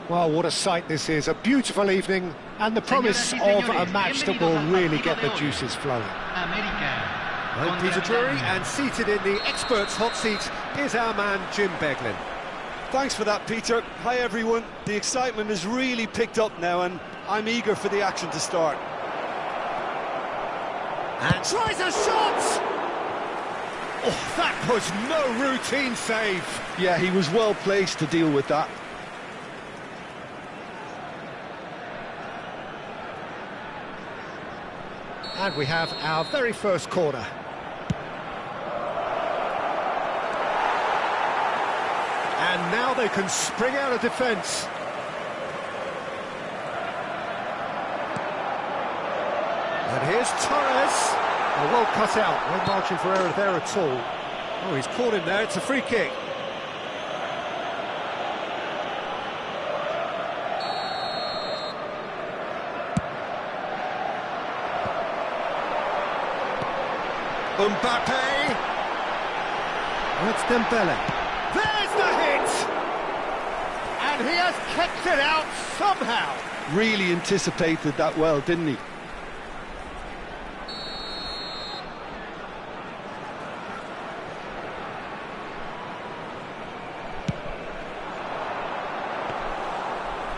Well, what a sight this is. A beautiful evening and the promise of a match that will really get the juices flowing. I'm Peter Drury, and seated in the experts' hot seat is our man Jim Beglin. Thanks for that, Peter. Hi, everyone. The excitement has really picked up now, and I'm eager for the action to start. And tries a shot! Oh, that was no routine save. Yeah, he was well placed to deal with that. And we have our very first corner. And now they can spring out of defence. And here's Torres. Oh, well cut out, no margin for error there at all. Oh, he's caught him there, it's a free kick. Mbappe! Oh, it's Dembele. There's the hit! And he has kept it out somehow. Really anticipated that well, didn't he?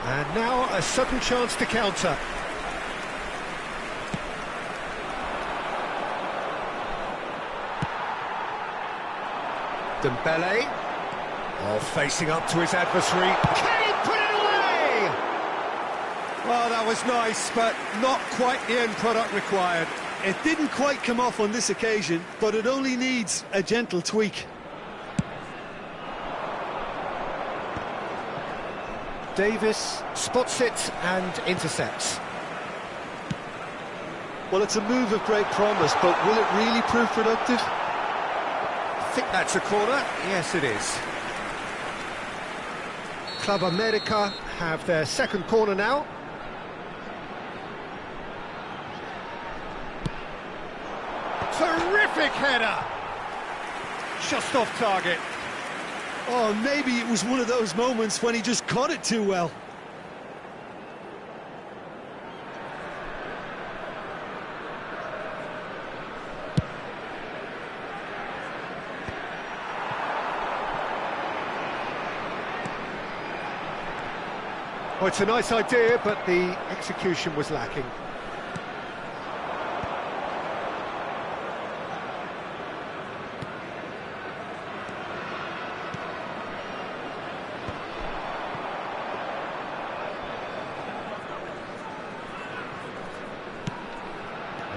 And now a sudden chance to counter. Dembele, facing up to his adversary. Can he put it away? Well, that was nice, but not quite the end product required. It didn't quite come off on this occasion, but it only needs a gentle tweak. Davis spots it and intercepts. Well, it's a move of great promise, but will it really prove productive? I think that's a corner. Yes, it is. Club America have their second corner now. Terrific header! Just off target. Oh, maybe it was one of those moments when he just caught it too well. Well, it's a nice idea, but the execution was lacking.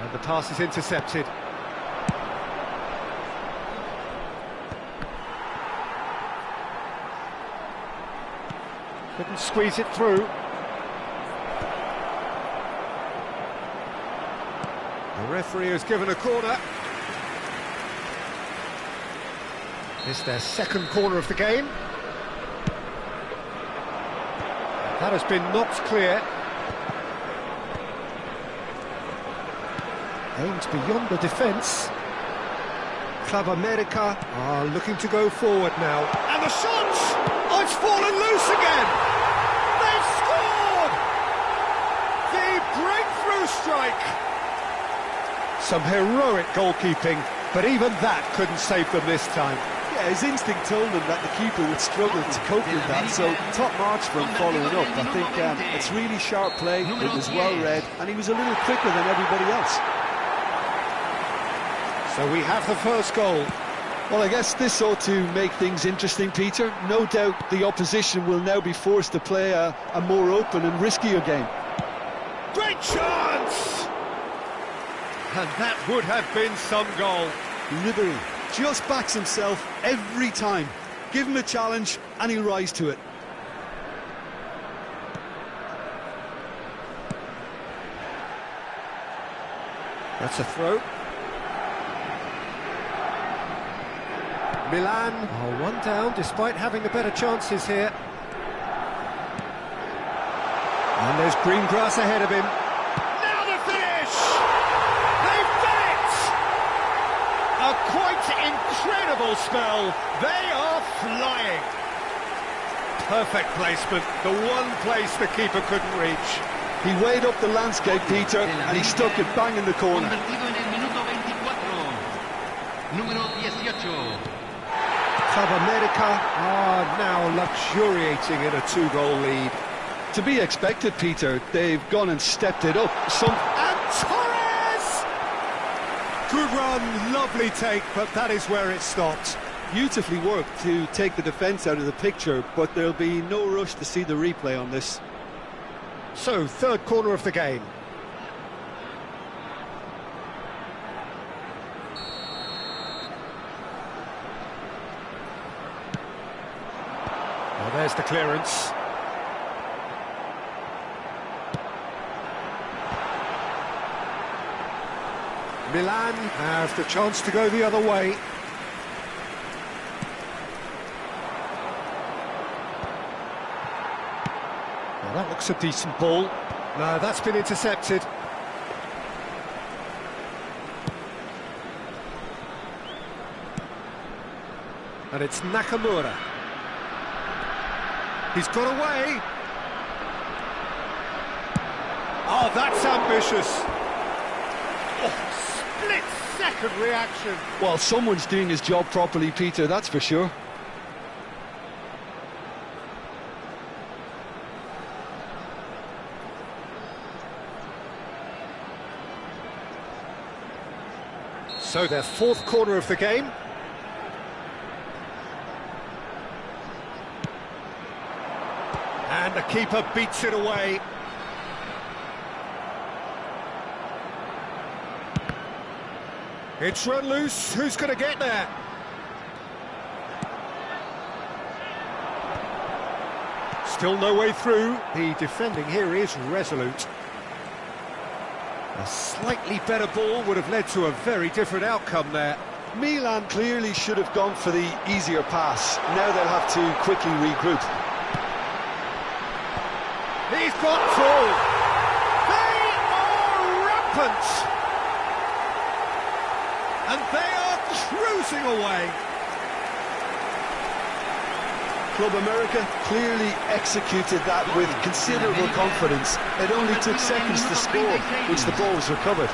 And the pass is intercepted. Couldn't squeeze it through. The referee has given a corner. It's their second corner of the game. That has been knocked clear. Aimed beyond the defence. Club America are looking to go forward now. And the shot! Oh, it's fallen loose again! They've scored! The breakthrough strike! Some heroic goalkeeping, but even that couldn't save them this time. Yeah, his instinct told him that the keeper would struggle to cope with that, so top marks for him following up. I think it's really sharp play, it was well read, and he was a little quicker than everybody else. So we have the first goal. Well, I guess this ought to make things interesting, Peter. No doubt the opposition will now be forced to play a more open and riskier game. Great chance! And that would have been some goal. Ribery just backs himself every time. Give him a challenge and he'll rise to it. That's a throw. Milan are one down despite having the better chances here. And there's green grass ahead of him. Now the finish! They've done it! A quite incredible spell. They are flying. Perfect placement, the one place the keeper couldn't reach. He weighed up the landscape, Peter, and he stuck it bang in the corner. Club America are now luxuriating in a 2-goal lead. To be expected, Peter. They've gone and stepped it up. And Torres! Good run, lovely take, but that is where it stopped. Beautifully worked to take the defence out of the picture, but there'll be no rush to see the replay on this. So, third corner of the game. Well, there's the clearance. Milan have the chance to go the other way. Well, that looks a decent ball. No, that's been intercepted. And it's Nakamura. He's got away. Oh, that's ambitious. Oh, split-second reaction. Well, someone's doing his job properly, Peter, that's for sure. So their fourth corner of the game. And the keeper beats it away. It's run loose. Who's going to get there? Still no way through. The defending here is resolute. A slightly better ball would have led to a very different outcome there. Milan clearly should have gone for the easier pass. Now they'll have to quickly regroup. He's got through. They are rampant. And they are cruising away. Club America clearly executed that with considerable confidence. It only took seconds to score, which the ball was recovered.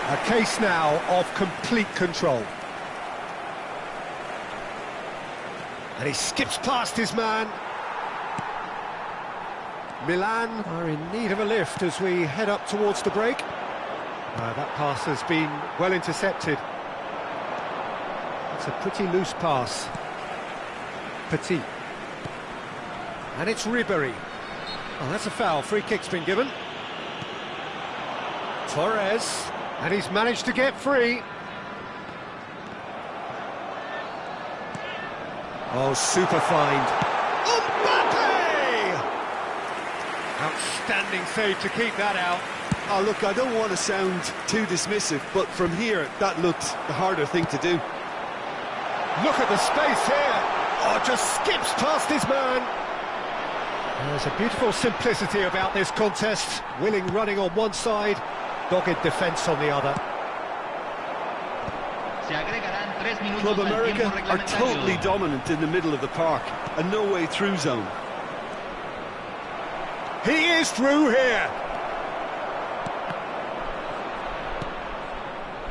A case now of complete control. And he skips past his man. Milan are in need of a lift as we head up towards the break. That pass has been well intercepted. It's a pretty loose pass. Petit. And it's Ribery. Oh, that's a foul. Free kick's been given. Torres. And he's managed to get free. Oh, super find. Mbappe! Outstanding save to keep that out. Oh, look, I don't want to sound too dismissive, but from here, that looked the harder thing to do. Look at the space here. Oh, just skips past his man. There's a beautiful simplicity about this contest. Willing running on one side, dogged defence on the other. Club America are totally dominant in the middle of the park, a no-way through zone. He is through here.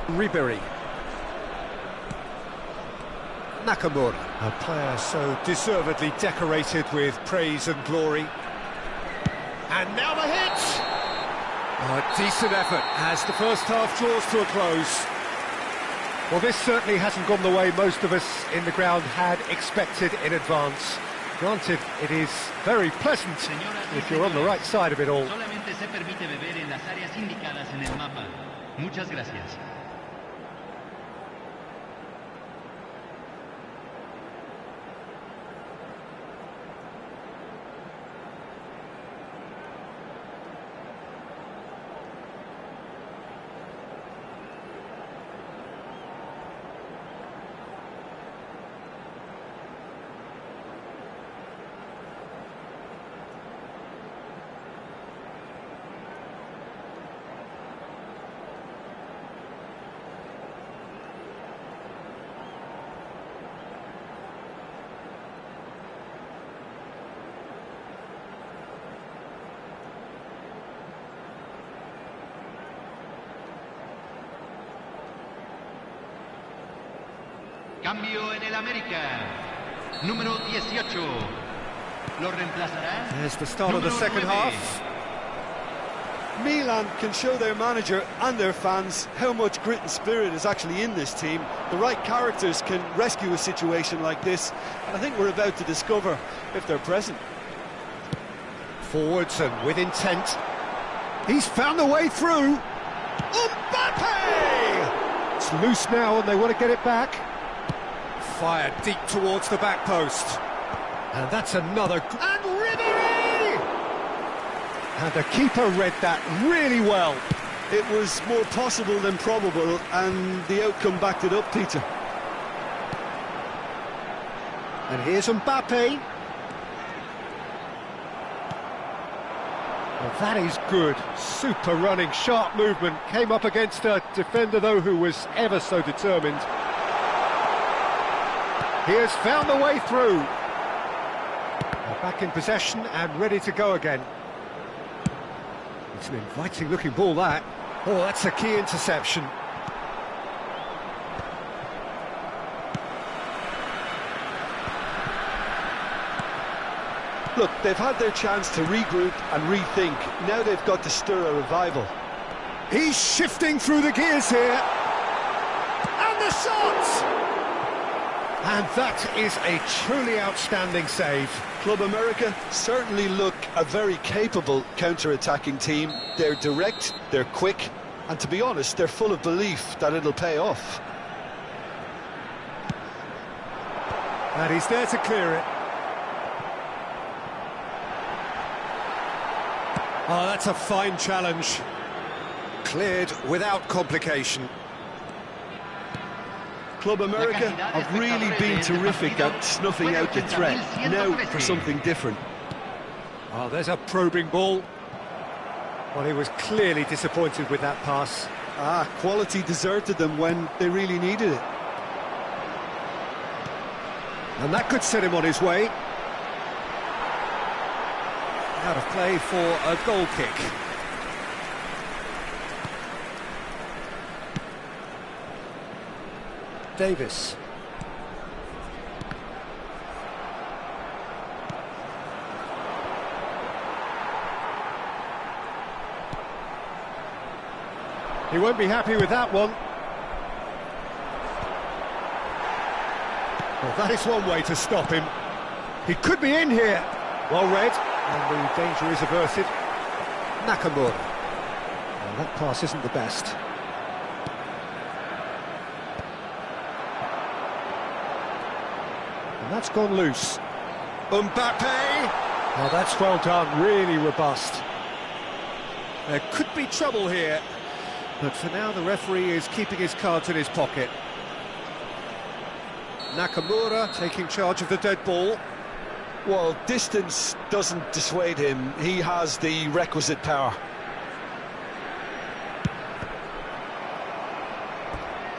Ribery. Nakamura, a player so deservedly decorated with praise and glory. And now the hit! Oh, a decent effort as the first half draws to a close. Well, this certainly hasn't gone the way most of us in the ground had expected in advance. Granted, it is very pleasant if you're on the right side of it all. Cambio en el América. Número 18. Lo reemplazará. There's the start of the second half. Milan can show their manager and their fans how much grit and spirit is actually in this team. The right characters can rescue a situation like this, and I think we're about to discover if they're present. Forwards and with intent. He's found a way through. Mbappe! It's loose now and they want to get it back. Fired deep towards the back post. And that's another... And Ribery! And the keeper read that really well. It was more possible than probable, and the outcome backed it up, Peter. And here's Mbappe. Well, that is good. Super running, sharp movement. Came up against a defender, though, who was ever so determined. He has found the way through. Back in possession and ready to go again. It's an inviting-looking ball, that. Oh, that's a key interception. Look, they've had their chance to regroup and rethink. Now they've got to stir a revival. He's shifting through the gears here. And the shot! And that is a truly outstanding save. Club America certainly look a very capable counter-attacking team. They're direct, they're quick, and to be honest, they're full of belief that it'll pay off. And he's there to clear it. Oh, that's a fine challenge. Cleared without complication. Club America have really been terrific at snuffing out the threat. Now for something different. Oh, there's a probing ball. Well, he was clearly disappointed with that pass. Quality deserted them when they really needed it. And that could set him on his way. Out of play for a goal kick. Davis. He won't be happy with that one. Well, that is one way to stop him. He could be in here. Well read, and the danger is averted. Nakamura. Well, that pass isn't the best. And that's gone loose. Mbappe! Well, that's well done, really robust. There could be trouble here, but for now the referee is keeping his cards in his pocket. Nakamura taking charge of the dead ball. Well, distance doesn't dissuade him. He has the requisite power.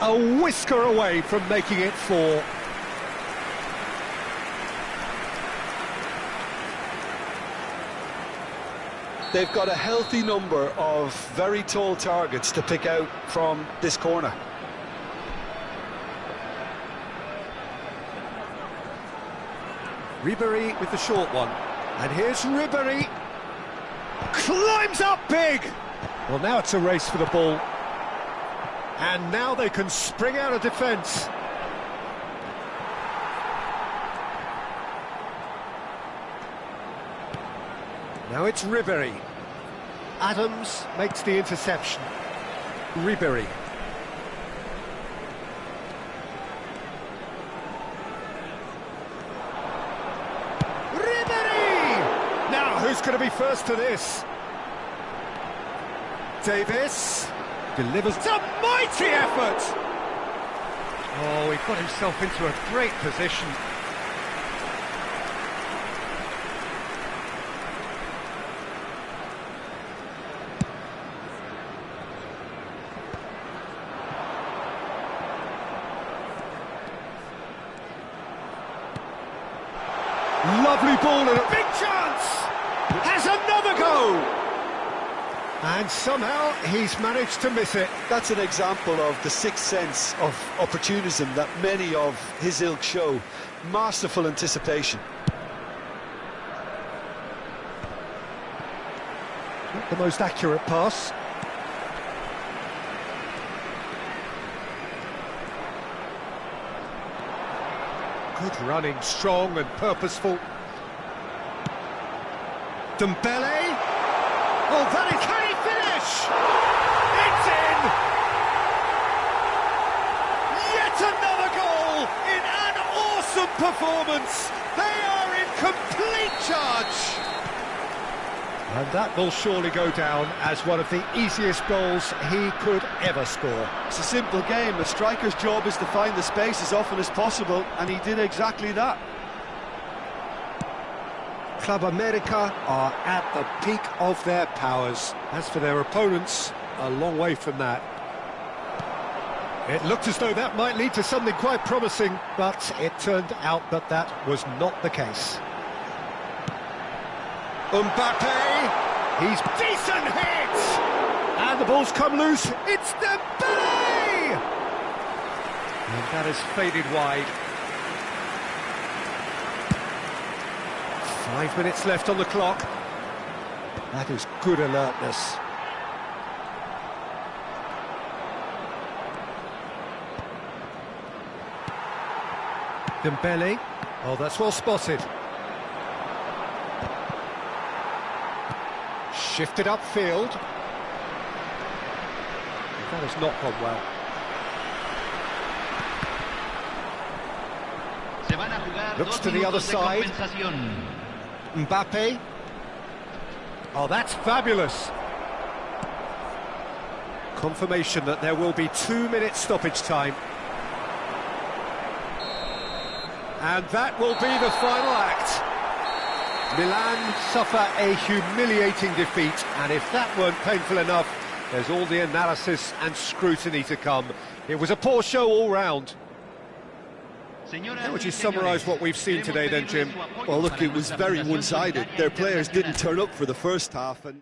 A whisker away from making it 4. They've got a healthy number of very tall targets to pick out from this corner. Ribéry with the short one. And here's Ribéry. Climbs up big! Well, now it's a race for the ball. And now they can spring out of defence. Now it's Ribéry. Adams makes the interception. Ribéry. Now, who's going to be first to this? Davis delivers a mighty effort! Oh, he got himself into a great position. Lovely ball and a big chance! Has another go! And somehow he's managed to miss it. That's an example of the sixth sense of opportunism that many of his ilk show. Masterful anticipation. Not the most accurate pass. Good running, strong and purposeful. Dembele. Oh, that is, can he finish? It's in! Yet another goal in an awesome performance. They are in complete charge. And that will surely go down as one of the easiest goals he could ever score. It's a simple game. A striker's job is to find the space as often as possible, and he did exactly that. Club America are at the peak of their powers. As for their opponents, a long way from that. It looked as though that might lead to something quite promising, but it turned out that that was not the case. Mbappe, he's decent hit! And the ball's come loose, it's Dembele! And that has faded wide. 5 minutes left on the clock. That is good alertness. Dembele. Oh, that's well spotted. Shifted upfield. That has not gone well. Looks to the other side. Mbappe. Oh, that's fabulous. Confirmation that there will be 2 minutes stoppage time. And that will be the final act. Milan suffer a humiliating defeat, and if that weren't painful enough, there's all the analysis and scrutiny to come. It was a poor show all round. How would you summarise what we've seen today then, Jim? Well, look, it was very one-sided. Their players didn't turn up for the first half, and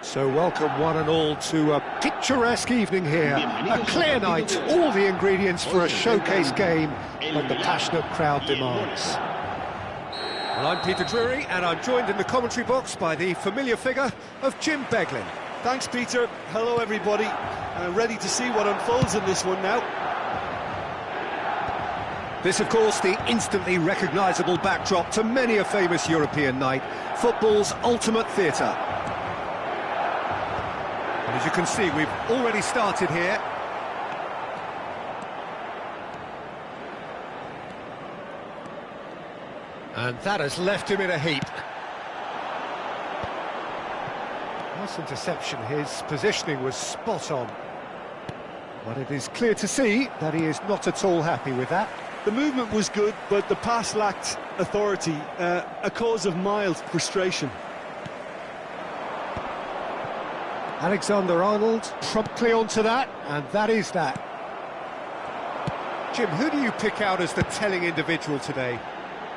So welcome one and all to a picturesque evening here. A clear night, all the ingredients for a showcase game that the passionate crowd demands. Well, I'm Peter Drury, and I'm joined in the commentary box by the familiar figure of Jim Beglin. thanks, Peter. Hello, everybody. Ready to see what unfolds in this one now. This, of course, the instantly recognisable backdrop to many a famous European night, football's ultimate theatre. And as you can see, we've already started here. And that has left him in a heap. Nice interception, his positioning was spot on. But it is clear to see that he is not at all happy with that. The movement was good, but the pass lacked authority, a cause of mild frustration. Alexander-Arnold promptly onto that, and that is that. Jim, who do you pick out as the telling individual today?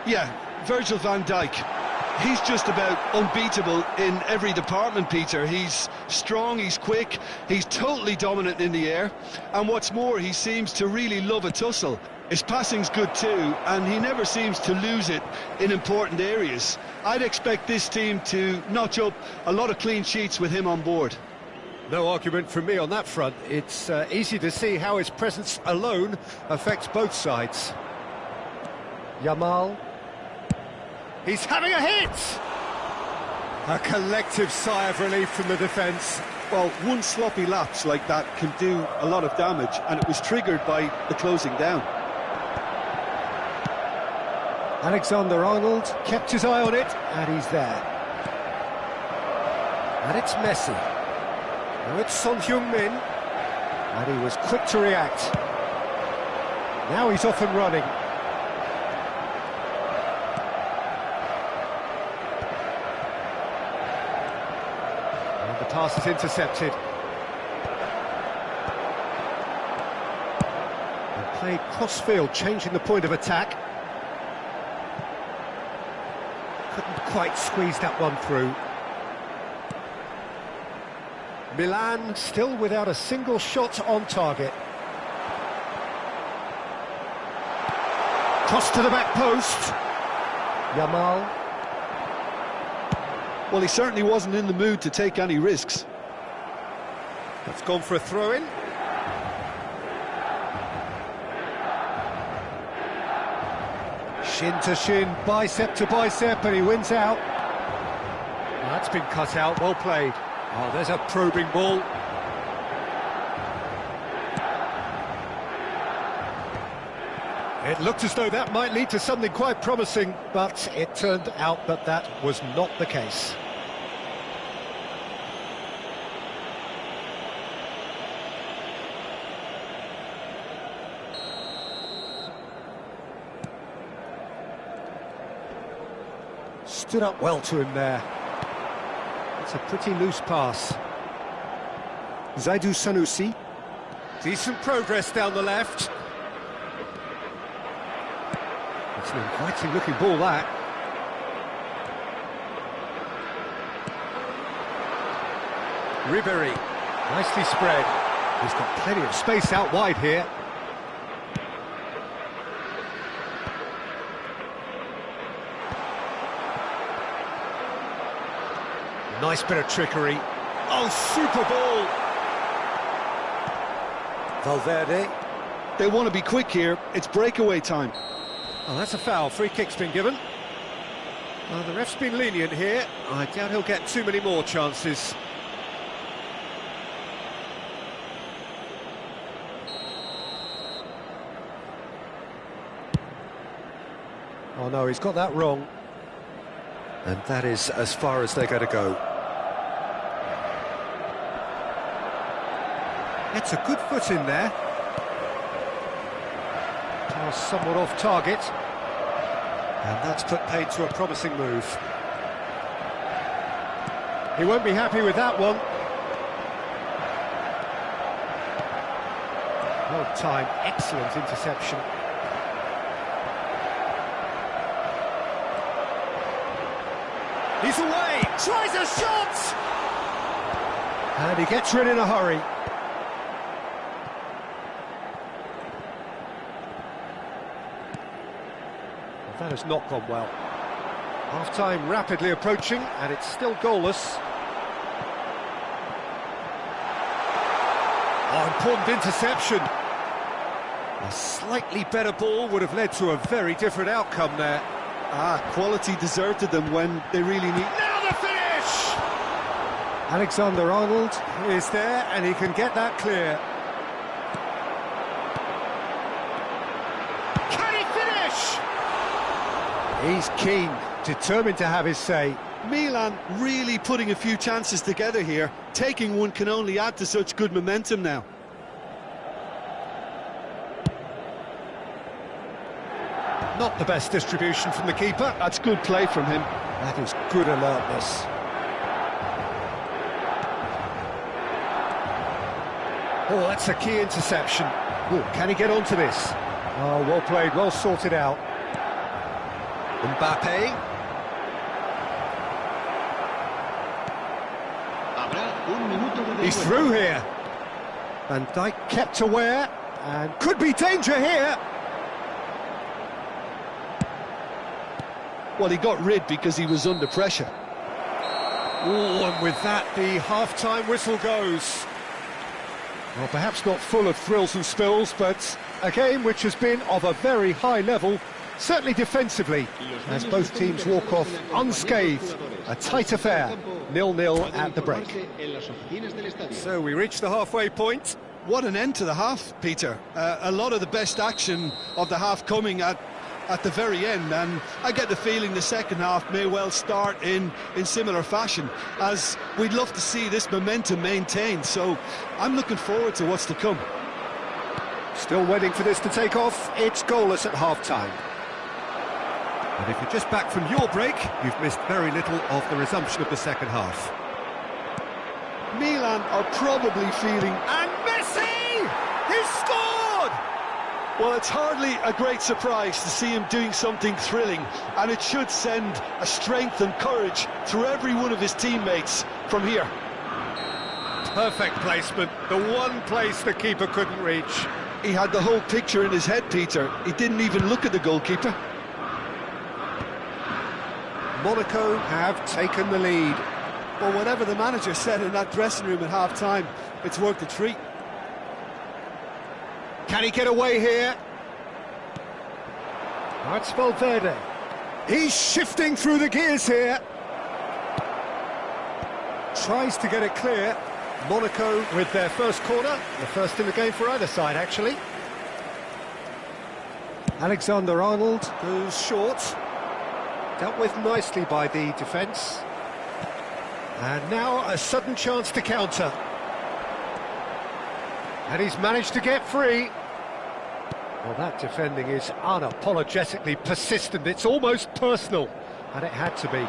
Yeah, Virgil van Dijk. He's just about unbeatable in every department, Peter. He's strong, he's quick, he's totally dominant in the air, and what's more, he seems to really love a tussle. His passing's good too, and he never seems to lose it in important areas. I'd expect this team to notch up a lot of clean sheets with him on board. No argument from me on that front. It's easy to see how his presence alone affects both sides. Yamal. He's having a hit! A collective sigh of relief from the defence. Well, one sloppy lapse like that can do a lot of damage, and it was triggered by the closing down. Alexander-Arnold kept his eye on it, and he's there. And it's Messi. Now it's Son Heung-min, and he was quick to react. Now he's off and running. And the pass is intercepted. And played cross-field, changing the point of attack. Couldn't quite squeeze that one through. Milan still without a single shot on target. Cross to the back post. Yamal. Well, he certainly wasn't in the mood to take any risks. That's gone for a throw-in. Shin to shin, bicep to bicep, and he wins out. Well, that's been cut out, well played. Oh, there's a probing ball. It looked as though that might lead to something quite promising, but it turned out that that was not the case. Stood up well to him there. It's a pretty loose pass. Zaidu Sanusi. Decent progress down the left. It's an inviting looking ball, that. Ribéry. Nicely spread. He's got plenty of space out wide here. Nice bit of trickery. Oh, super ball! Valverde. They want to be quick here. It's breakaway time. Oh, that's a foul. Free kick's been given. Well, the ref's been lenient here. I doubt he'll get too many more chances. Oh no, he's got that wrong. And that is as far as they're going to go. It's a good foot in there. Pass somewhat off target. And that's put paid to a promising move. He won't be happy with that one. Well timed, excellent interception. He's away, tries a shot! And he gets rid in a hurry. That has not gone well. Half-time rapidly approaching, and it's still goalless. Oh, important interception. A slightly better ball would have led to a very different outcome there. Quality deserted them when they really need... Now the finish! Alexander-Arnold is there, and he can get that clear. He's keen, determined to have his say. Milan really putting a few chances together here. Taking one can only add to such good momentum now. Not the best distribution from the keeper. That's good play from him. That is good alertness. Oh, that's a key interception. Oh, can he get onto this? Oh, well played, well sorted out. Mbappe. He's through here. Van Dijk kept aware, and could be danger here. Well, he got rid because he was under pressure. Oh, and with that, the half-time whistle goes. Well, perhaps not full of thrills and spills, but a game which has been of a very high level, certainly defensively, as both teams walk off unscathed. A tight affair, 0-0 at the break. So we reach the halfway point. What an end to the half, Peter. A lot of the best action of the half coming at the very end, and I get the feeling the second half may well start in similar fashion, as we'd love to see this momentum maintained, so I'm looking forward to what's to come. Still waiting for this to take off. It's goalless at half-time. And if you're just back from your break, you've missed very little of the resumption of the second half. Milan are probably feeling... And Messi! He's scored! Well, it's hardly a great surprise to see him doing something thrilling, and it should send a strength and courage through every one of his teammates from here. Perfect placement, the one place the keeper couldn't reach. He had the whole picture in his head, Peter. He didn't even look at the goalkeeper. Monaco have taken the lead. Well, whatever the manager said in that dressing room at half-time, it's worked a treat. Can he get away here? That's Valverde. He's shifting through the gears here. Tries to get it clear. Monaco with their first corner. The first in the game for either side, actually. Alexander-Arnold goes short. Dealt with nicely by the defence. And now a sudden chance to counter. And he's managed to get free. Well, that defending is unapologetically persistent. It's almost personal, and it had to be.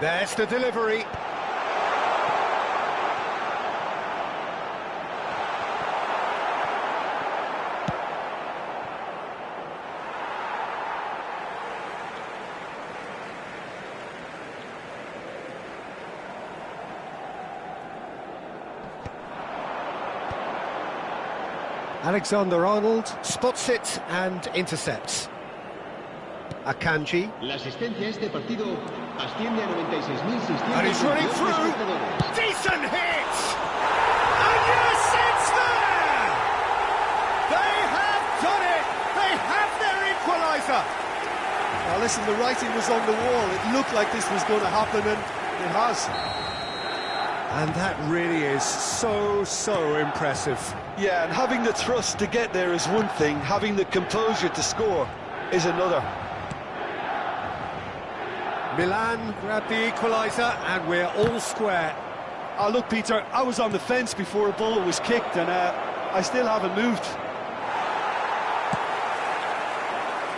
There's the delivery. Alexander-Arnold spots it and intercepts. Akanji. And he's running through. Decent hit! And yes, it's there! They have done it! They have their equaliser! Now listen, the writing was on the wall. It looked like this was going to happen, and it has. And that really is so impressive. Yeah, and having the thrust to get there is one thing, having the composure to score is another. Milan grabbed the equaliser, and we're all square. Oh, look, Peter, I was on the fence before a ball was kicked, and I still haven't moved.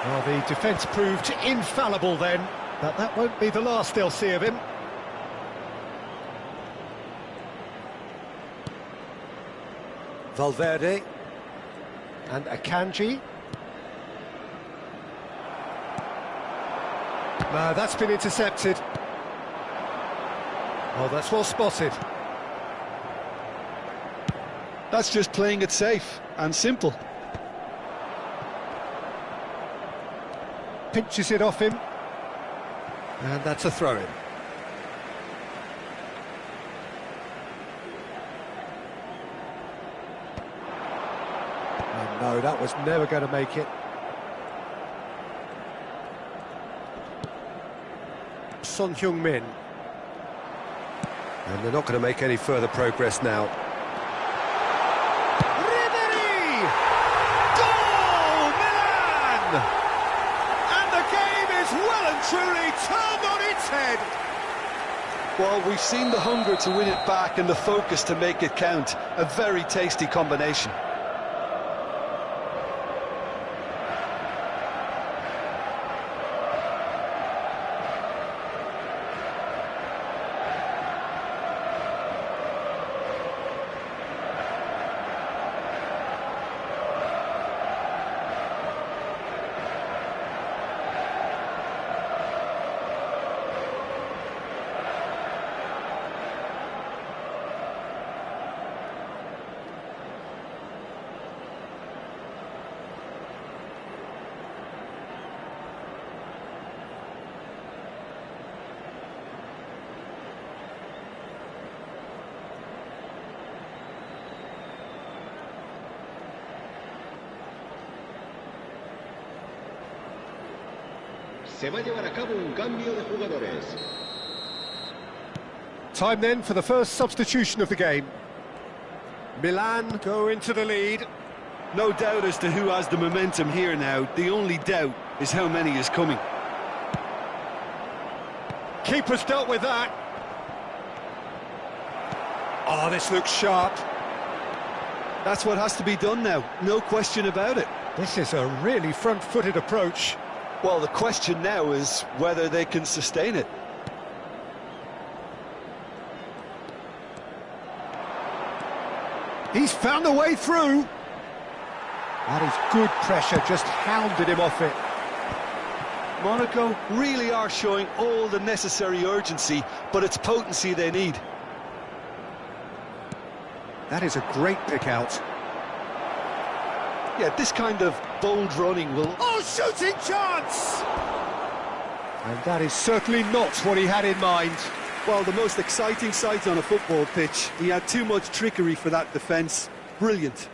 Well, the defence proved infallible then, but that won't be the last they'll see of him. Valverde and Akanji. No, that's been intercepted. Oh, that's well spotted. That's just playing it safe and simple. Pinches it off him. And that's a throw-in. Oh, no, that was never going to make it. Son Heung-min. And they're not going to make any further progress now. Ribery! Goal! Milan! And the game is well and truly turned on its head. Well, we've seen the hunger to win it back and the focus to make it count. A very tasty combination. Se va a llevar a cabo un cambio de jugadores. Time then for the first substitution of the game. Milan go into the lead. No doubt as to who has the momentum here now. The only doubt is how many is coming. Keeper's dealt with that. Oh, this looks sharp. That's what has to be done now, no question about it. This is a really front-footed approach. Well, the question now is whether they can sustain it. He's found a way through. That is good pressure, just hounded him off it. Monaco really are showing all the necessary urgency, but it's potency they need. That is a great pick out. Yeah, this kind of bold running will... Oh, shooting chance! And that is certainly not what he had in mind. Well, the most exciting sight on a football pitch. He had too much trickery for that defence. Brilliant.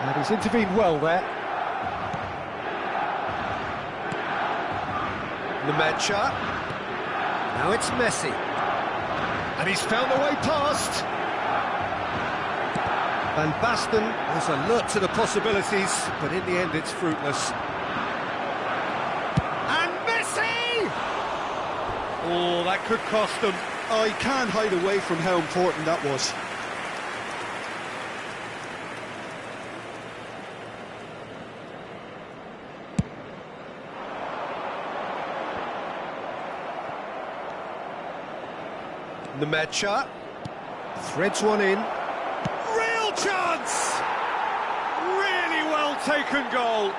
And he's intervened well there. Nemecha. Now it's Messi. And he's found a way past. Van Basten was alert to the possibilities, but in the end it's fruitless. And Messi! Oh, that could cost them. Oh, you can't hide away from how important that was. Nemecha threads one in. Real chance! Really well taken goal.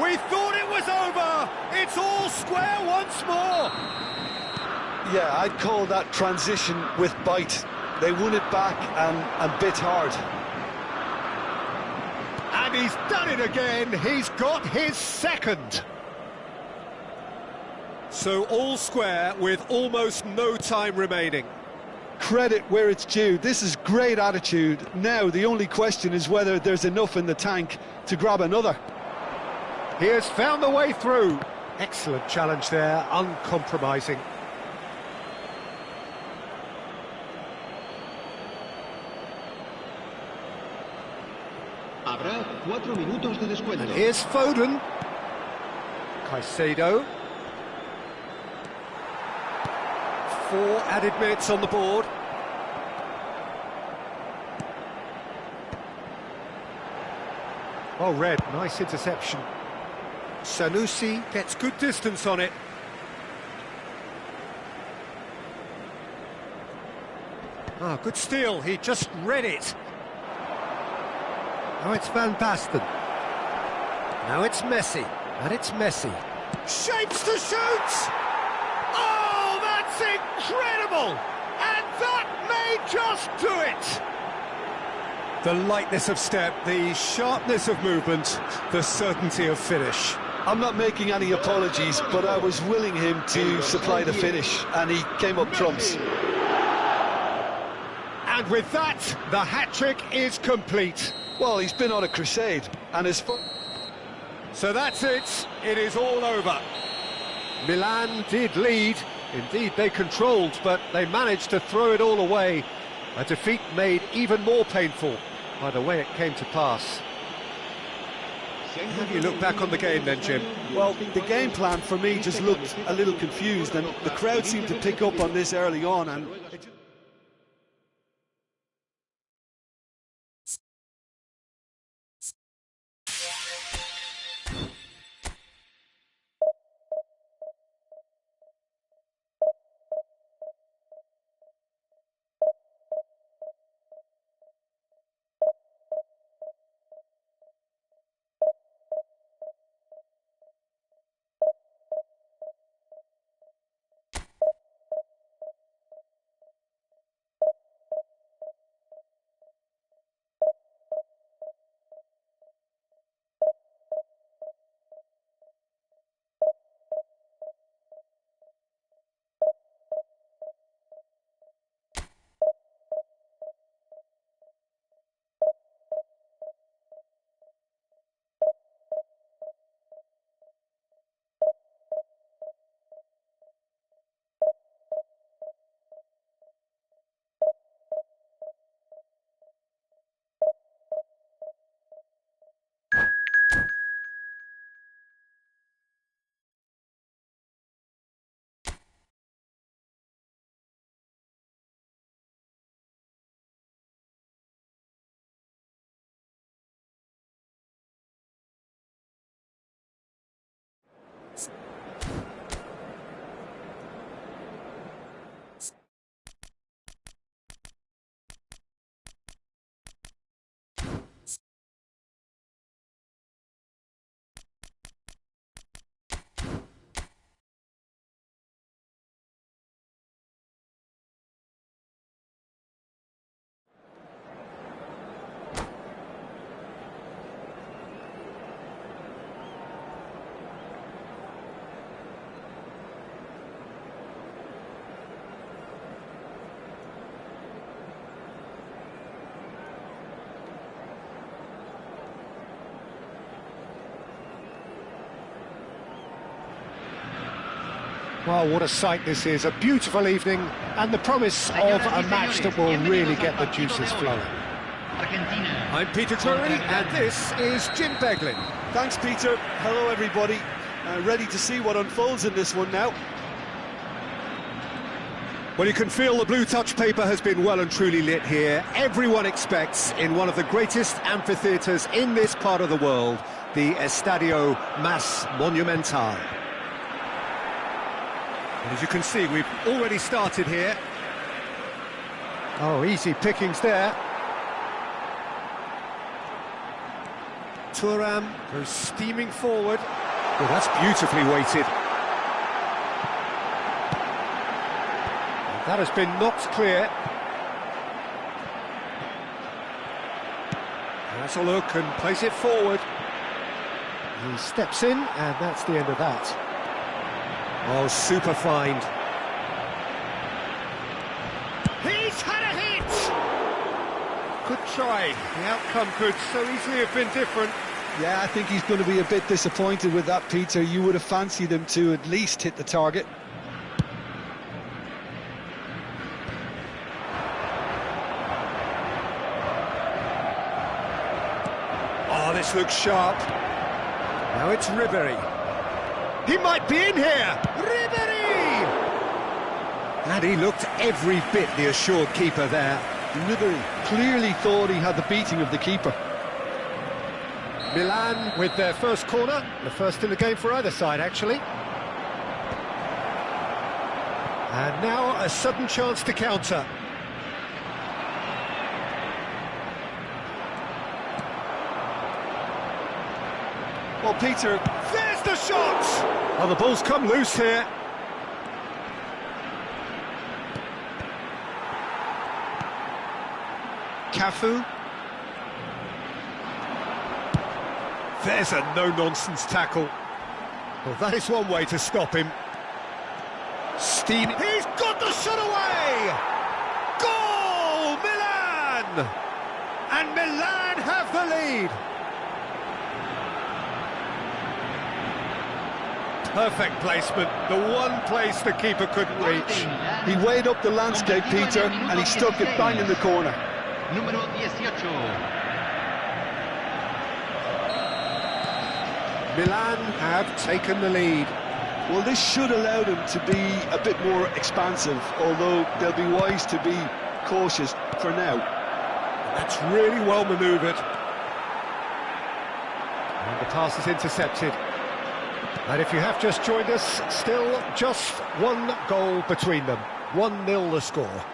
We thought it was over. It's all square once more. Yeah, I'd call that transition with bite. They won it back and bit hard. And he's done it again. He's got his second. So all square with almost no time remaining. Credit where it's due. This is great attitude. Now the only question is whether there's enough in the tank to grab another. He has found the way through. Excellent challenge there, uncompromising. Habrá 4 minutos de descuento. And here's Foden. Caicedo. 4 added minutes on the board. Oh, Red, nice interception. Sanusi gets good distance on it. Ah, good steal, he just read it. Now it's Van Basten. Now it's Messi, and it's Messi. Shapes to shoot! Oh, that's incredible! And that may just do it! The lightness of step, the sharpness of movement, the certainty of finish. I'm not making any apologies, but I was willing him to supply the finish, and he came up trumps. And with that, the hat-trick is complete. Well, he's been on a crusade, and his... So that's it. It is all over. Milan did lead. Indeed, they controlled, but they managed to throw it all away. A defeat made even more painful by the way it came to pass. How do you look back on the game then, Jim? Well, the game plan for me just looked a little confused, and the crowd seemed to pick up on this early on, and Well, what a sight this is, a beautiful evening, and the promise of a match that will really get the juices flowing. I'm Peter Drury, and this is Jim Beglin. Thanks, Peter. Hello, everybody. Ready to see what unfolds in this one now. Well, you can feel the blue touch paper has been well and truly lit here. Everyone expects, in one of the greatest amphitheatres in this part of the world, the Estadio Mas Monumental. And as you can see, we've already started here. Oh, easy pickings there. Thuram goes steaming forward. Well, that's beautifully weighted. That has been knocked clear. Has a look and plays it forward. He steps in, and that's the end of that. Oh, super find. He's had a hit! Good try. The outcome could so easily have been different. Yeah, I think he's going to be a bit disappointed with that, Peter. You would have fancied him to at least hit the target. Oh, this looks sharp. Now it's Ribéry. He might be in here! Ribéry! And he looked every bit the assured keeper there. Ribéry clearly thought he had the beating of the keeper. Milan with their first corner, the first in the game for either side, actually. And now a sudden chance to counter. Well, Peter, there's the shot! Oh, the ball's come loose here. Cafu. There's a no-nonsense tackle. Well, that is one way to stop him. Steam. He's got the shot away! Goal! Milan! And Milan have the lead. Perfect placement, the one place the keeper couldn't reach. He weighed up the landscape, Peter, and he stuck it bang in the corner. Número 18. Milan have taken the lead. Well, this should allow them to be a bit more expansive, although they'll be wise to be cautious for now. That's really well manoeuvred. And the pass is intercepted. And if you have just joined us, still just one goal between them. 1-0 the score.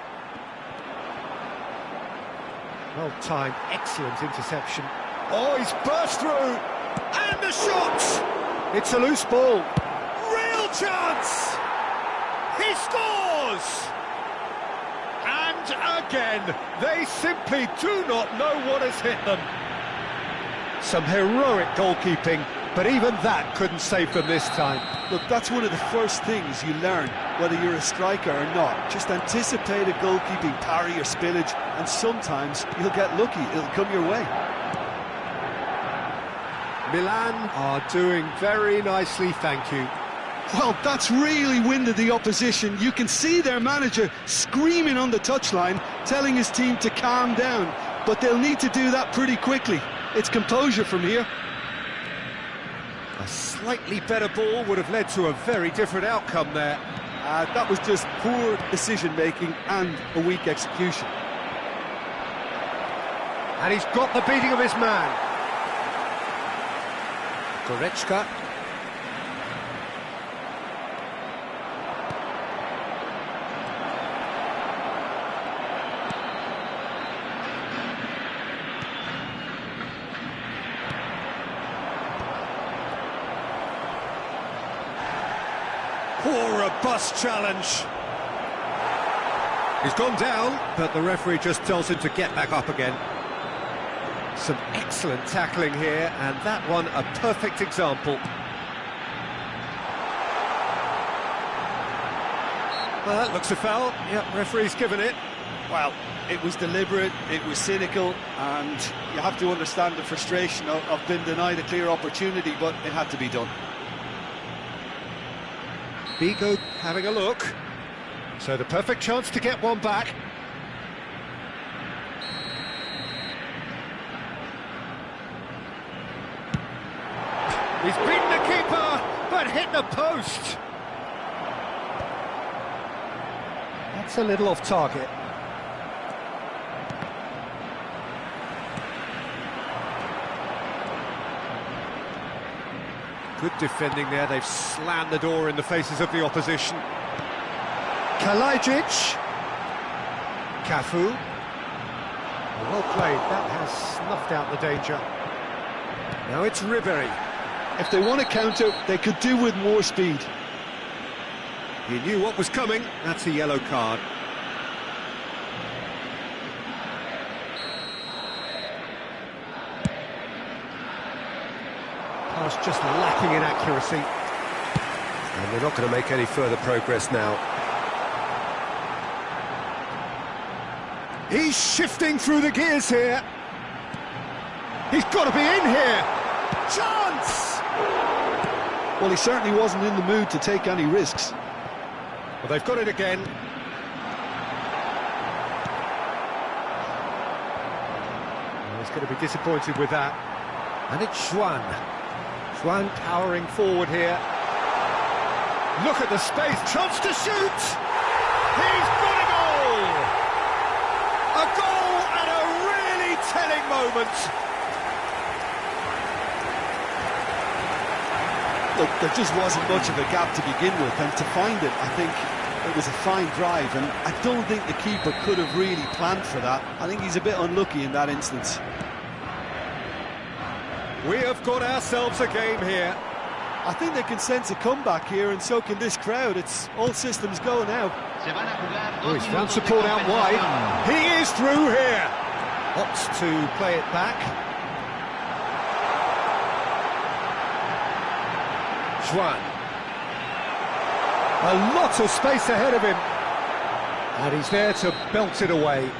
Well timed, excellent interception. Oh, he's burst through! And the shot! It's a loose ball. Real chance! He scores! And again, they simply do not know what has hit them. Some heroic goalkeeping, but even that couldn't save them this time. Look, that's one of the first things you learn, whether you're a striker or not. Just anticipate a goalkeeping parry or spillage, and sometimes you'll get lucky, it'll come your way. Milan are doing very nicely, thank you. Well, that's really winded the opposition. You can see their manager screaming on the touchline, telling his team to calm down, but they'll need to do that pretty quickly. It's composure from here. A slightly better ball would have led to a very different outcome there. That was just poor decision-making and a weak execution. And he's got the beating of his man. Goretzka. Poor robust challenge. He's gone down, but the referee just tells him to get back up again. Some excellent tackling here, and that one a perfect example. Well, that looks a foul. Yep, referee's given it. Well, it was deliberate, it was cynical, and you have to understand the frustration of being denied a clear opportunity, but it had to be done. Figo having a look. So the perfect chance to get one back. He's beaten the keeper, but hit the post. That's a little off target. Good defending there, they've slammed the door in the faces of the opposition. Kalajdzic. Cafu. Well played, that has snuffed out the danger. Now it's Ribery. If they want to counter, they could do with more speed. He knew what was coming, that's a yellow card. Pass just lacking in accuracy. And they're not going to make any further progress now. He's shifting through the gears here. He's got to be in here. Chance! Well, he certainly wasn't in the mood to take any risks. Well, they've got it again. Well, he's going to be disappointed with that. And it's Juan. Juan powering forward here. Look at the space, chance to shoot! He's got a goal! A goal at a really telling moment. Look, there just wasn't much of a gap to begin with, and to find it, I think it was a fine drive, and I don't think the keeper could have really planned for that. I think he's a bit unlucky in that instance. We have got ourselves a game here. I think they can sense a comeback here, and so can this crowd. It's all systems go now. Oh, he's found support out wide. He is through here. Opts to play it back. Juan. A lot of space ahead of him. And he's there to belt it away.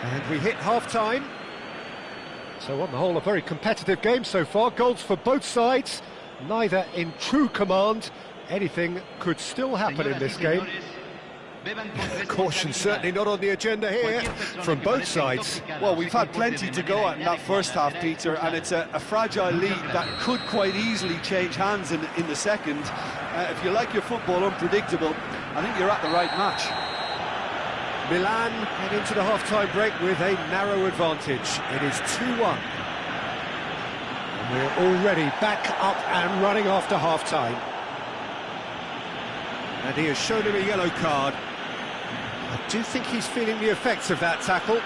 And we hit half-time. So on the whole, a very competitive game so far. Goals for both sides, neither in true command. Anything could still happen in this game. Caution certainly not on the agenda here from both sides. Well, we've had plenty to go at in that first half, Peter, and it's a fragile lead that could quite easily change hands in the second. If you like your football unpredictable, I think you're at the right match. Milan head into the half-time break with a narrow advantage. It is 2-1. And we're already back up and running after half-time. And he has shown him a yellow card. I do think he's feeling the effects of that tackle.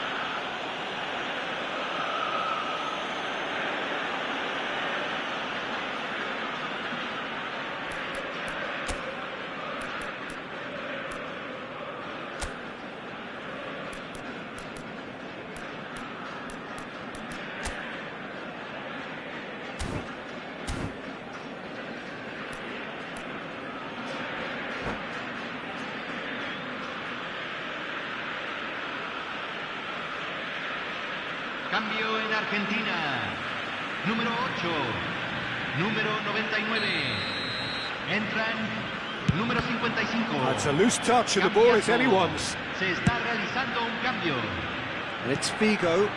Cambio en Argentina. Número 8. Número 99. Entran número 55. That's a loose touch and the ball is anyone's. Se está realizando un cambio. And it's Figo.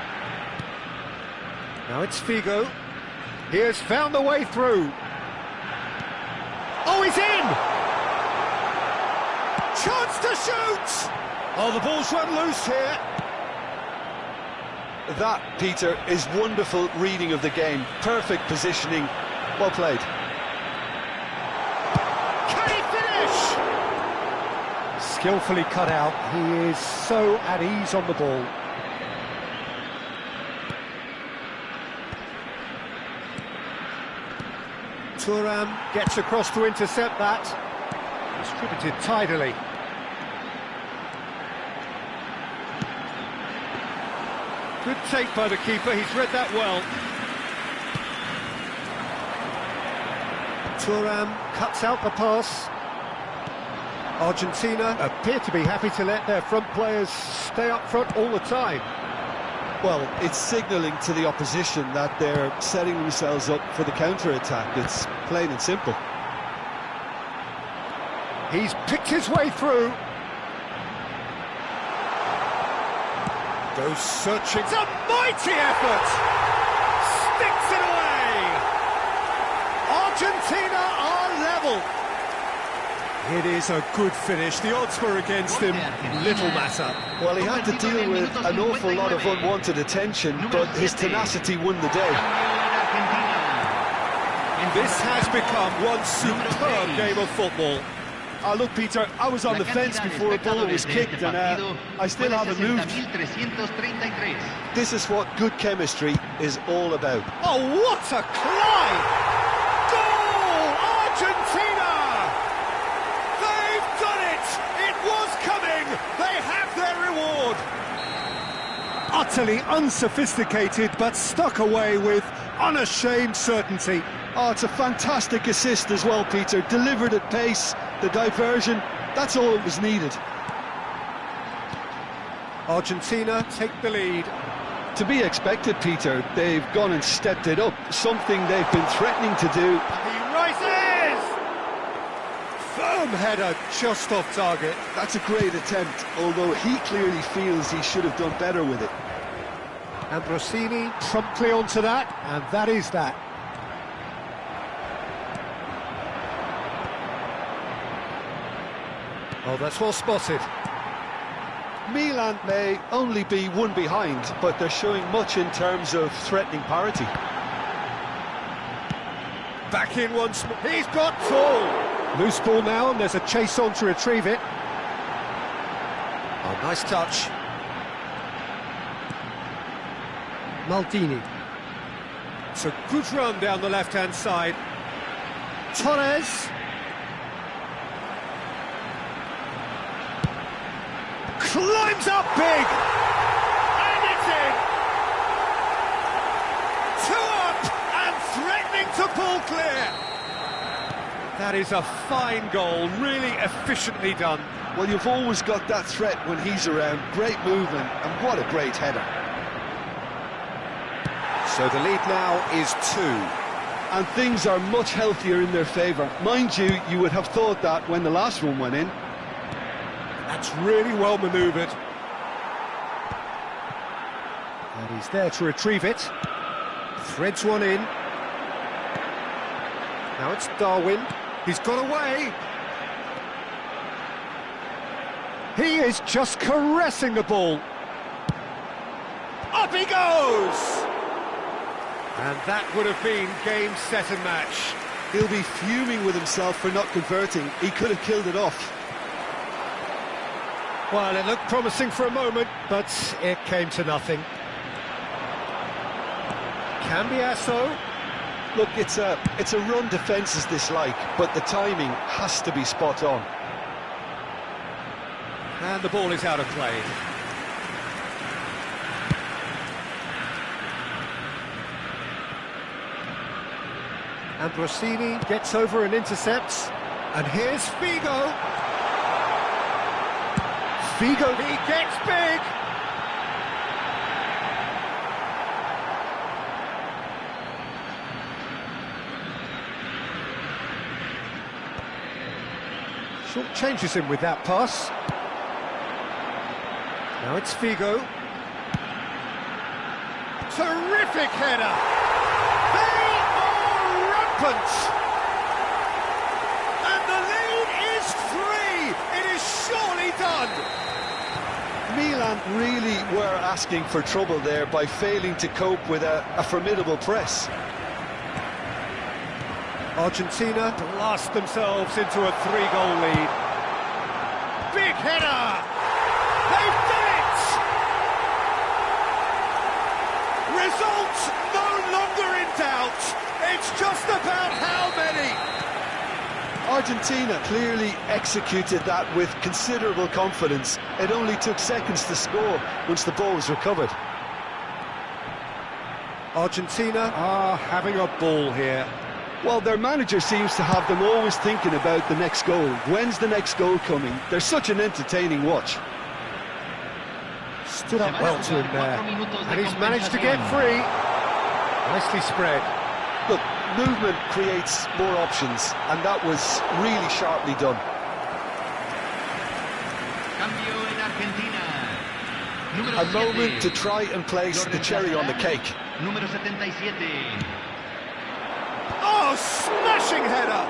Now it's Figo. He has found the way through. Oh, he's in! Chance to shoot! Oh, the ball's run loose here. That, Peter, is wonderful reading of the game. Perfect positioning. Well played. Can he finish? Skillfully cut out. He is so at ease on the ball. Thuram gets across to intercept that. Distributed tidily. Good take by the keeper, he's read that well. Thuram cuts out the pass. Argentina appear to be happy to let their front players stay up front all the time. Well, it's signalling to the opposition that they're setting themselves up for the counter-attack. It's plain and simple. He's picked his way through. Goes searching. It's a mighty effort! Sticks it away! Argentina are level. It is a good finish. The odds were against him. Little matter. Well, he had to deal with an awful lot of unwanted attention, but his tenacity won the day. This has become one superb game of football. Look, Peter, I was on the fence before a ball was kicked, and I still haven't moved. This is what good chemistry is all about. Oh, what a climb! Goal! Argentina! They've done it! It was coming! They have their reward! Utterly unsophisticated, but stuck away with unashamed certainty. Oh, it's a fantastic assist as well, Peter. Delivered at pace, the diversion, that's all that was needed. Argentina take the lead. To be expected, Peter. They've gone and stepped it up, something they've been threatening to do. He rises! Firm header, just off target. That's a great attempt, although he clearly feels he should have done better with it. Ambrosini promptly onto that, and that is that. Oh, that's well spotted. Milan may only be one behind, but they're showing much in terms of threatening parity. Back in once more. He's got full. Loose ball now, and there's a chase on to retrieve it. Oh, nice touch. Maldini. It's a good run down the left-hand side. Torres. Climbs up big! And it's in! 2 up and threatening to pull clear! That is a fine goal, really efficiently done. Well, you've always got that threat when he's around. Great movement, and what a great header. So the lead now is 2. And things are much healthier in their favour. Mind you, you would have thought that when the last one went in. That's really well manoeuvred. And he's there to retrieve it. Threads one in. Now it's Darwin. He's got away. He is just caressing the ball. Up he goes! And that would have been game, set and match. He'll be fuming with himself for not converting. He could have killed it off. Well, it looked promising for a moment, but it came to nothing. Cambiasso. Look, it's a run defences dislike, but the timing has to be spot on. And the ball is out of play. Ambrosini gets over and intercepts. And here's Figo. Figo, he gets big! Short changes him with that pass. Now it's Figo. Terrific header! They are rampant! And the lead is 3! It is surely done! Milan really were asking for trouble there by failing to cope with a formidable press. Argentina blast themselves into a 3-goal lead. Big header! They've done it! Results no longer in doubt. It's just about how many. Argentina clearly executed that with considerable confidence. It only took seconds to score once the ball was recovered. Argentina are having a ball here. Well, their manager seems to have them always thinking about the next goal. When's the next goal coming? They're such an entertaining watch. Stood up well to him there. And he's managed to get free. Nicely spread. Look, movement creates more options, and that was really sharply done. Número A 7. moment to try and place the cherry on the cake. Número 77. Oh, smashing header!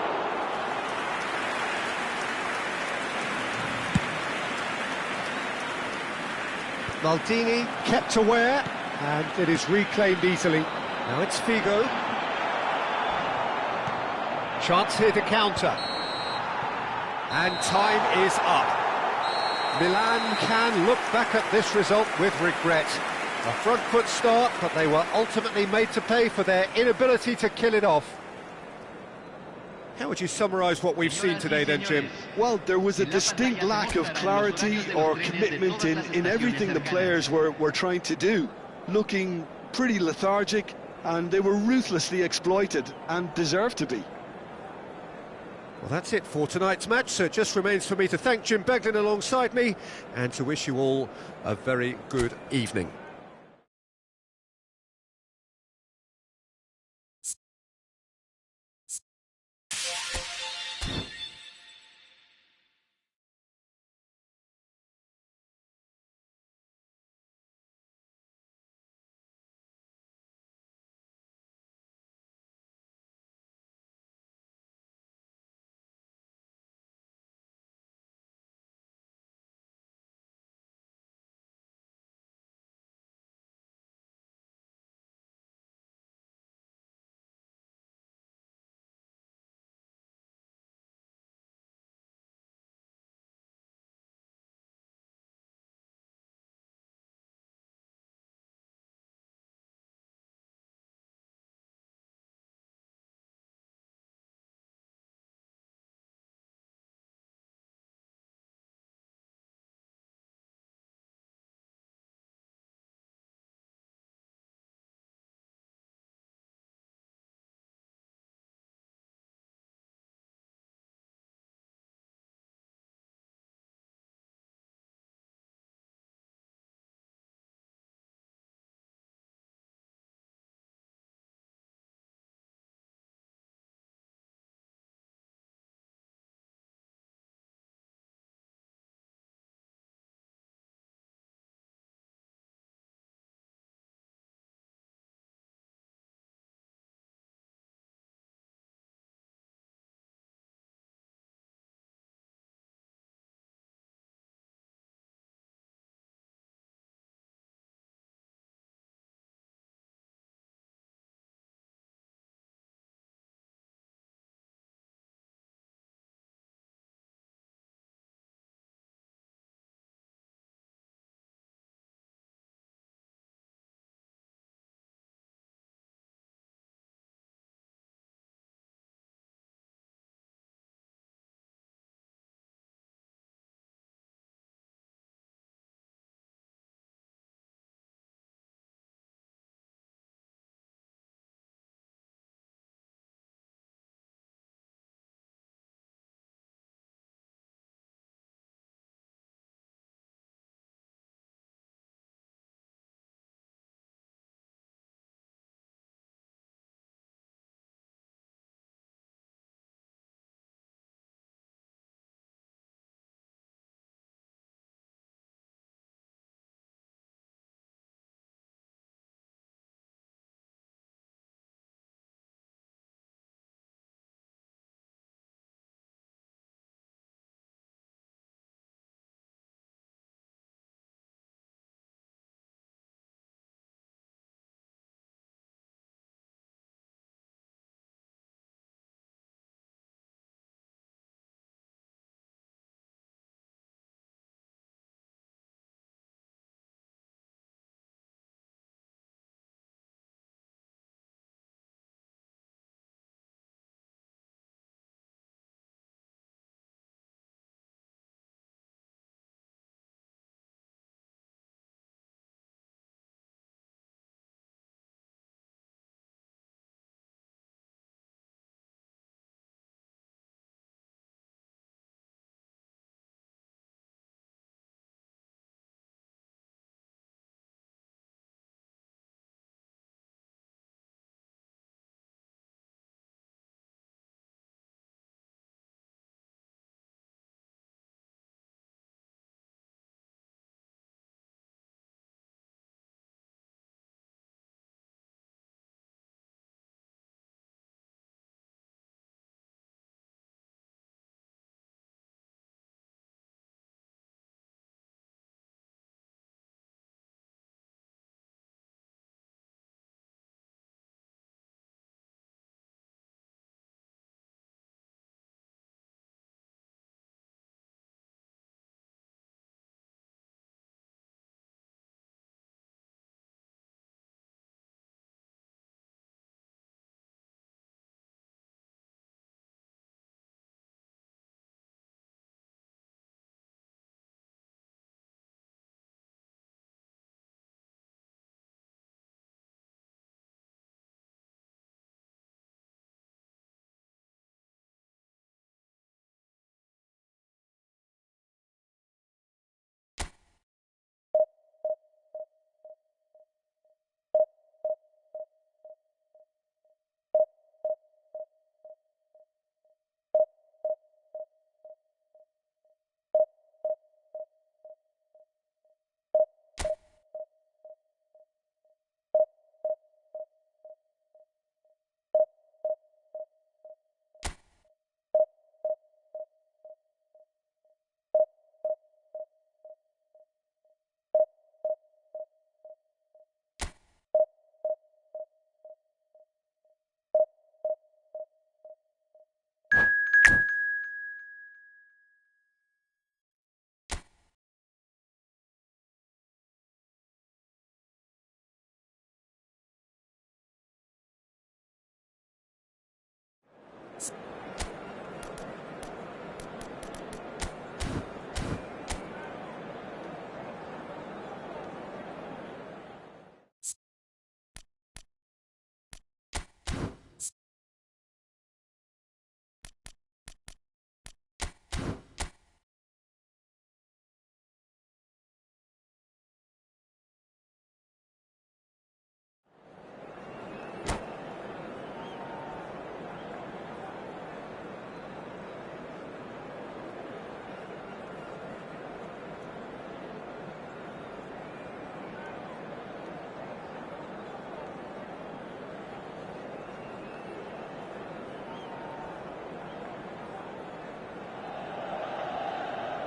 Maldini kept aware, and it is reclaimed easily. Now it's Figo. Chance here to counter. And time is up. Milan can look back at this result with regret. A front foot start, but they were ultimately made to pay for their inability to kill it off. How would you summarise what we've seen today then, Jim? Well, there was a distinct lack of clarity or commitment in everything the players were trying to do. Looking pretty lethargic, and they were ruthlessly exploited, and deserved to be. Well, that's it for tonight's match, so it just remains for me to thank Jim Beglin alongside me, and to wish you all a very good evening.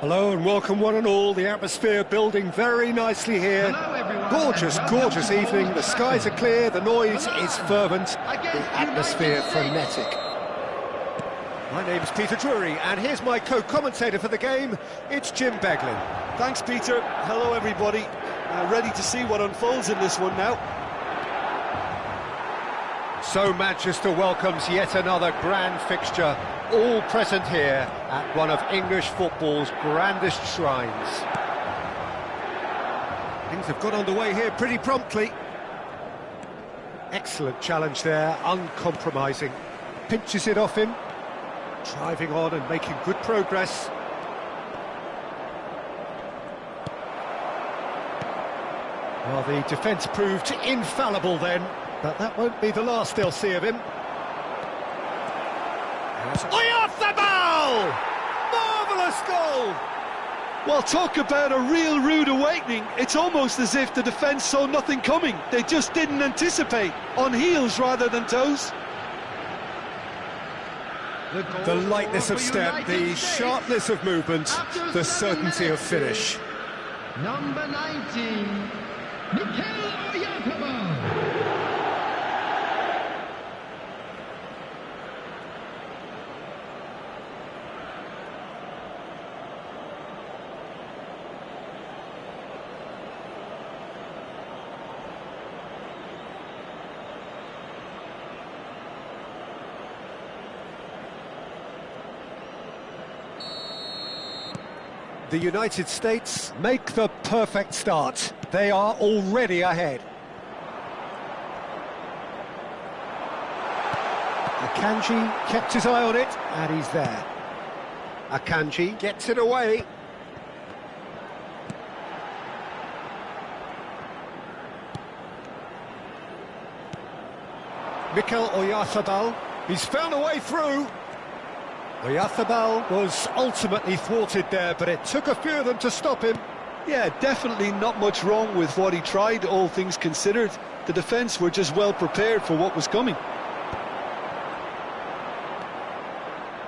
Hello and welcome one and all. The atmosphere building very nicely here. Gorgeous, gorgeous evening. The skies are clear, the noise is fervent, the atmosphere frenetic. My name's Peter Drury, and here's my co-commentator for the game. It's Jim Beglin. Thanks, Peter. Hello, everybody. Ready to see what unfolds in this one now. So Manchester welcomes yet another grand fixture, all present here at one of English football's grandest shrines. Things have got underway here pretty promptly. Excellent challenge there, uncompromising. Pinches it off him, driving on and making good progress. Well, the defence proved infallible then, but that won't be the last they'll see of him. Oyarzabal! Marvellous goal! Well, talk about a real rude awakening. It's almost as if the defence saw nothing coming. They just didn't anticipate, on heels rather than toes. The lightness of step, the sharpness of movement, the certainty of finish. Number 19, Mikel Oyarzabal. The United States make the perfect start. They are already ahead. Akanji kept his eye on it, and he's there. Akanji gets it away. Mikel Oyarzabal, he's found a way through. Oyarzabal was ultimately thwarted there, but it took a few of them to stop him. Yeah, definitely not much wrong with what he tried, all things considered. The defence were just well prepared for what was coming.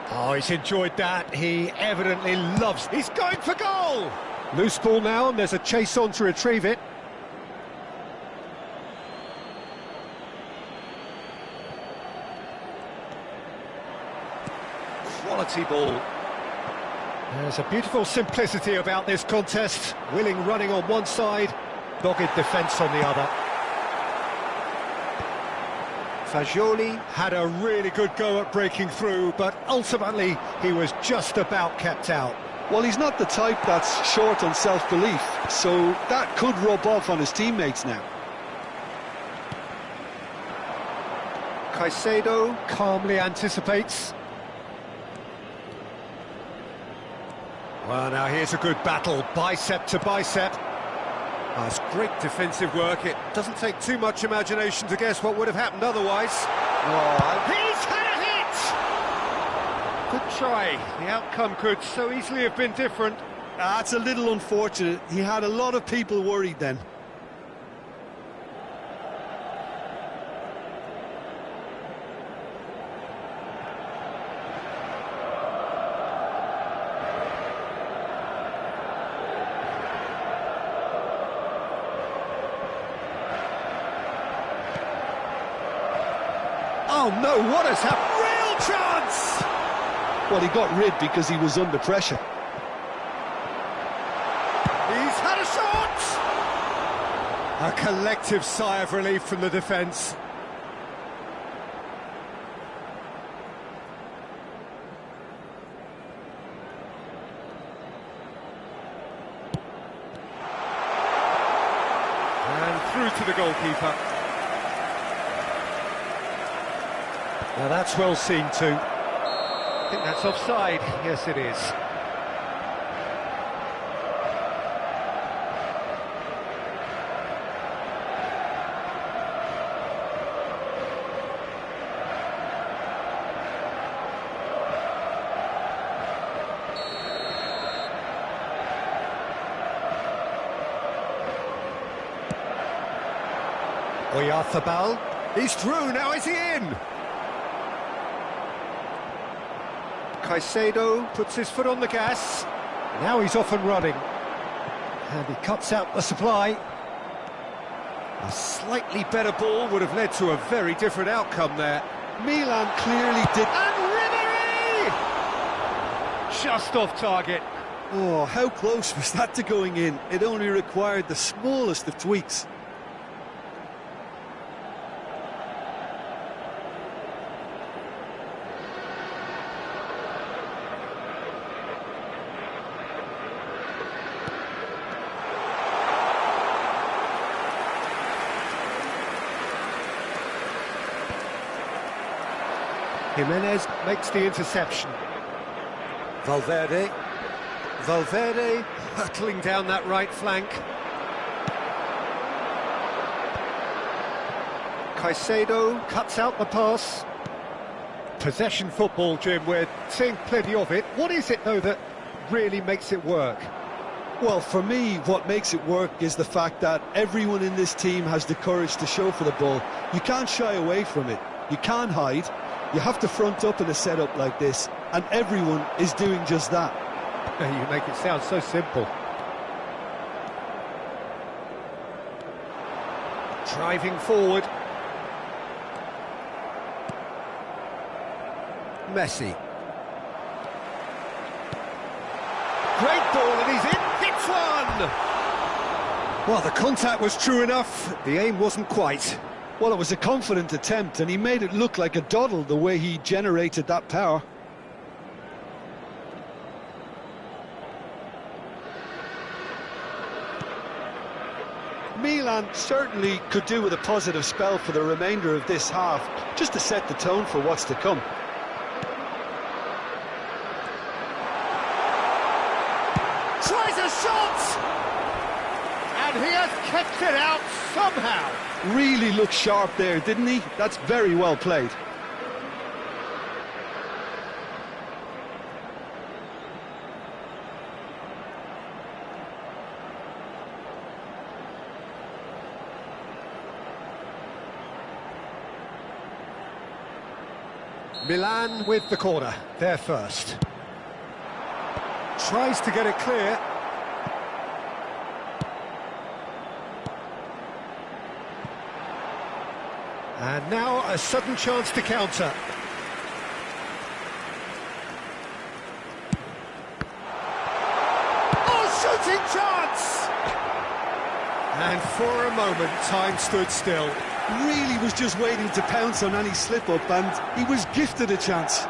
Oh, he's enjoyed that. He evidently loves. He's going for goal! Loose ball now, and there's a chase on to retrieve it. Quality ball. There's a beautiful simplicity about this contest. Willing running on one side, dogged defence on the other. Fagioli had a really good go at breaking through, but ultimately he was just about kept out. Well, he's not the type that's short on self-belief, so that could rub off on his teammates now. Caicedo calmly anticipates. Well, now here's a good battle, bicep to bicep. That's great defensive work. It doesn't take too much imagination to guess what would have happened otherwise. Oh, he's had a hit! Good try. The outcome could so easily have been different. That's a little unfortunate. He had a lot of people worried then. Oh no, what has happened? Real chance! Well, he got rid because he was under pressure. He's had a shot! A collective sigh of relief from the defence. And through to the goalkeeper. Now that's well seen too. I think that's offside. Yes, it is. Oyarzabal, he's through, now is he in? Caicedo puts his foot on the gas. Now he's off and running. And he cuts out the supply. A slightly better ball would have led to a very different outcome there. Milan clearly did... And Ribery! Just off target. Oh, how close was that to going in? It only required the smallest of tweaks. Jimenez makes the interception. Valverde hurtling down that right flank. Caicedo cuts out the pass. Possession football, Jim, we're seeing plenty of it. What is it, though, that really makes it work? Well, for me, what makes it work is the fact that everyone in this team has the courage to show for the ball. You can't shy away from it. You can't hide. You have to front up in a setup like this, and everyone is doing just that. You make it sound so simple. Driving forward. Messi. Great ball, and he's in. Hits one! Well, the contact was true enough. The aim wasn't quite. Well, it was a confident attempt, and he made it look like a doddle the way he generated that power. Milan certainly could do with a positive spell for the remainder of this half, just to set the tone for what's to come. Tries a shot! And he has kept it out somehow. Really looked sharp there, didn't he? That's very well played. Milan with the corner, they're first. Tries to get it clear. And now a sudden chance to counter. Oh, shooting chance! And for a moment, time stood still. Really was just waiting to pounce on any slip-up, and he was gifted a chance.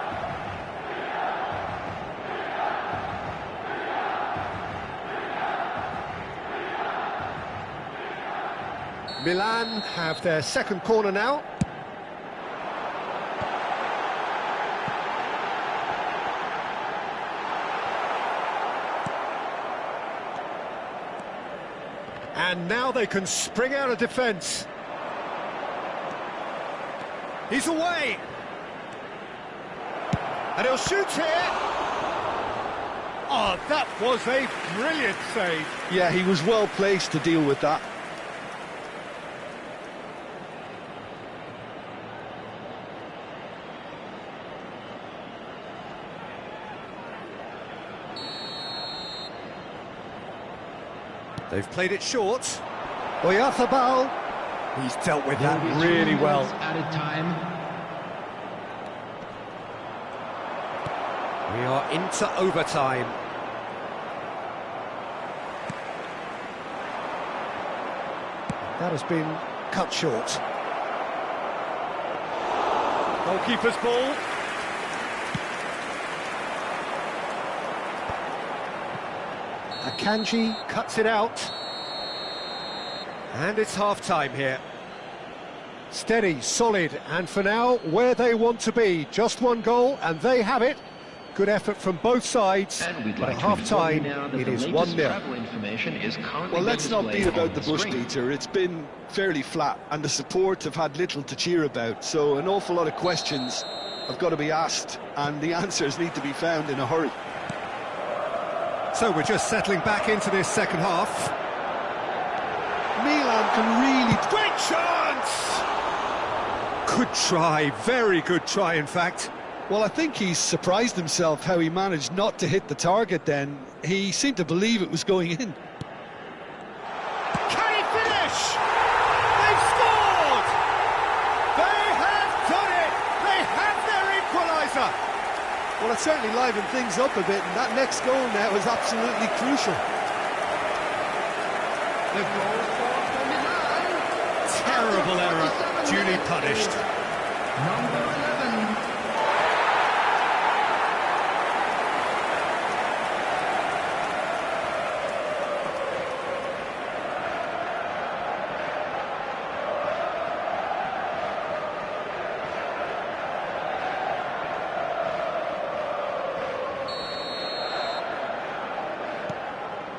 Milan have their second corner now. And now they can spring out of defence. He's away. And he'll shoot here. Oh, that was a brilliant save. Yeah, he was well placed to deal with that. They've played it short. Oyarzabal. He's dealt with that really well. Added time. We are into overtime. That has been cut short. Goalkeeper's ball. Akanji cuts it out. And it's half-time here. Steady, solid, and for now, where they want to be. Just one goal, and they have it. Good effort from both sides. And we'd But like at to inform you half-time, now that it the is latest 1-0. travel information is currently Well, let's not beat displayed about on the bush, screen. Peter. It's been fairly flat, and the support have had little to cheer about. So an awful lot of questions have got to be asked, and the answers need to be found in a hurry. So we're just settling back into this second half. Milan can really... Great chance! Good try, very good try, in fact. Well, I think he's surprised himself how he managed not to hit the target then. He seemed to believe it was going in. Can he finish? They've scored! They have done it! They have their equaliser! Well, it certainly livened things up a bit, and that next goal now is absolutely crucial. The goal scored for Milan. Terrible error, duly punished. Number 11.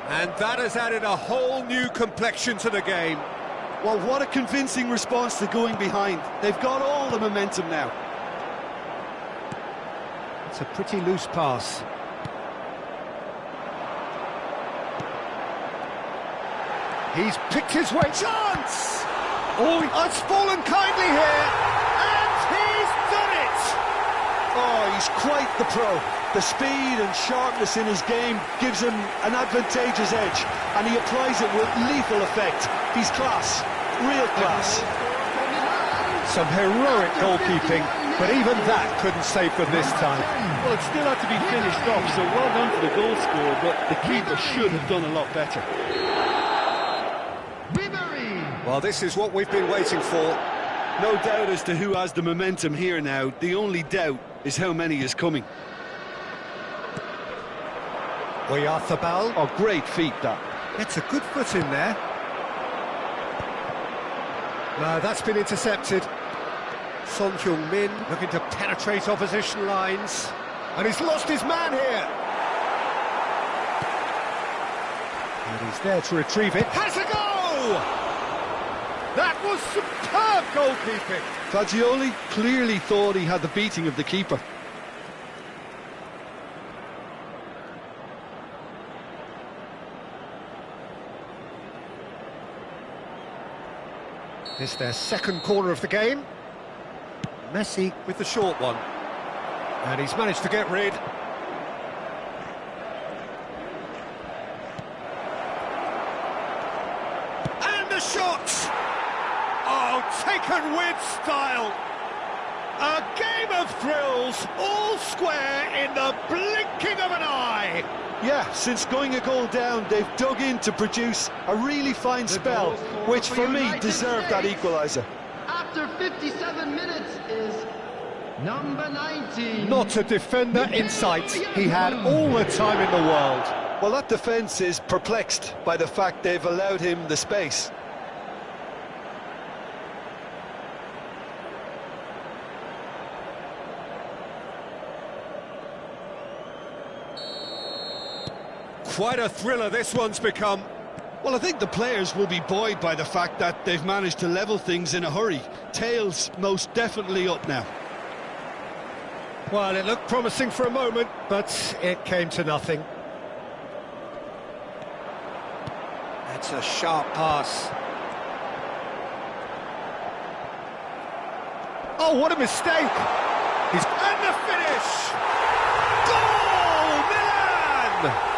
And that has added a whole new complexion to the game. Well, what a convincing response to going behind. They've got all the momentum now. It's a pretty loose pass. He's picked his way. Chance! Oh, it's fallen kindly here. And he's done it! Oh, he's quite the pro. The speed and sharpness in his game gives him an advantageous edge, and he applies it with lethal effect. He's class, real class. Some heroic goalkeeping, but even that couldn't save them this time. Well, it still had to be finished off, so well done for the goal scorer, but the keeper should have done a lot better. Well, this is what we've been waiting for. No doubt as to who has the momentum here now. The only doubt is how many is coming. Oyarzabal. Oh, great feat, that. It's a good foot in there. No, that's been intercepted. Son Heung-min looking to penetrate opposition lines. And he's lost his man here. And he's there to retrieve it. Has a go! That was superb goalkeeping. Fagioli clearly thought he had the beating of the keeper. It's their second corner of the game. Messi with the short one. And he's managed to get rid. And the shot! Oh, taken with style. A game of thrills, all square in the blinking of an eye. Yeah, since going a goal down, they've dug in to produce a really fine spell, which for me deserved that equaliser. After 57 minutes is number 19. Not a defender in sight. He had all the time in the world. Well, that defence is perplexed by the fact they've allowed him the space. Quite a thriller this one's become. Well, I think the players will be buoyed by the fact that they've managed to level things in a hurry. Tails most definitely up now. Well, it looked promising for a moment, but it came to nothing. That's a sharp pass. Oh, what a mistake! And the finish! Goal, Milan!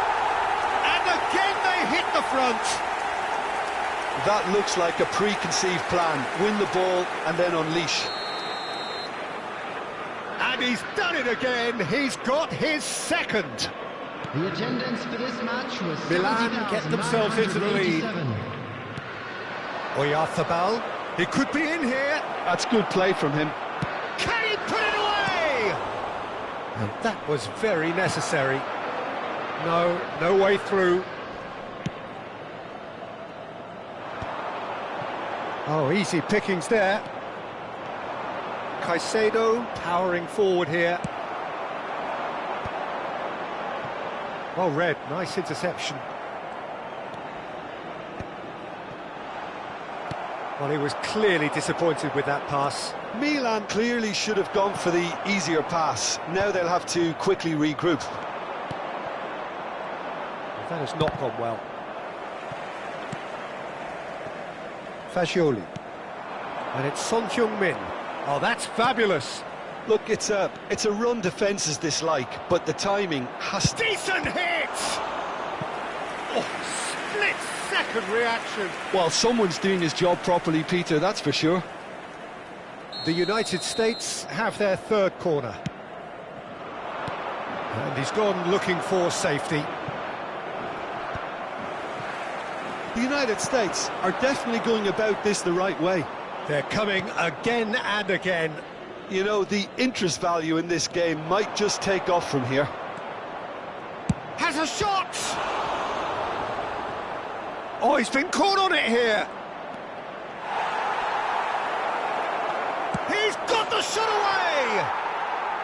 Again they hit the front. That looks like a preconceived plan. Win the ball and then unleash. And he's done it again. He's got his second. The attendance for this match was Milan get themselves into the lead. Oyarzabal. He could be in here. That's good play from him. Can he put it away? And that was very necessary. No way through. Oh, easy pickings there. Caicedo powering forward here. Well read, nice interception. Well, he was clearly disappointed with that pass. Milan clearly should have gone for the easier pass. Now they'll have to quickly regroup. That has not gone well. Fagioli. And it's Son Heung-min. Oh, that's fabulous. Look, it's a run defence's dislike, but the timing has to... Decent hit! Oh, split-second reaction. Well, someone's doing his job properly, Peter, that's for sure. The United States have their third corner. And he's gone looking for safety. The United States are definitely going about this the right way. They're coming again and again. You know, the interest value in this game might just take off from here. Has a shot! Oh, he's been caught on it here. He's got the shot away!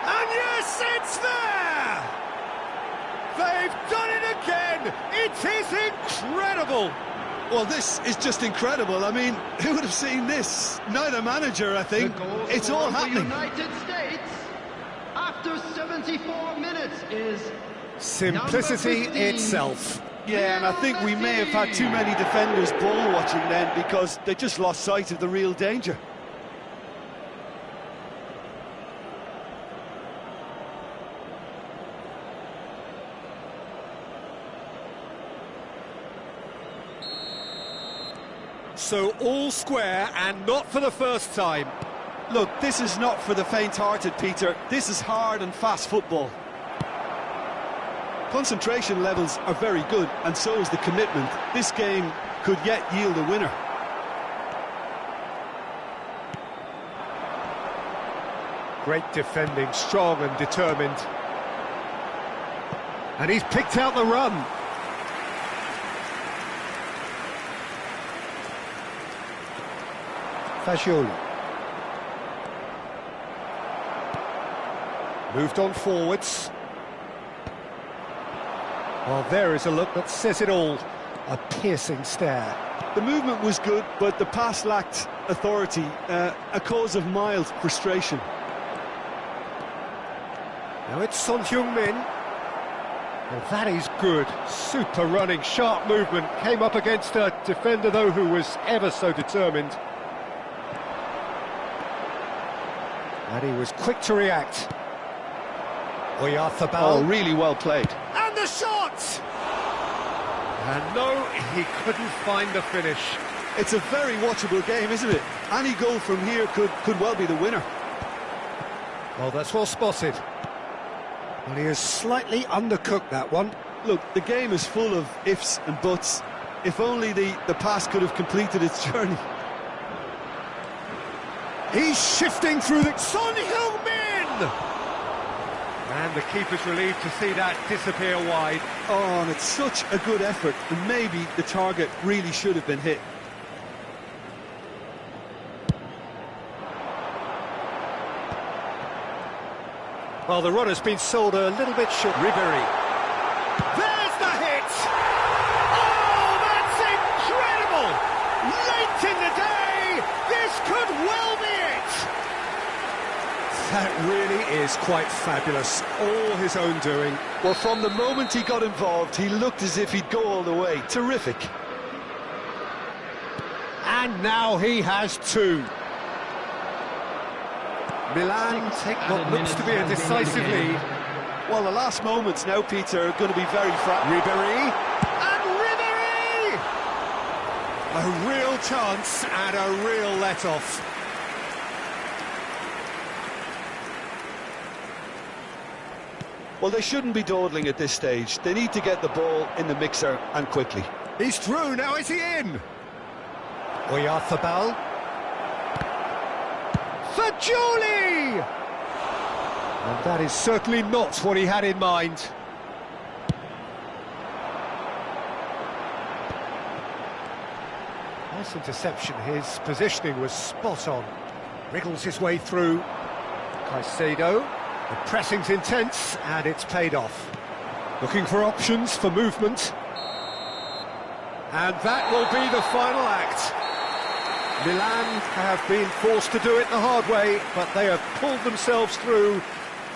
And yes, it's there! They've done it again! It is incredible! Well, this is just incredible. I mean, who would have seen this? Neither manager, I think. It's all happening. The United States, after 74 minutes, is simplicity itself. Yeah, and I think we may have had too many defenders ball watching then because they just lost sight of the real danger. So all square, and not for the first time. Look, this is not for the faint-hearted, Peter. This is hard and fast football. Concentration levels are very good, and so is the commitment. This game could yet yield a winner. Great defending, strong and determined. And he's picked out the run. Fagioli. Moved on forwards. Well, there is a look that says it all. A piercing stare. The movement was good, but the pass lacked authority, a cause of mild frustration. Now it's Son Heung-min. Well, that is good. Super running, sharp movement. Came up against a defender, though, who was ever so determined. And he was quick to react. Oyarzabal. Oh, really well played. And the shot! And no, he couldn't find the finish. It's a very watchable game, isn't it? Any goal from here could well be the winner. Well, that's well spotted. Well, he has slightly undercooked that one. Look, the game is full of ifs and buts. If only the pass could have completed its journey. He's shifting through the... Son Heung-min! And the keeper's relieved to see that disappear wide. Oh, and it's such a good effort, and maybe the target really should have been hit. Well, the runner's been sold a little bit short. Ribéry. There's the hit! Oh, that's incredible! Late in the day, this could well be it! That really is quite fabulous. All his own doing. Well, from the moment he got involved, he looked as if he'd go all the way. Terrific. And now he has two. Milan take what looks to be a decisive lead. Well, the last moments now, Peter, are going to be very frightening. Ribéry! And Ribéry! A real chance and a real let-off. Well, they shouldn't be dawdling at this stage. They need to get the ball in the mixer, and quickly. He's through, now is he in? Oyarzabal. Fagioli! And that is certainly not what he had in mind. Nice interception, his positioning was spot on. Wriggles his way through. Caicedo. The pressing's intense, and it's paid off. Looking for options for movement. And that will be the final act. Milan have been forced to do it the hard way, but they have pulled themselves through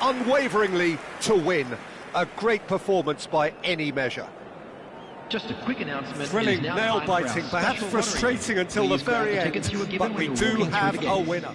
unwaveringly to win. A great performance by any measure. Just a quick announcement. Thrilling, nail-biting, perhaps frustrating until the very end, but we do have a winner.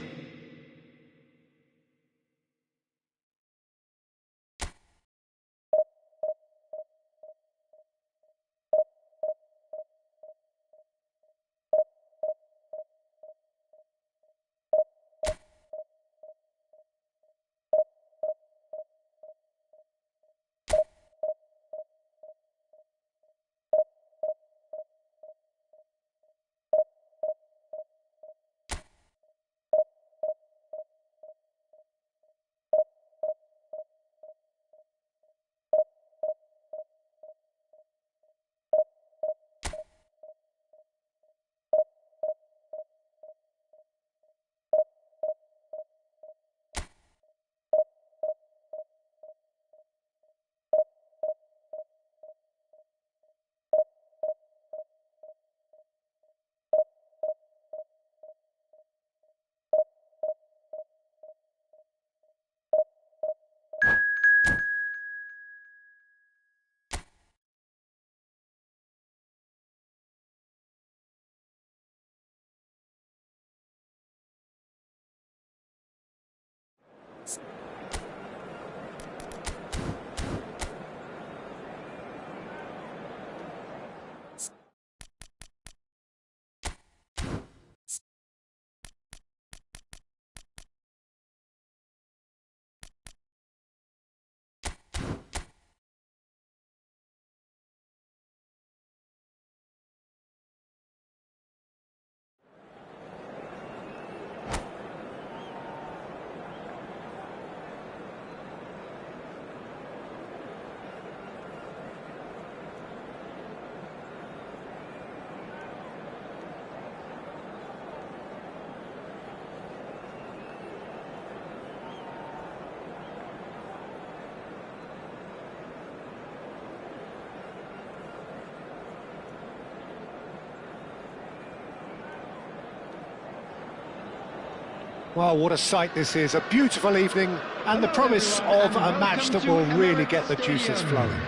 Well, what a sight this is, a beautiful evening, and the promise of a match that will really get the juices flowing.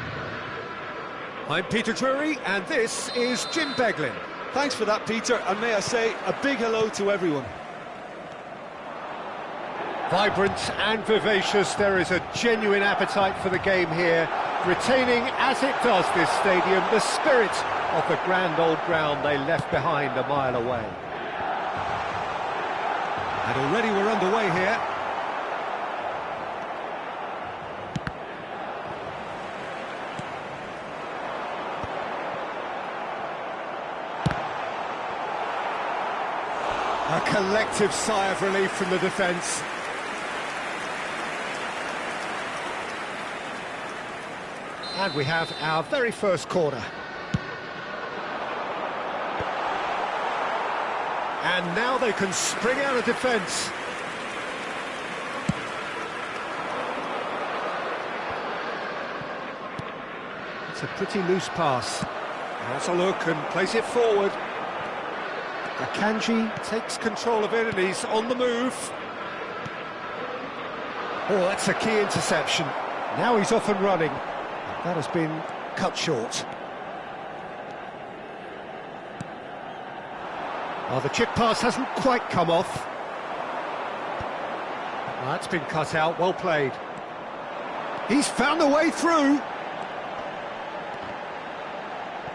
I'm Peter Drury, and this is Jim Beglin. Thanks for that, Peter, and may I say a big hello to everyone. Vibrant and vivacious, there is a genuine appetite for the game here, retaining, as it does this stadium, the spirit of the grand old ground they left behind a mile away. And already we're underway here. A collective sigh of relief from the defence. And we have our very first corner. And now they can spring out of defence. It's a pretty loose pass. Has a look and plays it forward. Akanji takes control of it and he's on the move. Oh, that's a key interception. Now he's off and running. That has been cut short. Oh, the chip pass hasn't quite come off. Well, that's been cut out, well played. He's found a way through.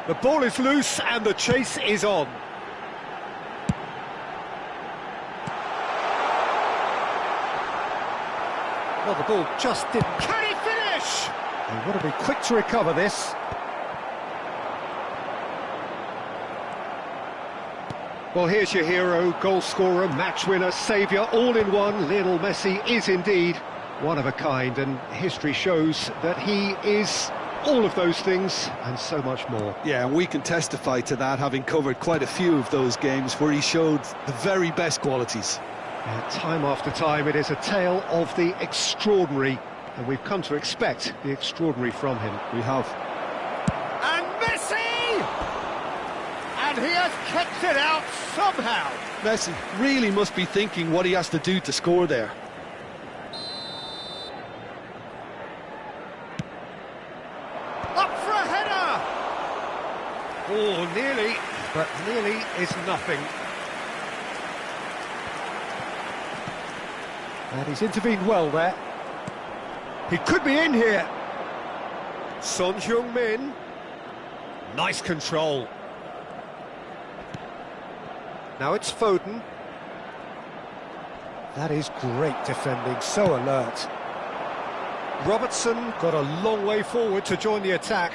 The ball is loose and the chase is on. Well, the ball just didn't... Can he finish? They want to be quick to recover this. Well, here's your hero, goal scorer, match winner, saviour, all in one. Lionel Messi is indeed one of a kind, and history shows that he is all of those things and so much more. Yeah, and we can testify to that, having covered quite a few of those games where he showed the very best qualities. Time after time, it is a tale of the extraordinary, and we've come to expect the extraordinary from him. We have. And Messi! And he has kept it out somehow. Messi really must be thinking what he has to do to score there. Up for a header! Oh, nearly, but nearly is nothing. And he's intervened well there. He could be in here. Son Heung-min. Nice control. Now it's Foden. That is great defending, so alert. Robertson got a long way forward to join the attack.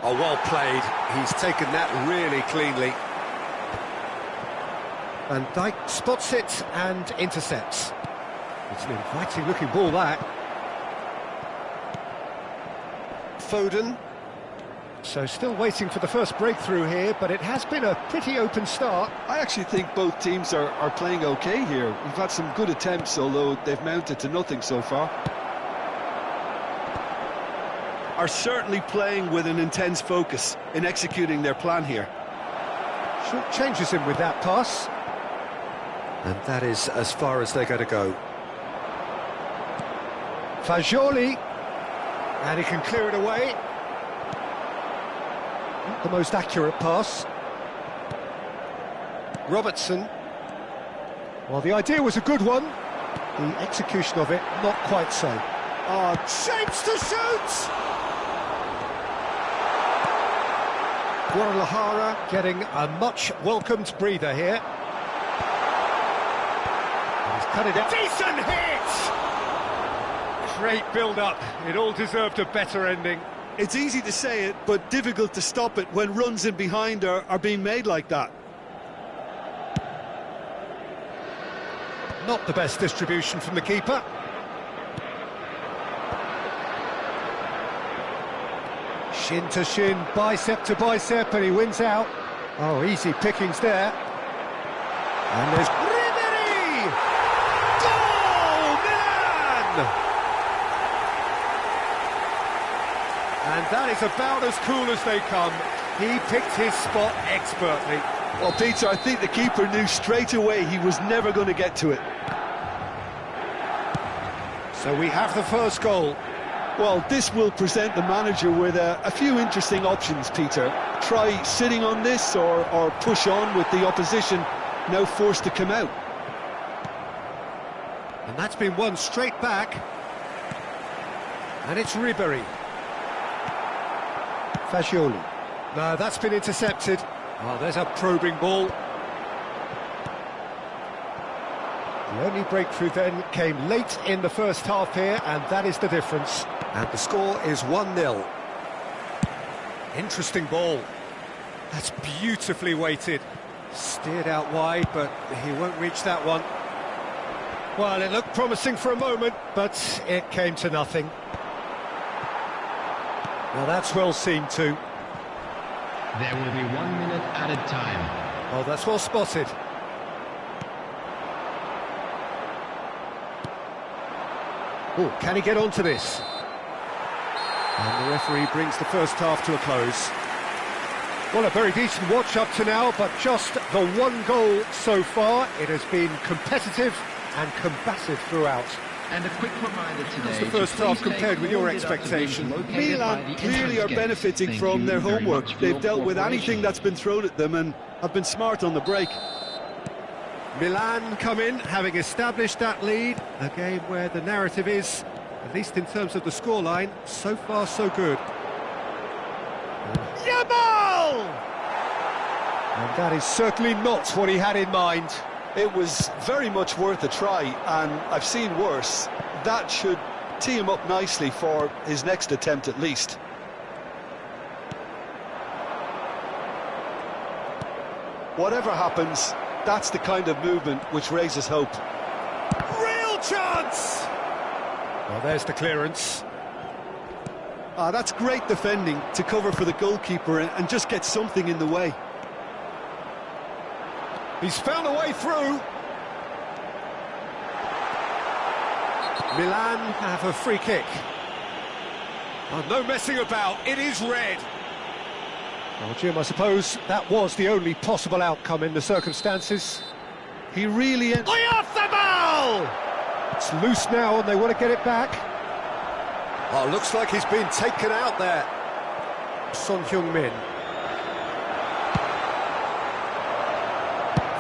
Oh, well played. He's taken that really cleanly. Van Dijk spots it and intercepts. It's an inviting looking ball, that. Foden. So still waiting for the first breakthrough here, but it has been a pretty open start. I actually think both teams are playing okay here. We've had some good attempts, although they've mounted to nothing so far. Are certainly playing with an intense focus in executing their plan here. Short changes him with that pass. And that is as far as they're going to go. Fagioli. And he can clear it away. Not the most accurate pass. Robertson. Well, the idea was a good one. The execution of it, not quite so. Oh, shapes to shoot! Guadalajara getting a much welcomed breather here. And he's cut it out. Decent hit! Great build-up. It all deserved a better ending. It's easy to say it, but difficult to stop it when runs in behind are being made like that. Not the best distribution from the keeper. Shin to shin, bicep to bicep, and he wins out. Oh, easy pickings there. And there's Ribery! Goal, Milan! And that is about as cool as they come. He picked his spot expertly. Well, Peter, I think the keeper knew straight away he was never going to get to it. So we have the first goal. Well, this will present the manager with a few interesting options, Peter. Try sitting on this or push on with the opposition now forced to come out. And that's been won straight back. And it's Ribery. Fagioli. No, that's been intercepted. Oh, there's a probing ball. The only breakthrough then came late in the first half here, and that is the difference. And the score is 1-0. Interesting ball. That's beautifully weighted. Steered out wide, but he won't reach that one. Well, it looked promising for a moment, but it came to nothing. Well, that's well seen too. There will be 1 minute added time. Oh, that's well spotted. Oh, can he get onto this? And the referee brings the first half to a close. Well, a very decent watch up to now, but just the one goal so far. It has been competitive and combative throughout. And a quick reminder today. How's the first half compared with your expectation? Milan clearly are benefiting from their homework. They've dealt with anything that's been thrown at them and have been smart on the break. Milan come in, having established that lead. A game where the narrative is, at least in terms of the scoreline, so far so good. Yamal! And that is certainly not what he had in mind. It was very much worth a try, and I've seen worse. That should tee him up nicely for his next attempt at least. Whatever happens, that's the kind of movement which raises hope. Real chance! Well, there's the clearance. That's great defending to cover for the goalkeeper and just get something in the way. He's found a way through. Milan have a free kick. Oh, no messing about, it is red. Well, Jim, I suppose that was the only possible outcome in the circumstances. He really... Oyarzabal! It's loose now and they want to get it back. Oh, looks like he's been taken out there. Son Heung-min.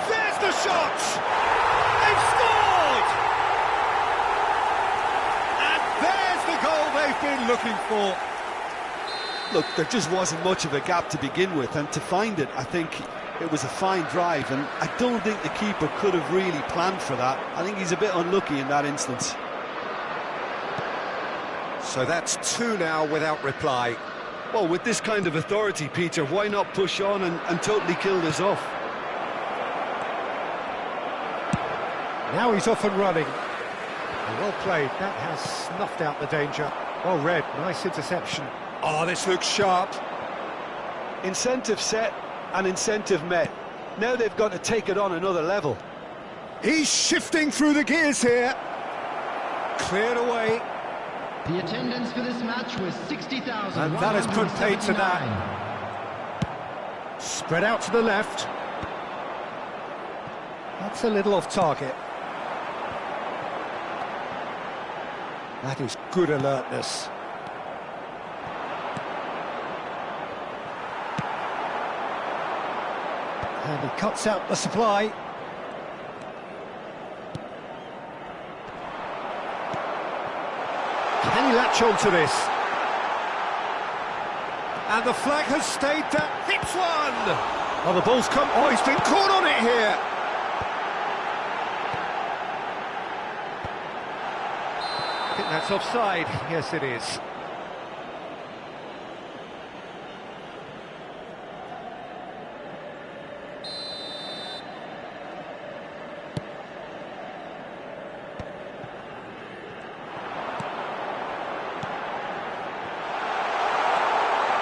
There's the shot! They've scored! And there's the goal they've been looking for. Look, there just wasn't much of a gap to begin with, and to find it, I think it was a fine drive, and I don't think the keeper could have really planned for that. I think he's a bit unlucky in that instance. So that's 2 now without reply. Well, with this kind of authority, Peter, why not push on and totally kill this off? Now he's off and running. Well played, that has snuffed out the danger. Well read, nice interception. Oh, this looks sharp. Incentive set and incentive met. Now they've got to take it on another level. He's shifting through the gears here. Cleared away. The attendance for this match was 60,000. And that has put paid to that. Spread out to the left. That's a little off target. That is good alertness. And he cuts out the supply. Can he latch on to this? And the flag has stayed down. Hits one! Oh, the ball's come... Oh, he's been caught on it here! I think that's offside. Yes, it is.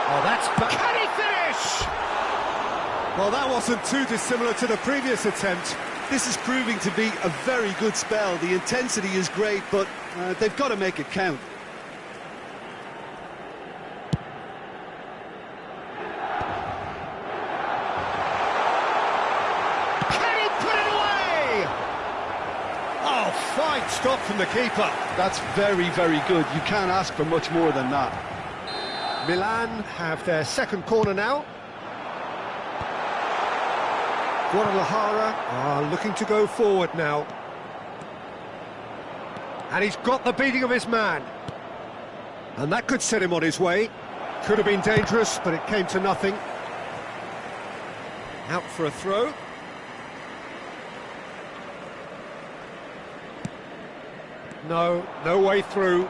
Oh, that's... Can he finish? Well, that wasn't too dissimilar to the previous attempt. This is proving to be a very good spell. The intensity is great, but they've got to make it count. Great stop from the keeper. That's very, very good. You can't ask for much more than that. Milan have their second corner now. Guadalajara are looking to go forward now. And he's got the beating of his man. And that could set him on his way. Could have been dangerous, but it came to nothing. Out for a throw. No way through.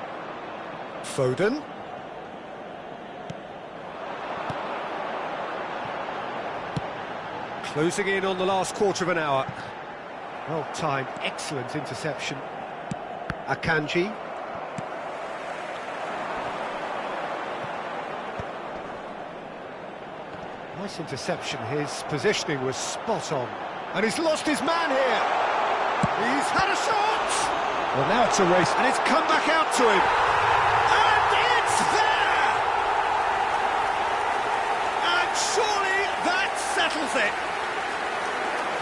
Foden. Closing in on the last quarter of an hour. Well timed, excellent interception. Akanji. Nice interception, his positioning was spot on. And he's lost his man here. He's had a shot! Well, now it's a race, and it's come back out to him. And it's there! And surely that settles it.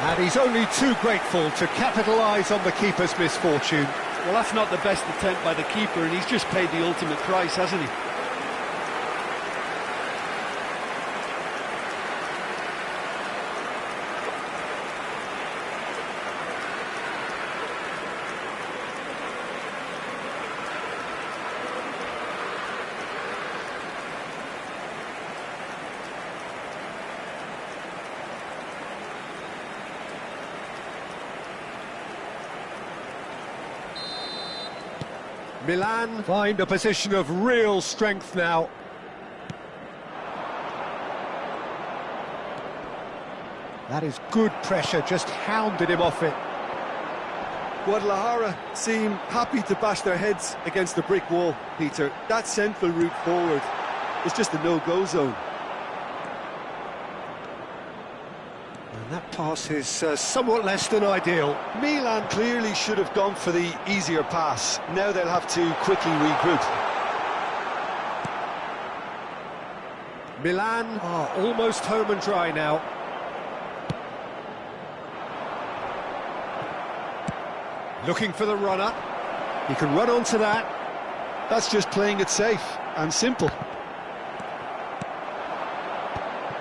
And he's only too grateful to capitalise on the keeper's misfortune. Well, that's not the best attempt by the keeper, and he's just paid the ultimate price, hasn't he? Milan find a position of real strength now. That is good pressure, just hounded him off it. Guadalajara seem happy to bash their heads against the brick wall, Peter. That central route forward is just a no-go zone. And that pass is somewhat less than ideal. Milan clearly should have gone for the easier pass. Now they'll have to quickly regroup. Milan are almost home and dry now. Looking for the runner. He can run onto that. That's just playing it safe and simple.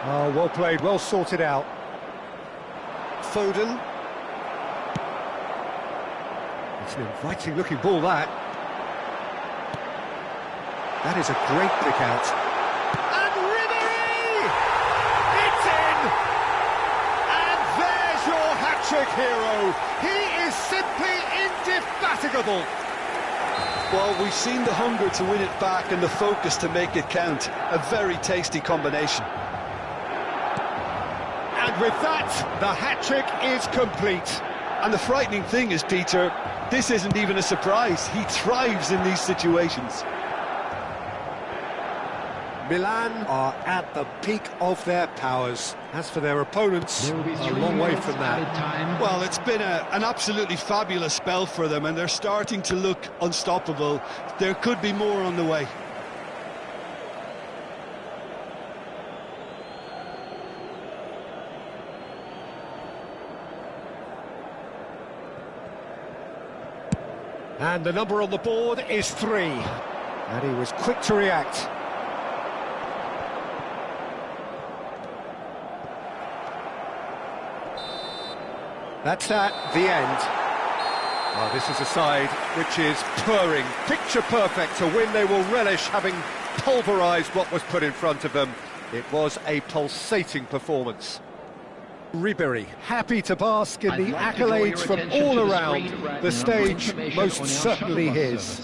Oh, well played, well sorted out. Foden. It's an inviting looking ball, that. That is a great pick out. And Ribery! It's in! And there's your hat-trick hero. He is simply indefatigable. Well, we've seen the hunger to win it back and the focus to make it count. A very tasty combination. And with that, the hat-trick is complete. And the frightening thing is, Peter, this isn't even a surprise. He thrives in these situations. Milan are at the peak of their powers. As for their opponents, a long way from that. Well, it's been an absolutely fabulous spell for them, and they're starting to look unstoppable. There could be more on the way. And the number on the board is 3. And he was quick to react. That's that, the end. Well, this is a side which is purring, picture perfect, a win they will relish, having pulverised what was put in front of them. It was a pulsating performance. Ribery, happy to bask in the accolades from all around. The stage most certainly his.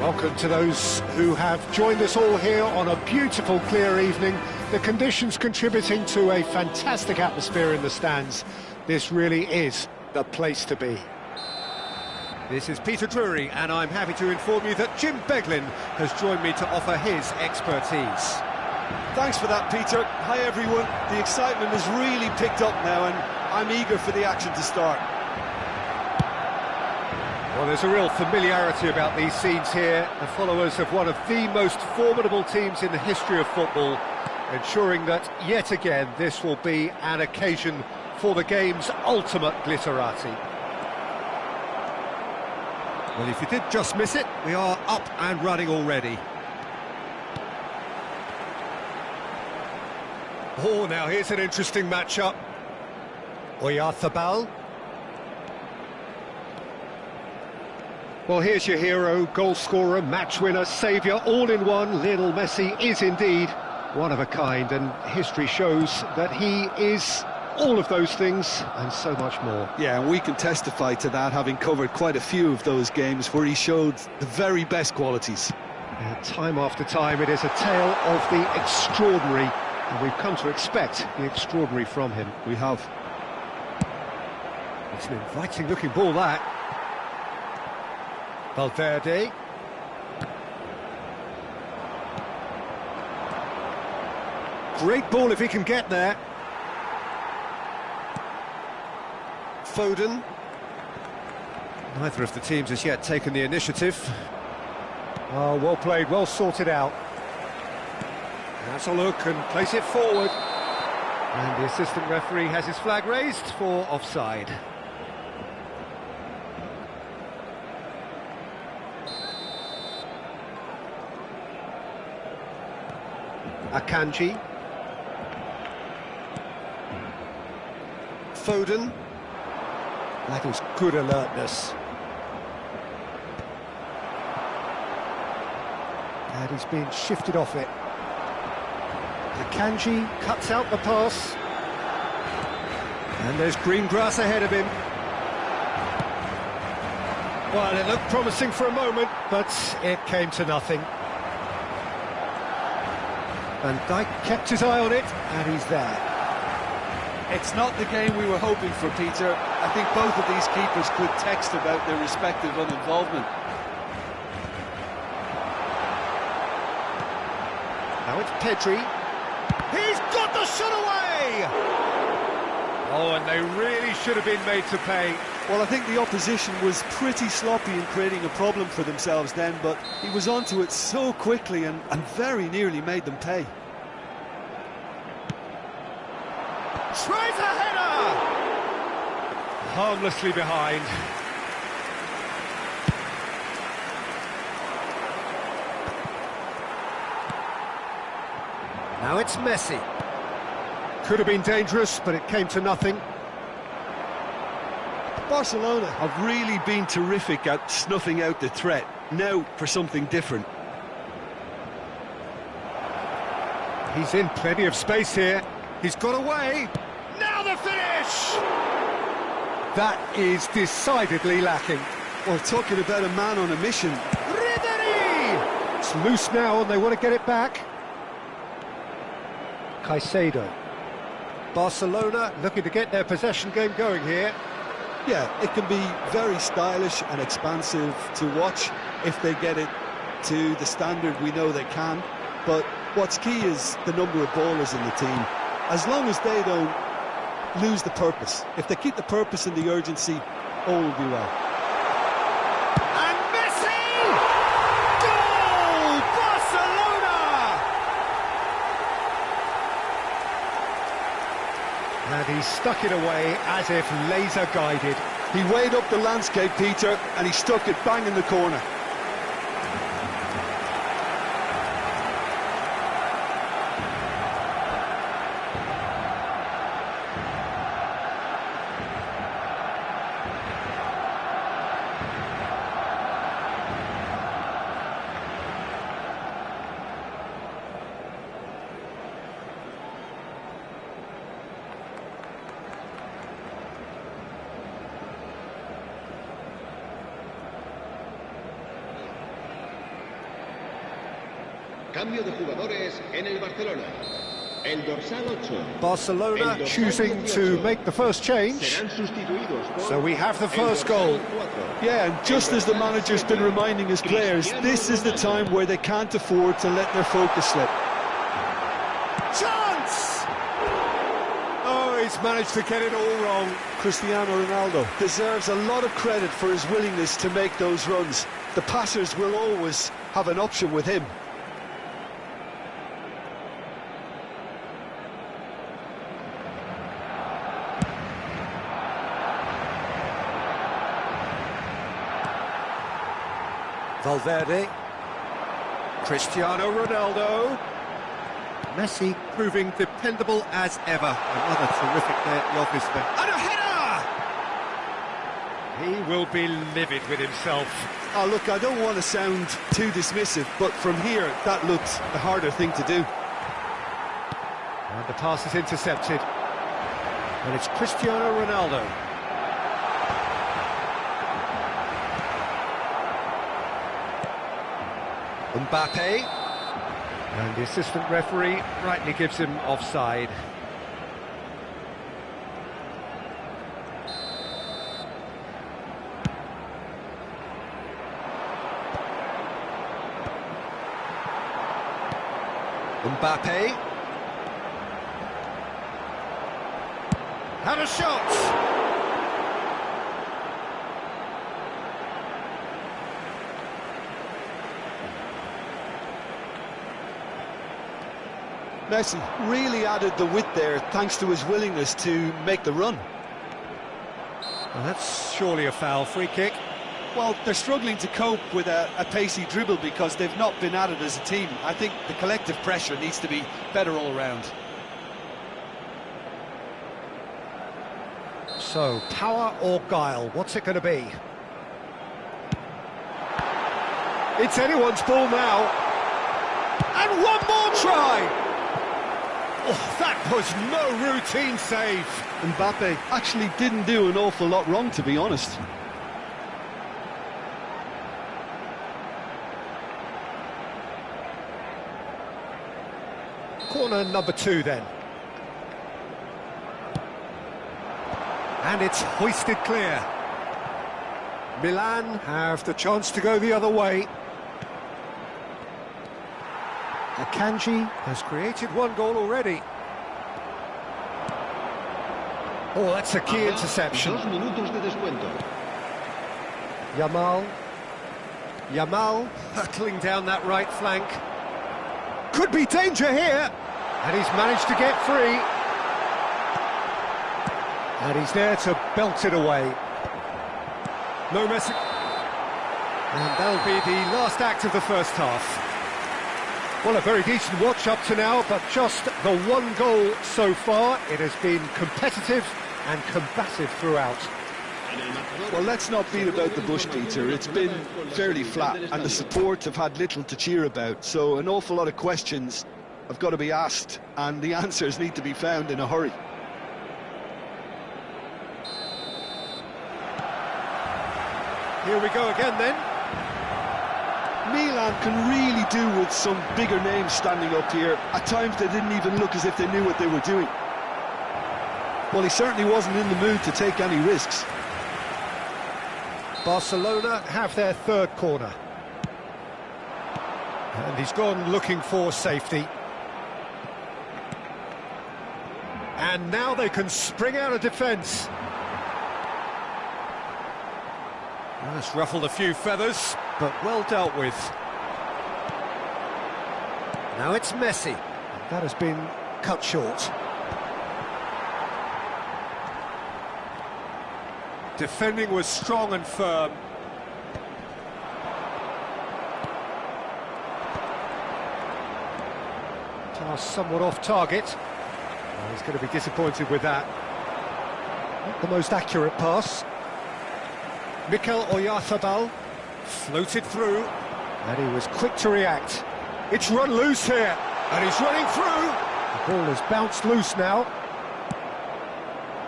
Welcome to those who have joined us all here on a beautiful, clear evening. The conditions contributing to a fantastic atmosphere in the stands. This really is the place to be. This is Peter Drury, and I'm happy to inform you that Jim Beglin has joined me to offer his expertise. Thanks for that, Peter. Hi, everyone. The excitement has really picked up now, and I'm eager for the action to start. Well, there's a real familiarity about these scenes here. The followers of one of the most formidable teams in the history of football, ensuring that, yet again, this will be an occasion for the game's ultimate glitterati. Well, if you did just miss it, we are up and running already. Oh, now here's an interesting matchup. Oyarzabal. Well, here's your hero, goal scorer, match winner, saviour, all in one. Lionel Messi is indeed one of a kind, and history shows that he is all of those things and so much more. Yeah, and we can testify to that, having covered quite a few of those games where he showed the very best qualities. Time after time, it is a tale of the extraordinary, and we've come to expect the extraordinary from him. We have. It's an inviting-looking ball, that. Valverde. Great ball if he can get there. Foden. Neither of the teams has yet taken the initiative. Oh, well played, well sorted out. That's a look and place it forward. And the assistant referee has his flag raised for offside. Akanji. Foden. That is good alertness. And he's been shifted off it. Akanji cuts out the pass. And there's green grass ahead of him. Well, it looked promising for a moment, but it came to nothing. Van Dijk kept his eye on it, and he's there. It's not the game we were hoping for, Peter. I think both of these keepers could text about their respective uninvolvement. Now it's Pedri. He's got the shot away! Oh, and they really should have been made to pay. Well, I think the opposition was pretty sloppy in creating a problem for themselves then, but he was onto it so quickly and very nearly made them pay. Tries a header! Harmlessly behind. Now it's Messi. Could have been dangerous, but it came to nothing. Barcelona have really been terrific at snuffing out the threat. Now for something different. He's in plenty of space here. He's got away. Now the finish! That is decidedly lacking. Well, talking about a man on a mission. Ribery! It's loose now and they want to get it back. Caicedo. Barcelona looking to get their possession game going here. Yeah, it can be very stylish and expansive to watch if they get it to the standard we know they can. But what's key is the number of ballers in the team. As long as they don't lose the purpose. If they keep the purpose and the urgency, all will be well. And Messi! Goal! Barcelona! And he stuck it away as if laser guided. He weighed up the landscape, Peter, and he stuck it bang in the corner. Cambio de jugadores en el Barcelona. El dorsal 8. Barcelona choosing to make the first change. So we have the first goal. Yeah, and just as the manager's been reminding his players, this is the time where they can't afford to let their focus slip. Chance! Oh, he's managed to get it all wrong. Cristiano Ronaldo deserves a lot of credit for his willingness to make those runs. The passers will always have an option with him. Valverde, Cristiano Ronaldo, Messi proving dependable as ever. Another terrific day at the office there. And a header! He will be livid with himself. Oh, look, I don't want to sound too dismissive, but from here, that looked the harder thing to do. And the pass is intercepted. And it's Cristiano Ronaldo. Mbappe, and the assistant referee rightly gives him offside. Mbappe, had a shot! Messi really added the width there thanks to his willingness to make the run. Well, that's surely a foul. Free kick. Well, they're struggling to cope with a pacey dribble because they've not been at it as a team. I think the collective pressure needs to be better all round. So, power or guile, what's it going to be? It's anyone's ball now. And one more try! Oh, that was no routine save. Mbappe actually didn't do an awful lot wrong, to be honest. Corner number 2 then. And it's hoisted clear. Milan have the chance to go the other way. Akanji has created one goal already. Oh, that's a key interception. 2 minutos de descuento. Yamal hurtling down that right flank. Could be danger here. And he's managed to get free. And he's there to belt it away. No message. And that'll be the last act of the first half. Well, a very decent watch up to now, but just the one goal so far. It has been competitive and combative throughout. Well, let's not beat about the bush, Peter. It's been fairly flat, and the support have had little to cheer about. So an awful lot of questions have got to be asked, and the answers need to be found in a hurry. Here we go again then. Milan can really do with some bigger names standing up here. At times they didn't even look as if they knew what they were doing. Well, he certainly wasn't in the mood to take any risks. Barcelona have their third corner. And he's gone looking for safety. And now they can spring out of defence. Well, that's ruffled a few feathers, but well dealt with. Now it's Messi. That has been cut short. Defending was strong and firm. Pass somewhat off target. Oh, he's going to be disappointed with that. Not the most accurate pass. Mikel Oyarzabal floated through, and he was quick to react. It's run loose here, and he's running through. The ball has bounced loose now.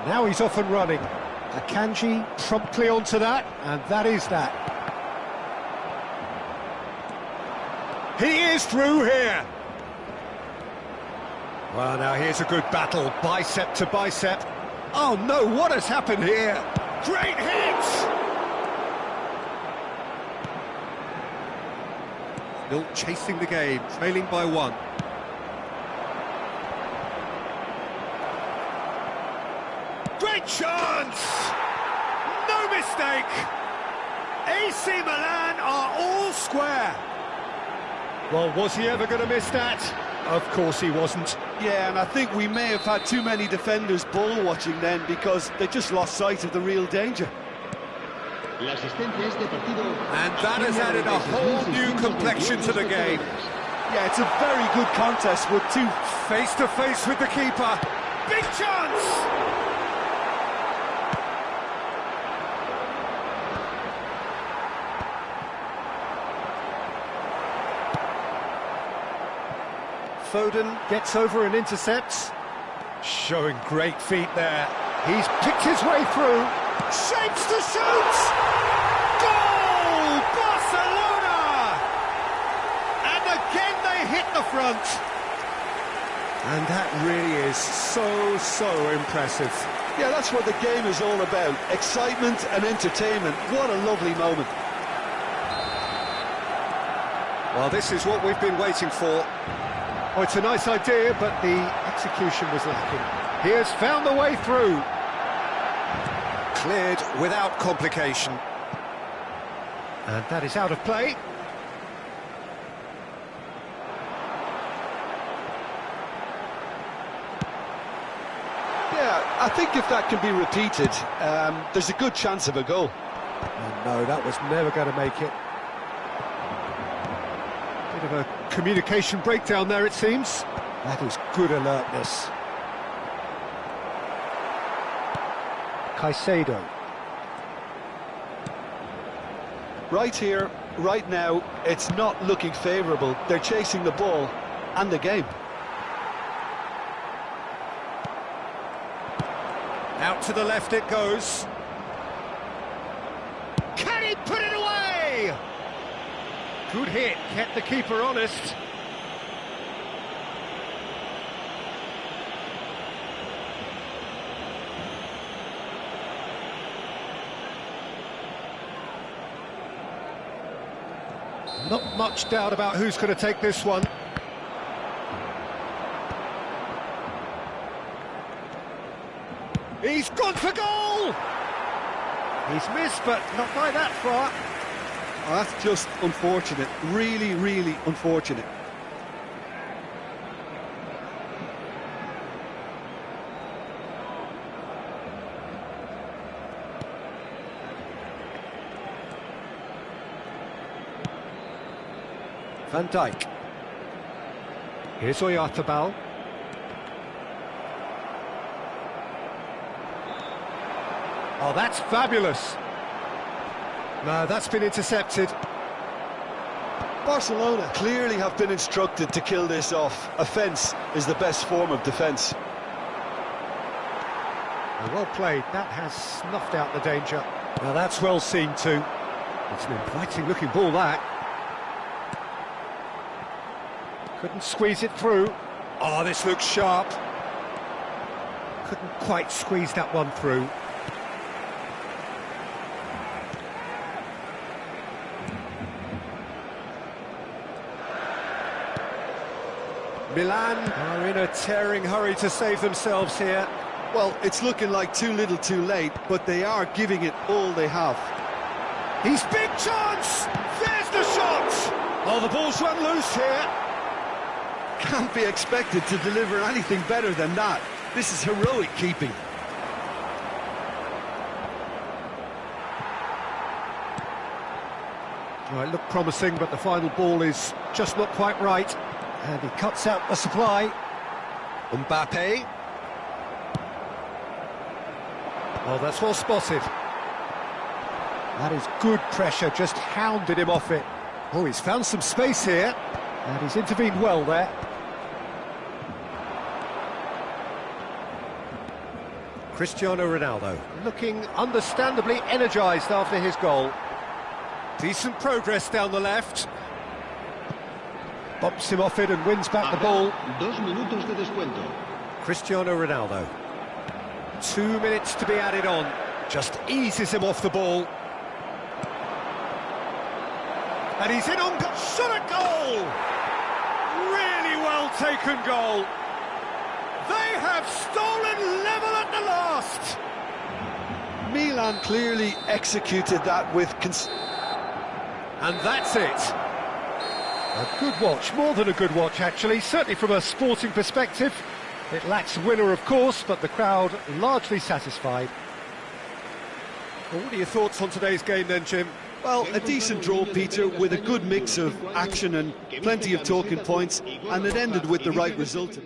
Now he's off and running. Akanji promptly onto that, and that is that. He is through here. Well, now here's a good battle, bicep to bicep. Oh no, what has happened here? Great hit! Still chasing the game, trailing by 1. Great chance! No mistake! AC Milan are all square. Well, was he ever going to miss that? Of course he wasn't. Yeah, and I think we may have had too many defenders ball-watching then because they just lost sight of the real danger. And that has added a whole new complexion to the game. Yeah, it's a very good contest with two Face-to-face with the keeper. Big chance! Foden gets over and intercepts. Showing great feet there. He's picked his way through. Shapes to shoot! Goal! Barcelona! And again they hit the front. And that really is so impressive. Yeah, that's what the game is all about. Excitement and entertainment. What a lovely moment. Well, this is what we've been waiting for. Oh, it's a nice idea, but the execution was lacking. He has found the way through. Cleared without complication. And that is out of play. Yeah, I think if that can be repeated, there's a good chance of a goal. Oh, no, that was never going to make it. Bit of a communication breakdown there, it seems. That is good alertness. Caicedo. Right here, right now, it's not looking favourable. They're chasing the ball and the game. Out to the left it goes. Can he put it away? Good hit, kept the keeper honest. Not much doubt about who's going to take this one. He's gone for goal! He's missed, but not by that far. Oh, that's just unfortunate. Really, really unfortunate. Van Dijk. Here's Oyarzabal. Oh, that's fabulous. No, that's been intercepted. Barcelona clearly have been instructed to kill this off. Offence is the best form of defence. Well played. That has snuffed out the danger. Now that's well seen too. It's an inviting looking ball, that. Couldn't squeeze it through. Oh, this looks sharp. Couldn't quite squeeze that one through. Milan are in a tearing hurry to save themselves here. Well, it's looking like too little too late, but they are giving it all they have. He's big chance! There's the shot! Oh, the ball's run loose here. Can't be expected to deliver anything better than that. This is heroic keeping. Well, it looked promising, but the final ball is just not quite right. And he cuts out the supply. Mbappe. Oh, that's well spotted. That is good pressure, just hounded him off it. Oh, he's found some space here. And he's intervened well there. Cristiano Ronaldo, looking understandably energised after his goal. Decent progress down the left. Bumps him off it and wins back the ball. 2 minutos de descuento. Cristiano Ronaldo. 2 minutes to be added on. Just eases him off the ball. And he's in on... Shot a goal! Really well taken goal. They have stolen level at the last. Milan clearly executed that with... And that's it. A good watch, more than a good watch actually, certainly from a sporting perspective. It lacks a winner of course, but the crowd largely satisfied. Well, what are your thoughts on today's game then, Jim? Well, a decent draw, Peter, with a good mix of action and plenty of talking points, and it ended with the right result.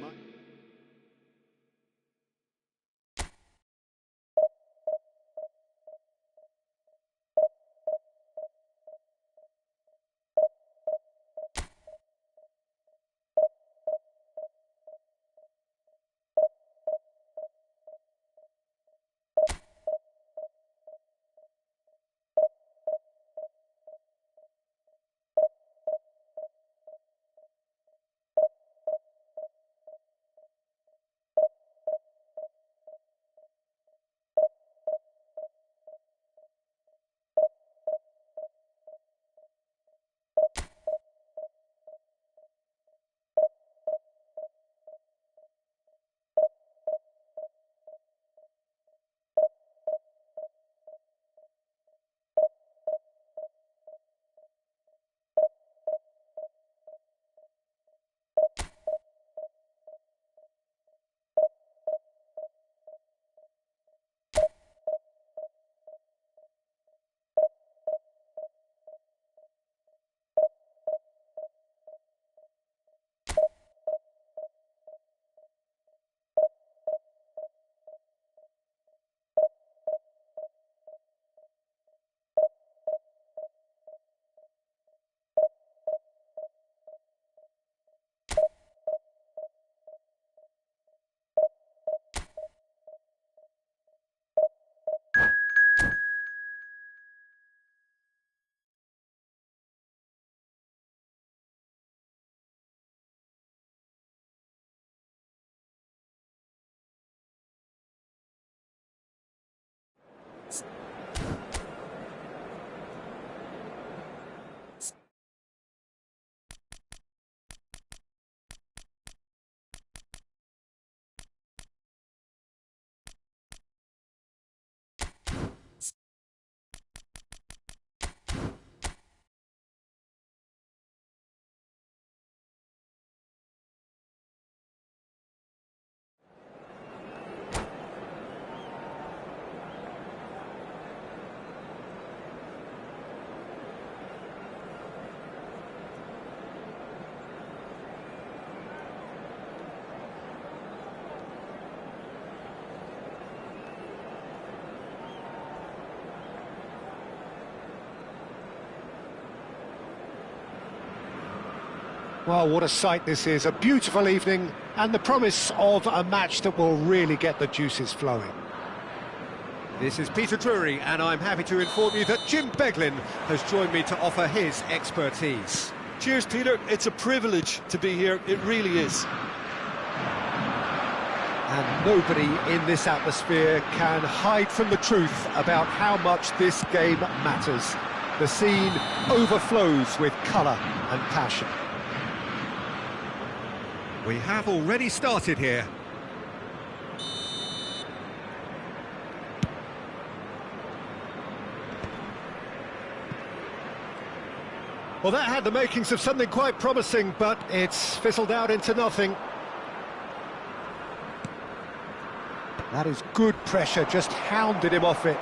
Well, what a sight this is, a beautiful evening, and the promise of a match that will really get the juices flowing. This is Peter Drury, and I'm happy to inform you that Jim Beglin has joined me to offer his expertise. Cheers, Peter. It's a privilege to be here. It really is. And nobody in this atmosphere can hide from the truth about how much this game matters. The scene overflows with colour and passion. We have already started here. Well, that had the makings of something quite promising, but it's fizzled out into nothing. That is good pressure, just hounded him off it.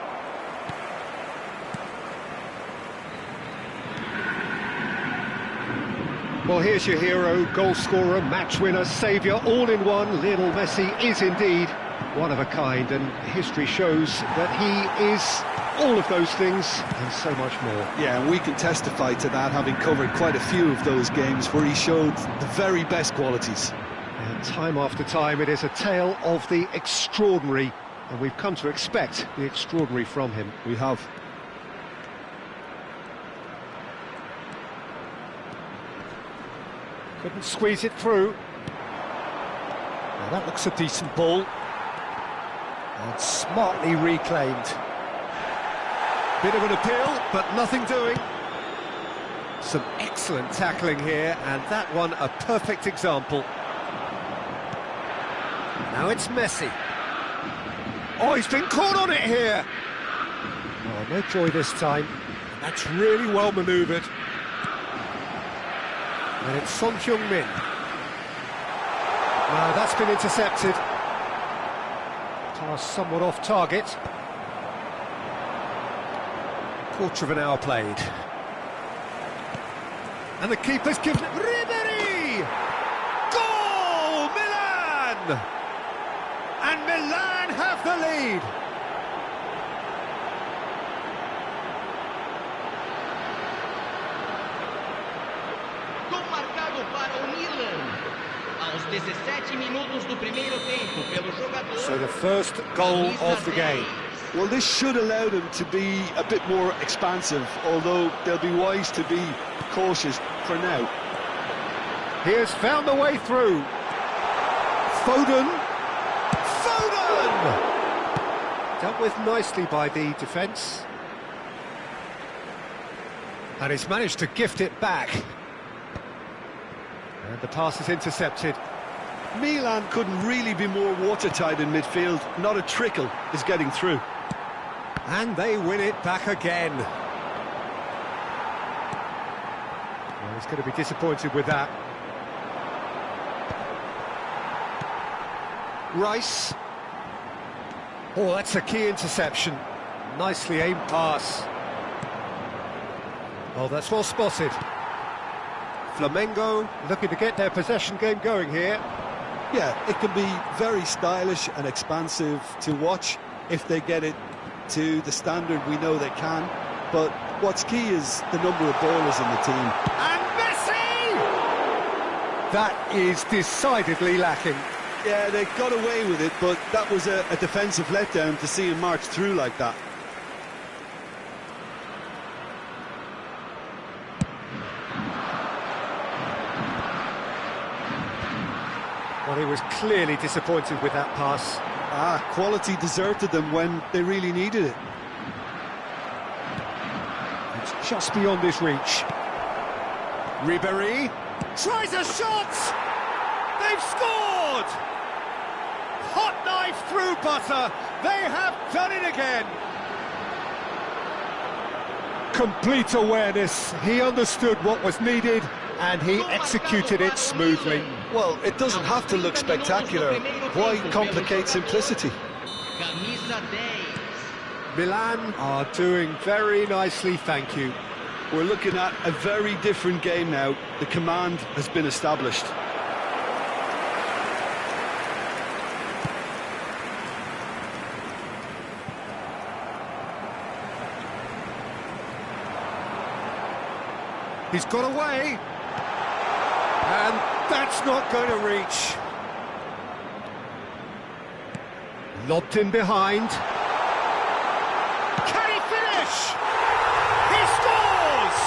Well, here's your hero, goal scorer, match winner, saviour, all in one. Lionel Messi is indeed one of a kind, and history shows that he is all of those things and so much more. Yeah, and we can testify to that, having covered quite a few of those games where he showed the very best qualities. And time after time, it is a tale of the extraordinary, and we've come to expect the extraordinary from him. We have. Couldn't squeeze it through. Now that looks a decent ball. And smartly reclaimed. Bit of an appeal, but nothing doing. Some excellent tackling here, and that one a perfect example. Now it's Messi. Oh, he's been caught on it here. Oh, no joy this time. That's really well manoeuvred. And it's Son Heung-min. Now that's been intercepted. Pass somewhat off target. Quarter of an hour played. And the keeper's given it. Ribery! Goal! Milan! And Milan have the lead. Gol marcado para o Milan. Aos 17 minutos do primeiro tempo pelo jogador. So the first goal of the game. Well, this should allow them to be a bit more expansive, although they'll be wise to be cautious for now. He has found the way through. Foden! Foden! Dealt with nicely by the defence. And he's managed to gift it back. And the pass is intercepted. Milan couldn't really be more watertight in midfield. Not a trickle is getting through. And they win it back again. Well, he's going to be disappointed with that. Rice. Oh, that's a key interception. Nicely aimed pass. Oh, that's well spotted. Flamengo looking to get their possession game going here. Yeah, it can be very stylish and expansive to watch if they get it to the standard we know they can. But what's key is the number of ballers in the team. And Messi! That is decidedly lacking. Yeah, they got away with it, but that was a defensive letdown to see him march through like that. Well, he was clearly disappointed with that pass. Quality deserted them when they really needed it. It's just beyond his reach. Ribery tries a shot! They've scored! Hot knife through butter. They have done it again. Complete awareness. He understood what was needed and he executed it smoothly. Well, it doesn't have to look spectacular. Why complicate simplicity? Milan are doing very nicely, thank you. We're looking at a very different game now. The command has been established. He's got away. And that's not going to reach. Lobbed in behind. Can he finish? He scores!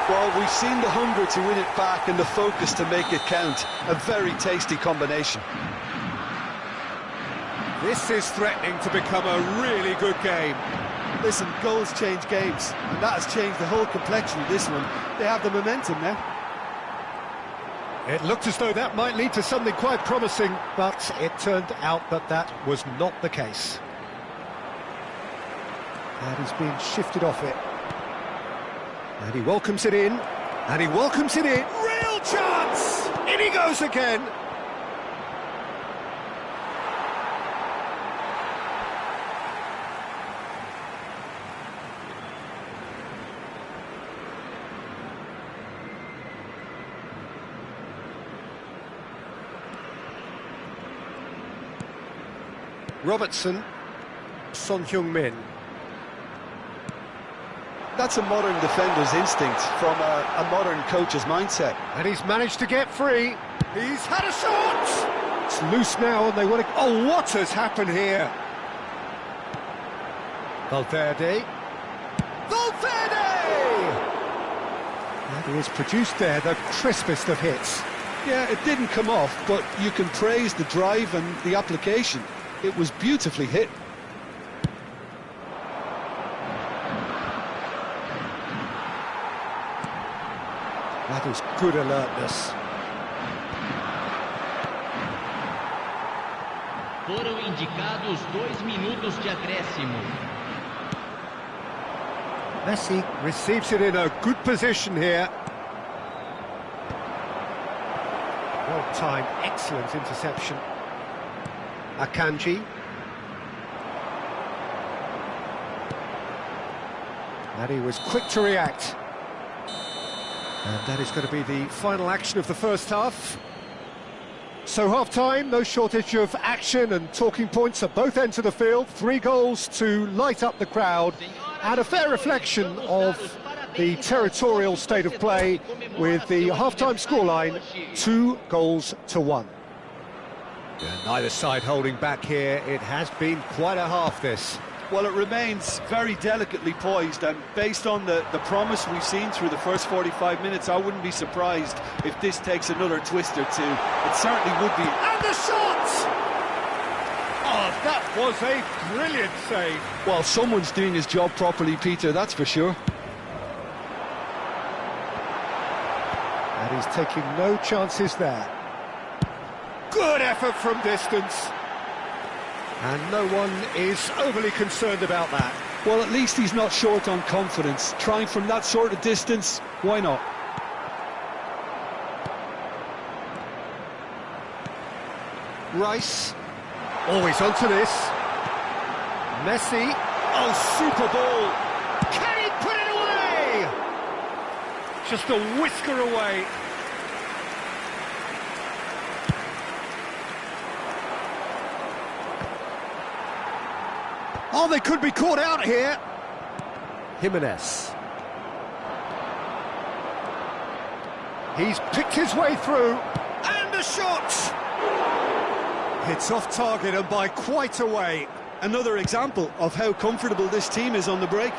Well, we've seen the hunger to win it back and the focus to make it count. A very tasty combination. This is threatening to become a really good game. Listen, goals change games, and that has changed the whole complexion of this one. They have the momentum now. It looked as though that might lead to something quite promising, but it turned out that that was not the case. And he's being shifted off it. And he welcomes it in. And he welcomes it in. Real chance! In he goes again. Robertson, Son Heung-min. That's a modern defender's instinct from a modern coach's mindset. And he's managed to get free. He's had a shot! It's loose now and they want to... Oh, what has happened here? Valverde. Valverde! And he has produced there the crispest of hits. Yeah, it didn't come off, but you can praise the drive and the application. It was beautifully hit. That is good alertness. Foram indicados 2 minutos de acréscimo. Messi receives it in a good position here. Well-timed, excellent interception. Akanji. And he was quick to react. And that is going to be the final action of the first half. So half-time, no shortage of action and talking points at both ends of the field. 3 goals to light up the crowd. And a fair reflection of the territorial state of play with the half-time scoreline 2-1. And neither side holding back here. It has been quite a half, this. Well, it remains very delicately poised, and based on the promise we've seen through the first 45 minutes, I wouldn't be surprised if this takes another twist or two. It certainly would be. And the shot! Oh, that was a brilliant save. Well, someone's doing his job properly, Peter, that's for sure. And he's taking no chances there. Good effort from distance. And no one is overly concerned about that. Well, at least he's not short on confidence. Trying from that sort of distance, why not? Rice. Always onto this. Messi. Oh, super ball. Can he put it away? Just a whisker away. Oh, they could be caught out here. Jimenez. He's picked his way through. And a shot! It's off target and by quite a way. Another example of how comfortable this team is on the break.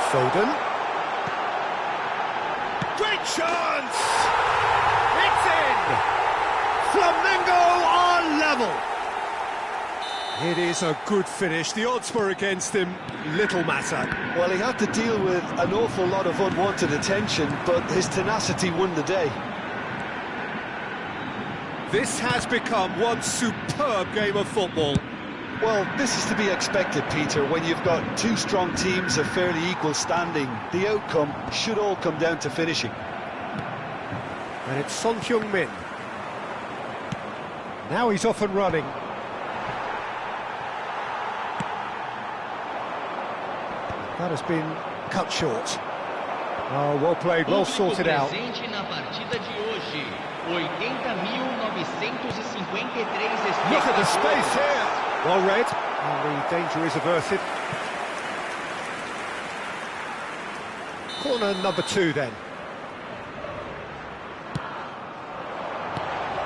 Foden. Great chance! It's in! Flamengo are level. It is a good finish. The odds were against him. Little matter. Well, he had to deal with an awful lot of unwanted attention, but his tenacity won the day. This has become one superb game of football. Well, this is to be expected, Peter, when you've got 2 strong teams of fairly equal standing. The outcome should all come down to finishing. And it's Son Heung-min. Now he's off and running. That has been cut short. Oh, well played, well sorted out. Look at the space here. Well read, and the danger is averted. Corner number 2 then.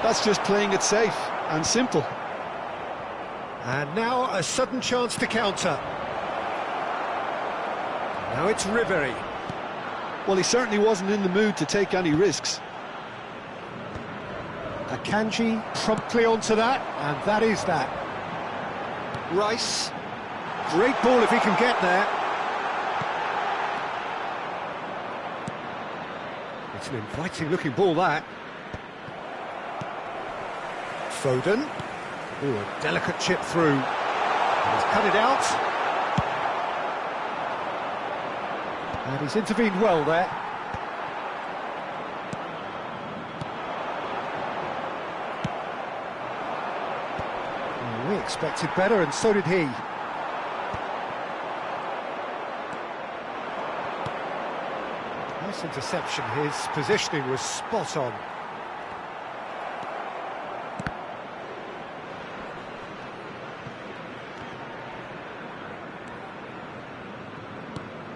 That's just playing it safe and simple. And now a sudden chance to counter. Now it's Ribery. Well, he certainly wasn't in the mood to take any risks. Akanji promptly onto that, and that is that. Rice. Great ball if he can get there. It's an inviting-looking ball, that. Foden. Ooh, a delicate chip through. He's cut it out. And he's intervened well there. We expected better, and so did he. Nice interception. His positioning was spot on.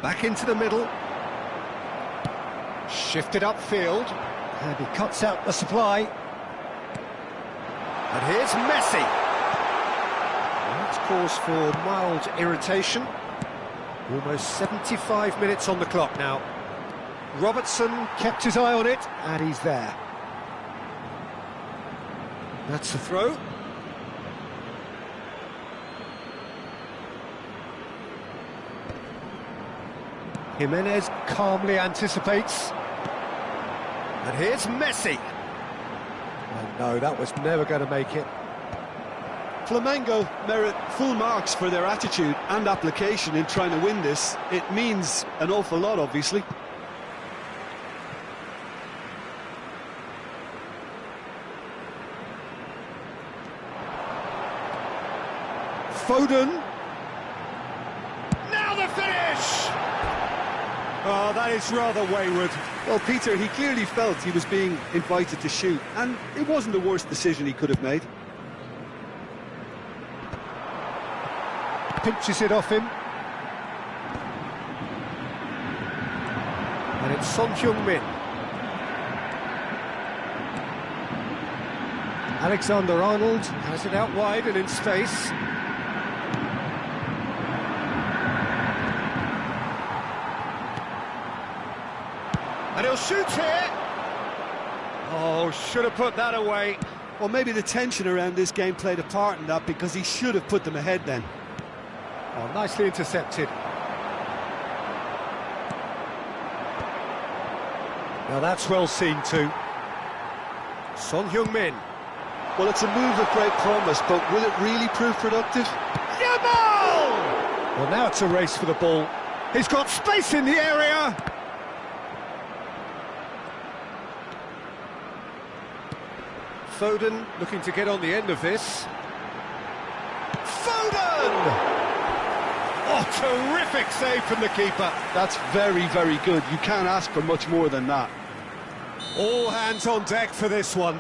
Back into the middle. Shifted upfield. And he cuts out the supply. And here's Messi. That's cause for mild irritation. Almost 75 minutes on the clock now. Robertson kept his eye on it, and he's there. That's the throw. Jimenez calmly anticipates. And here's Messi. Oh no, that was never going to make it. Flamengo merit full marks for their attitude and application in trying to win this. It means an awful lot, obviously. Foden. Now the finish! Oh, that is rather wayward. Well, Peter, he clearly felt he was being invited to shoot, and it wasn't the worst decision he could have made. Pinches it off him. And it's Son Heung-min. Alexander-Arnold has it out wide and in space. And he'll shoot here. Oh, should have put that away. Well, maybe the tension around this game played a part in that, because he should have put them ahead then. Oh, nicely intercepted. Now that's well seen too. Son Heung-min. Well, it's a move of great promise, but will it really prove productive? Yamal! Well, now it's a race for the ball. He's got space in the area. Foden looking to get on the end of this. Foden! Oh, terrific save from the keeper. That's very, very good. You can't ask for much more than that. All hands on deck for this one.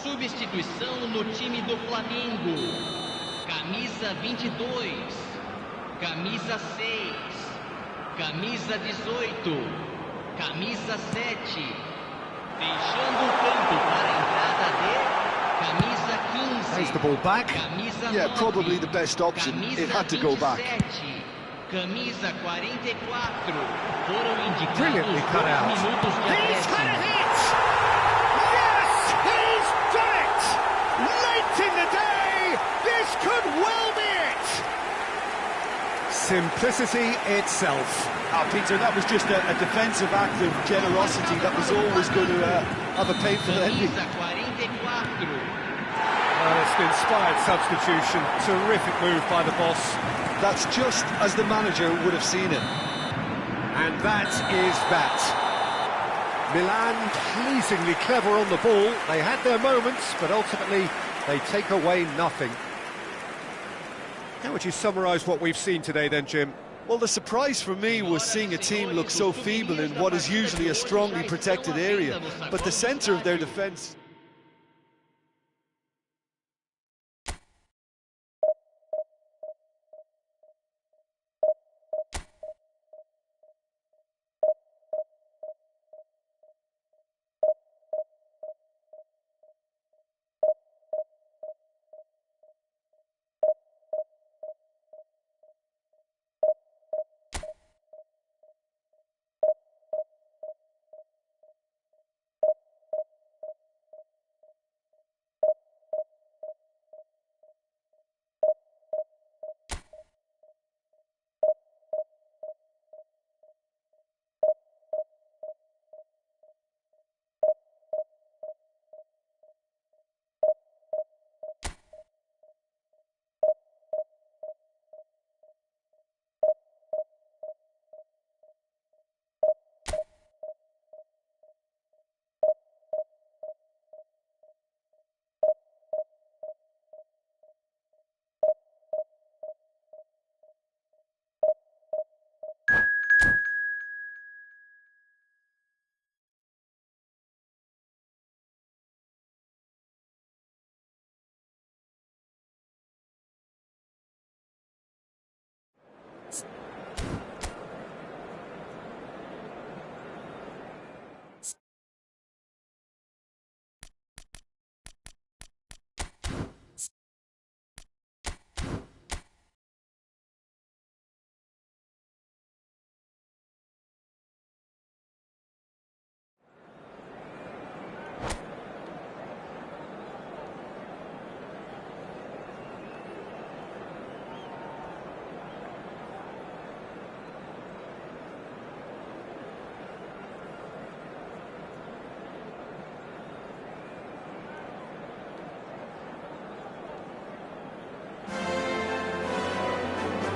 Substituição no time do Flamengo. Camisa 22, camisa 6, camisa 18, camisa 7. Deixando o campo para a entrada de camisa 15. Plays the ball back. Camisa 9, Yeah, probably the best option. It had to go back. Camisa 44. Foram indicados Brilliantly cut out. 2 minutos de He's got a acréscimo. hit! Yes, he's done it! Late in the day, this could well be it! Simplicity itself. Peter, that was just a defensive act of generosity that was always going to have a painful ending. Camisa 44. Well, it's an inspired substitution. Terrific move by the boss. That's just as the manager would have seen it. And that is that. Milan pleasingly clever on the ball. They had their moments, but ultimately they take away nothing. How would you summarise what we've seen today then, Jim? Well, the surprise for me was seeing a team look so feeble in what is usually a strongly protected area. But the centre of their defence...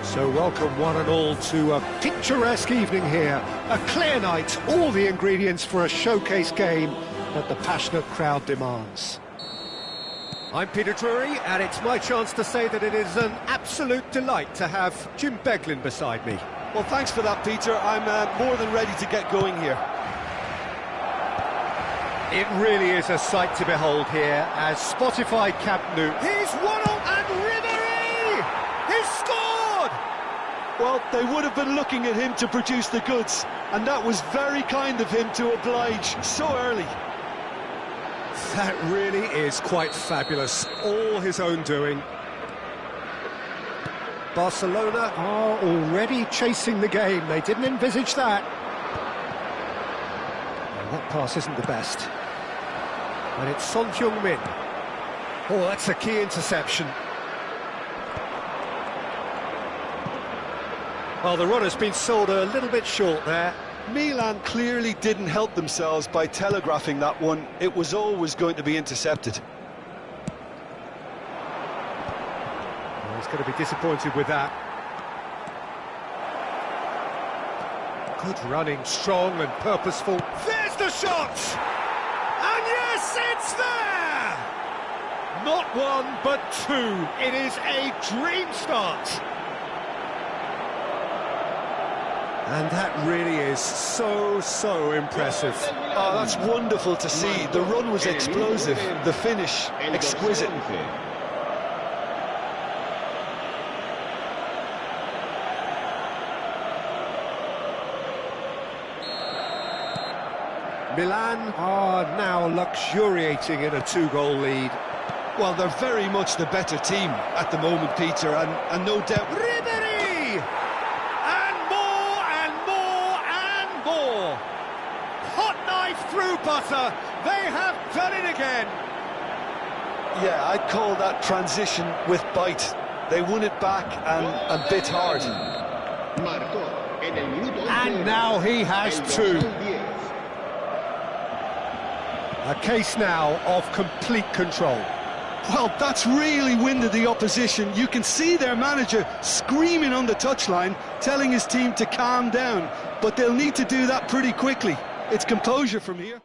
So welcome one and all to a picturesque evening here. A clear night, all the ingredients for a showcase game that the passionate crowd demands. I'm Peter Drury, and it's my chance to say that it is an absolute delight to have Jim Beglin beside me. Well, thanks for that, Peter. I'm more than ready to get going here. It really is a sight to behold here as Spotify Camp Nou. He's 1-0 and Ribéry! He's scored! Well, they would have been looking at him to produce the goods, and that was very kind of him to oblige so early. That really is quite fabulous, all his own doing. Barcelona are already chasing the game. They didn't envisage that. Well, that pass isn't the best. And it's Son Heung-min. Oh, that's a key interception. Well, the run has been sold a little bit short there. Milan clearly didn't help themselves by telegraphing that one. It was always going to be intercepted. Well, he's going to be disappointed with that. Good running, strong and purposeful. There's the shot! And yes, it's there! Not one, but two. It is a dream start. And that really is so impressive. Oh, that's wonderful to see. The run was explosive, the finish exquisite. Milan are now luxuriating in a two-goal lead. Well, they're very much the better team at the moment, Peter, and no doubt... Ribéry! Hot knife through butter. They have done it again. Yeah, I'd call that transition with bite. They won it back and bit hard. And now he has two. A case now of complete control. Well, that's really winded the opposition. You can see their manager screaming on the touchline, telling his team to calm down. But they'll need to do that pretty quickly. It's composure from here.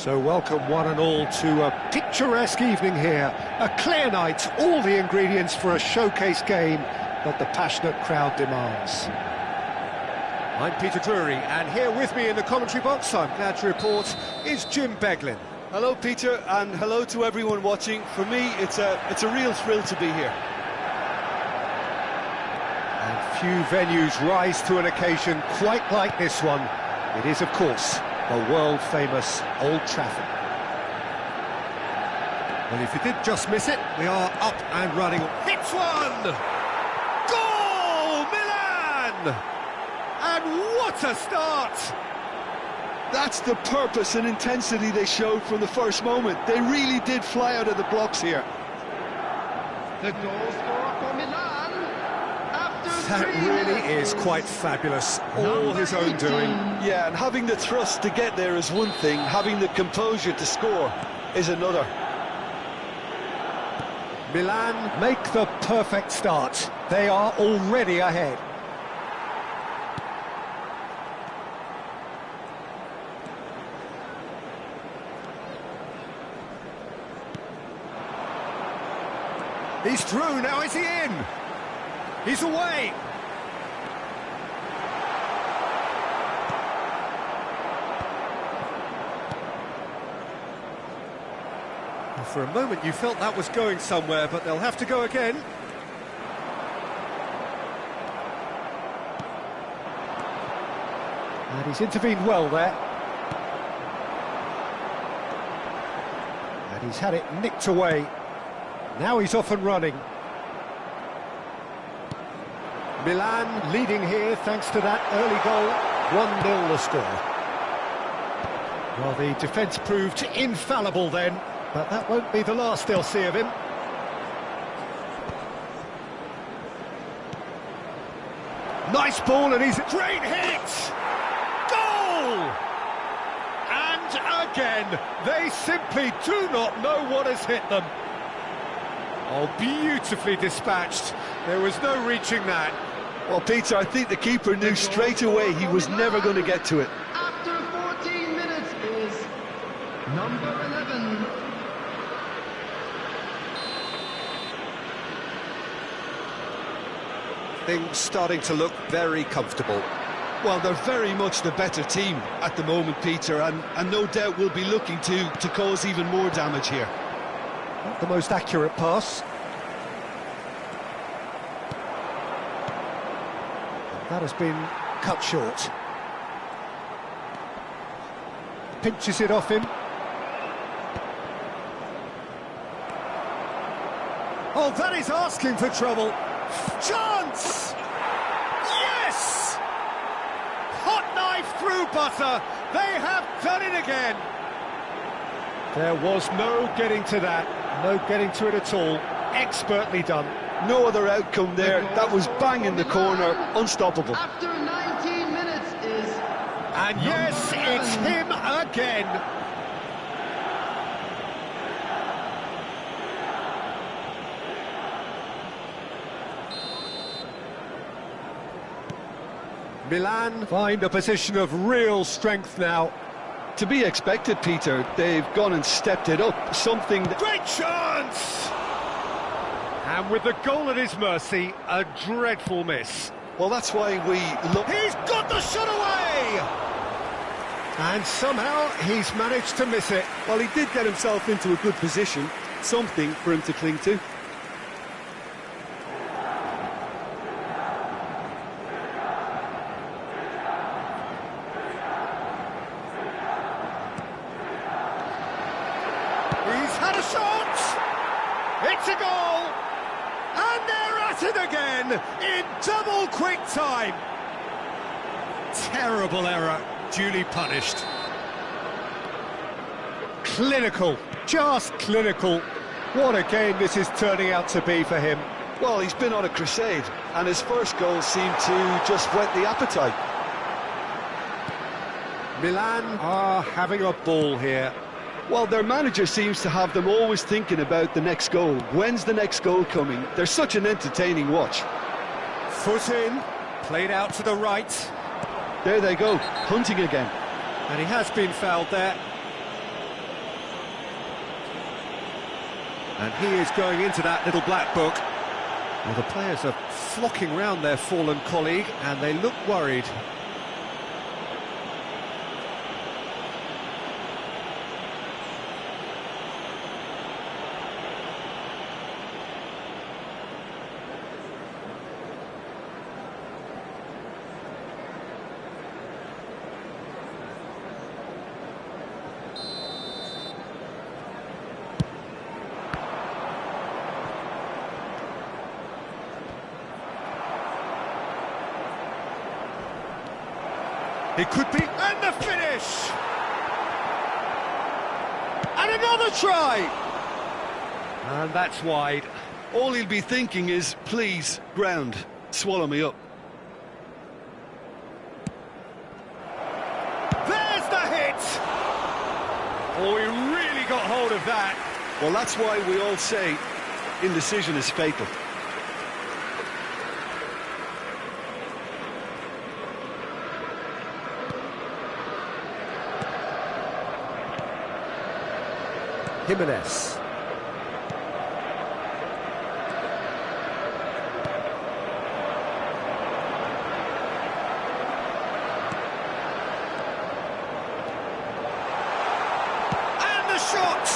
So welcome one and all to a picturesque evening here. A clear night, all the ingredients for a showcase game that the passionate crowd demands. I'm Peter Drury, and here with me in the commentary box, I'm glad to report, is Jim Beglin. Hello, Peter, and hello to everyone watching. For me, it's a real thrill to be here. And few venues rise to an occasion quite like this one. It is, of course, the world-famous Old Trafford. Well, if you did just miss it, we are up and running. Hits one! Goal! Milan! And what a start! That's the purpose and intensity they showed from the first moment. They really did fly out of the blocks here. The goal scorer for Milan. That really is quite fabulous, all his own doing. Yeah, and having the thrust to get there is one thing, having the composure to score is another. Milan make the perfect start. They are already ahead. He's through, now is he in? He's away. Well, for a moment you felt that was going somewhere, but they'll have to go again. And he's intervened well there. And he's had it nicked away. Now he's off and running. Milan leading here thanks to that early goal. 1-0 the score. Well, the defence proved infallible then, but that won't be the last they'll see of him. Nice ball, and he's a great hit! Goal! And again, they simply do not know what has hit them. Oh, beautifully dispatched. There was no reaching that. Well, Peter, I think the keeper knew straight away he was never going to get to it. After 14 minutes is number 11. Things starting to look very comfortable. Well, they're very much the better team at the moment, Peter, and no doubt will be looking to cause even more damage here. Not the most accurate pass. That has been cut short. Pinches it off him. Oh, that is asking for trouble. Chance! Yes! Hot knife through butter. They have done it again. There was no getting to that. No getting to it at all. Expertly done. No other outcome there. That was bang in the corner. Unstoppable. After 19 minutes is... And yes, it's him again. Milan find a position of real strength now. To be expected, Peter. They've gone and stepped it up. Something that... Great chance! And with the goal at his mercy, a dreadful miss. Well, that's why we look... He's got the shot away! And somehow he's managed to miss it. Well, he did get himself into a good position. Something for him to cling to. He's had a shot! It's a goal! And they're at it again in double quick time. Terrible error, duly punished. Clinical, just clinical. What a game this is turning out to be for him. Well, he's been on a crusade, and his first goal seemed to just whet the appetite. Milan are having a ball here. Well, their manager seems to have them always thinking about the next goal. When's the next goal coming? They're such an entertaining watch. Foot in, played out to the right. There they go, hunting again. And he has been fouled there. And he is going into that little black book. Well, the players are flocking round their fallen colleague, and they look worried. It could be, and the finish! And another try! And that's wide. All he'll be thinking is, please, ground, swallow me up. There's the hit! Oh, he really got hold of that. Well, that's why we all say indecision is fatal. Jimenez. And the shot!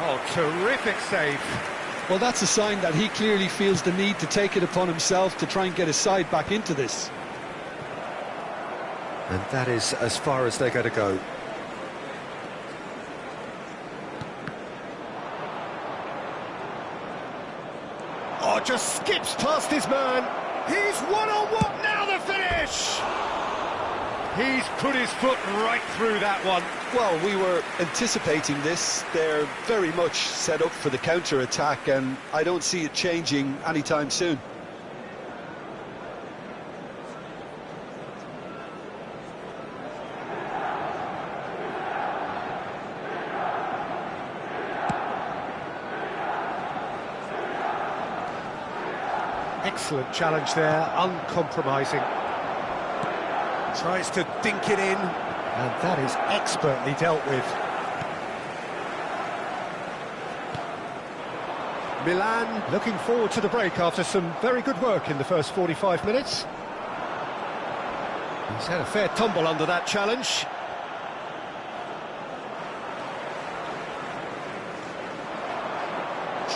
Oh, terrific save. Well, that's a sign that he clearly feels the need to take it upon himself to try and get his side back into this. And that is as far as they're going to go. Oh, just skips past his man. He's one-on-one, now the finish! He's put his foot right through that one. Well, we were anticipating this. They're very much set up for the counter-attack, and I don't see it changing anytime soon. Excellent challenge there, uncompromising. Tries to dink it in, and that is expertly dealt with. Milan looking forward to the break after some very good work in the first 45 minutes. He's had a fair tumble under that challenge.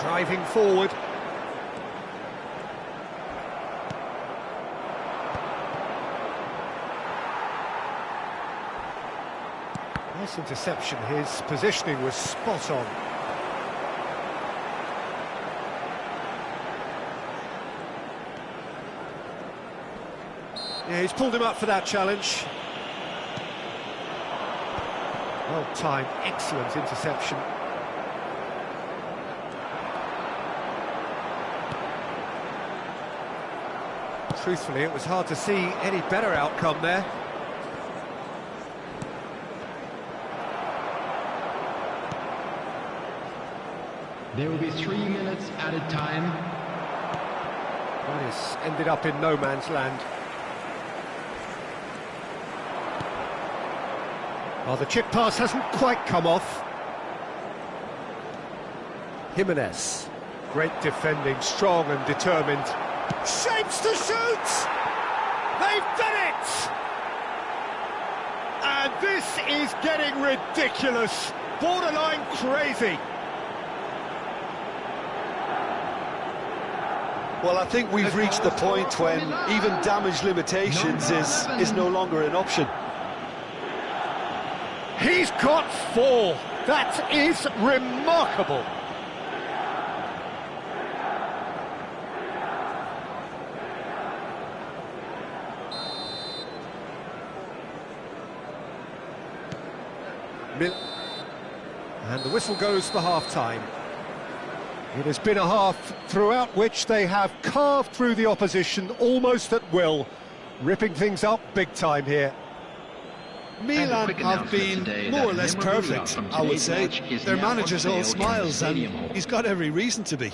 Driving forward. Nice interception, his positioning was spot on. Yeah, he's pulled him up for that challenge. Well timed, excellent interception. Truthfully, it was hard to see any better outcome there. There will be 3 minutes added time. That has ended up in no man's land. Well, the chip pass hasn't quite come off. Jimenez. Great defending, strong and determined. Shapes to shoot! They've done it! And this is getting ridiculous, borderline crazy. Well, I think we've reached the point when even damage limitations is no longer an option. He's got 4. That is remarkable. And the whistle goes for half-time. It has been a half throughout which they have carved through the opposition almost at will, ripping things up big time here. Milan have been more or less perfect, I would say. Their manager's all smiles, and he's got every reason to be.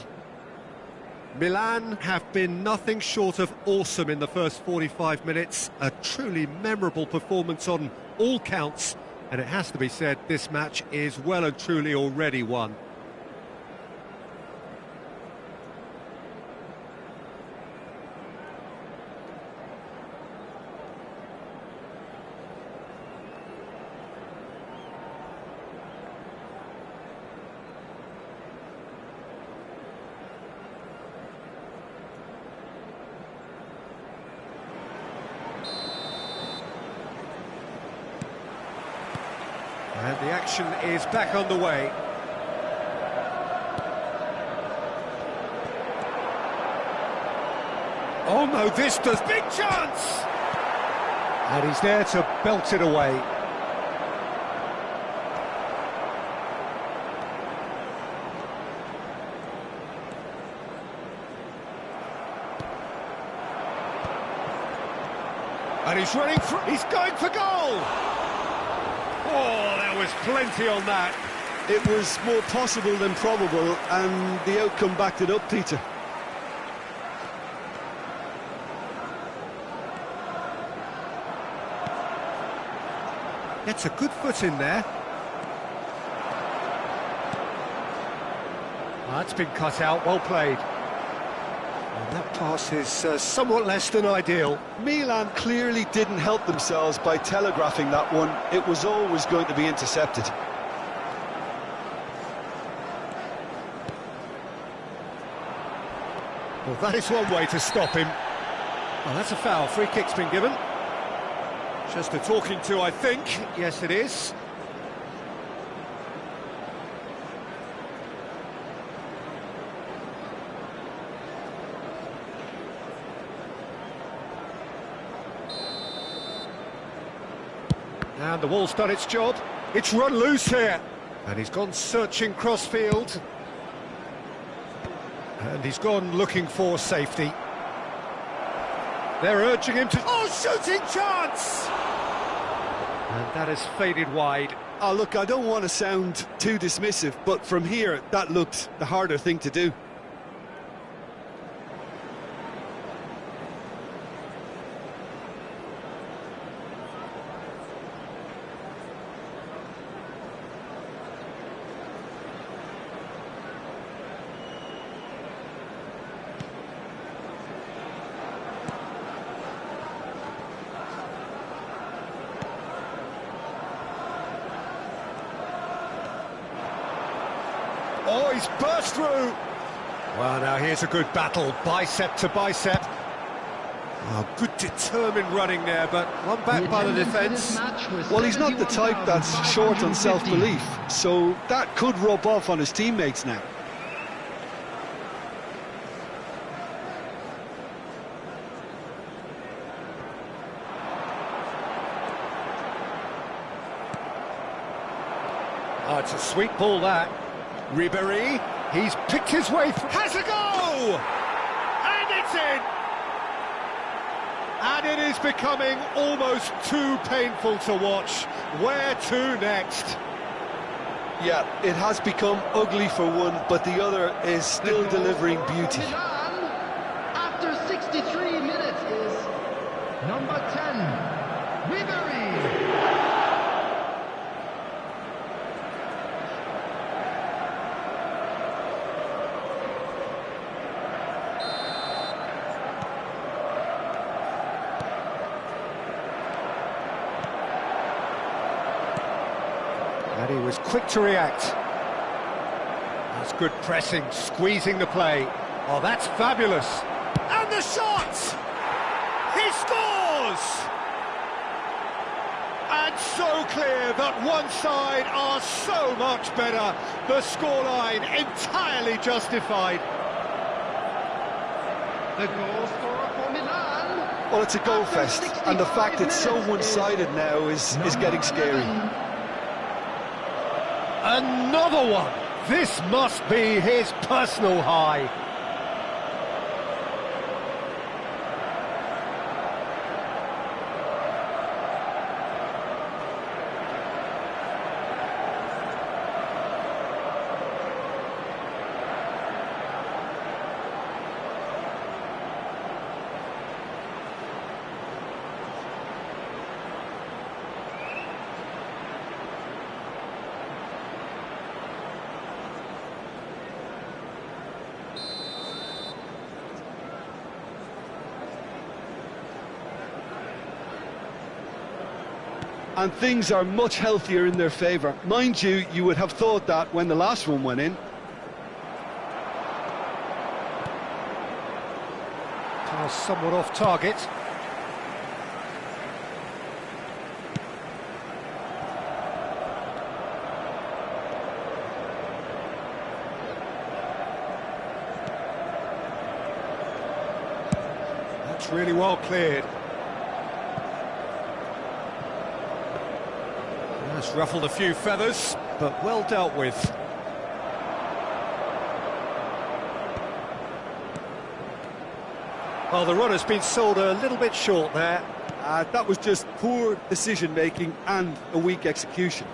Milan have been nothing short of awesome in the first 45 minutes. A truly memorable performance on all counts. And it has to be said, this match is well and truly already won. And the action is back on the way. Oh no, this does... Big chance! And he's there to belt it away. And he's running for... He's going for goal! Oh, there was plenty on that. It was more possible than probable, and the outcome backed it up, Peter. Gets a good foot in there. That's been cut out, well played. And that pass is somewhat less than ideal. Milan clearly didn't help themselves by telegraphing that one. It was always going to be intercepted. Well, that is one way to stop him. Oh, that's a foul. Free kick's been given. Just a talking to, I think. Yes, it is. And the ball's done its job. It's run loose here. And he's gone searching cross-field. And he's gone looking for safety. They're urging him to... Oh, shooting chance! And that has faded wide. Oh, look, I don't want to sound too dismissive, but from here, that looked the harder thing to do. Oh, he's burst through! Well, now here's a good battle, bicep to bicep. Oh, good determined running there, but one back by the defence. Well, he's not the type that's short on self-belief, so that could rub off on his teammates now. Oh, it's a sweet ball, that. Ribéry, he's picked his way through. Has a go! And it's in! And it is becoming almost too painful to watch. Where to next? Yeah, it has become ugly for one, but the other is still delivering beauty. After 63 minutes is number 10, Ribéry. And he was quick to react. That's good pressing, squeezing the play. Oh, that's fabulous. And the shot! He scores! And so clear that one side are so much better. The scoreline entirely justified. The goal scorer for Milan. Well, it's a goal fest, and the fact it's so one-sided now is getting scary. Another one! This must be his personal high. And things are much healthier in their favour. Mind you, you would have thought that when the last one went in. Pass somewhat off target. That's really well cleared. That's ruffled a few feathers, but well dealt with. Well, the runner's been sold a little bit short there. That was just poor decision-making and a weak execution.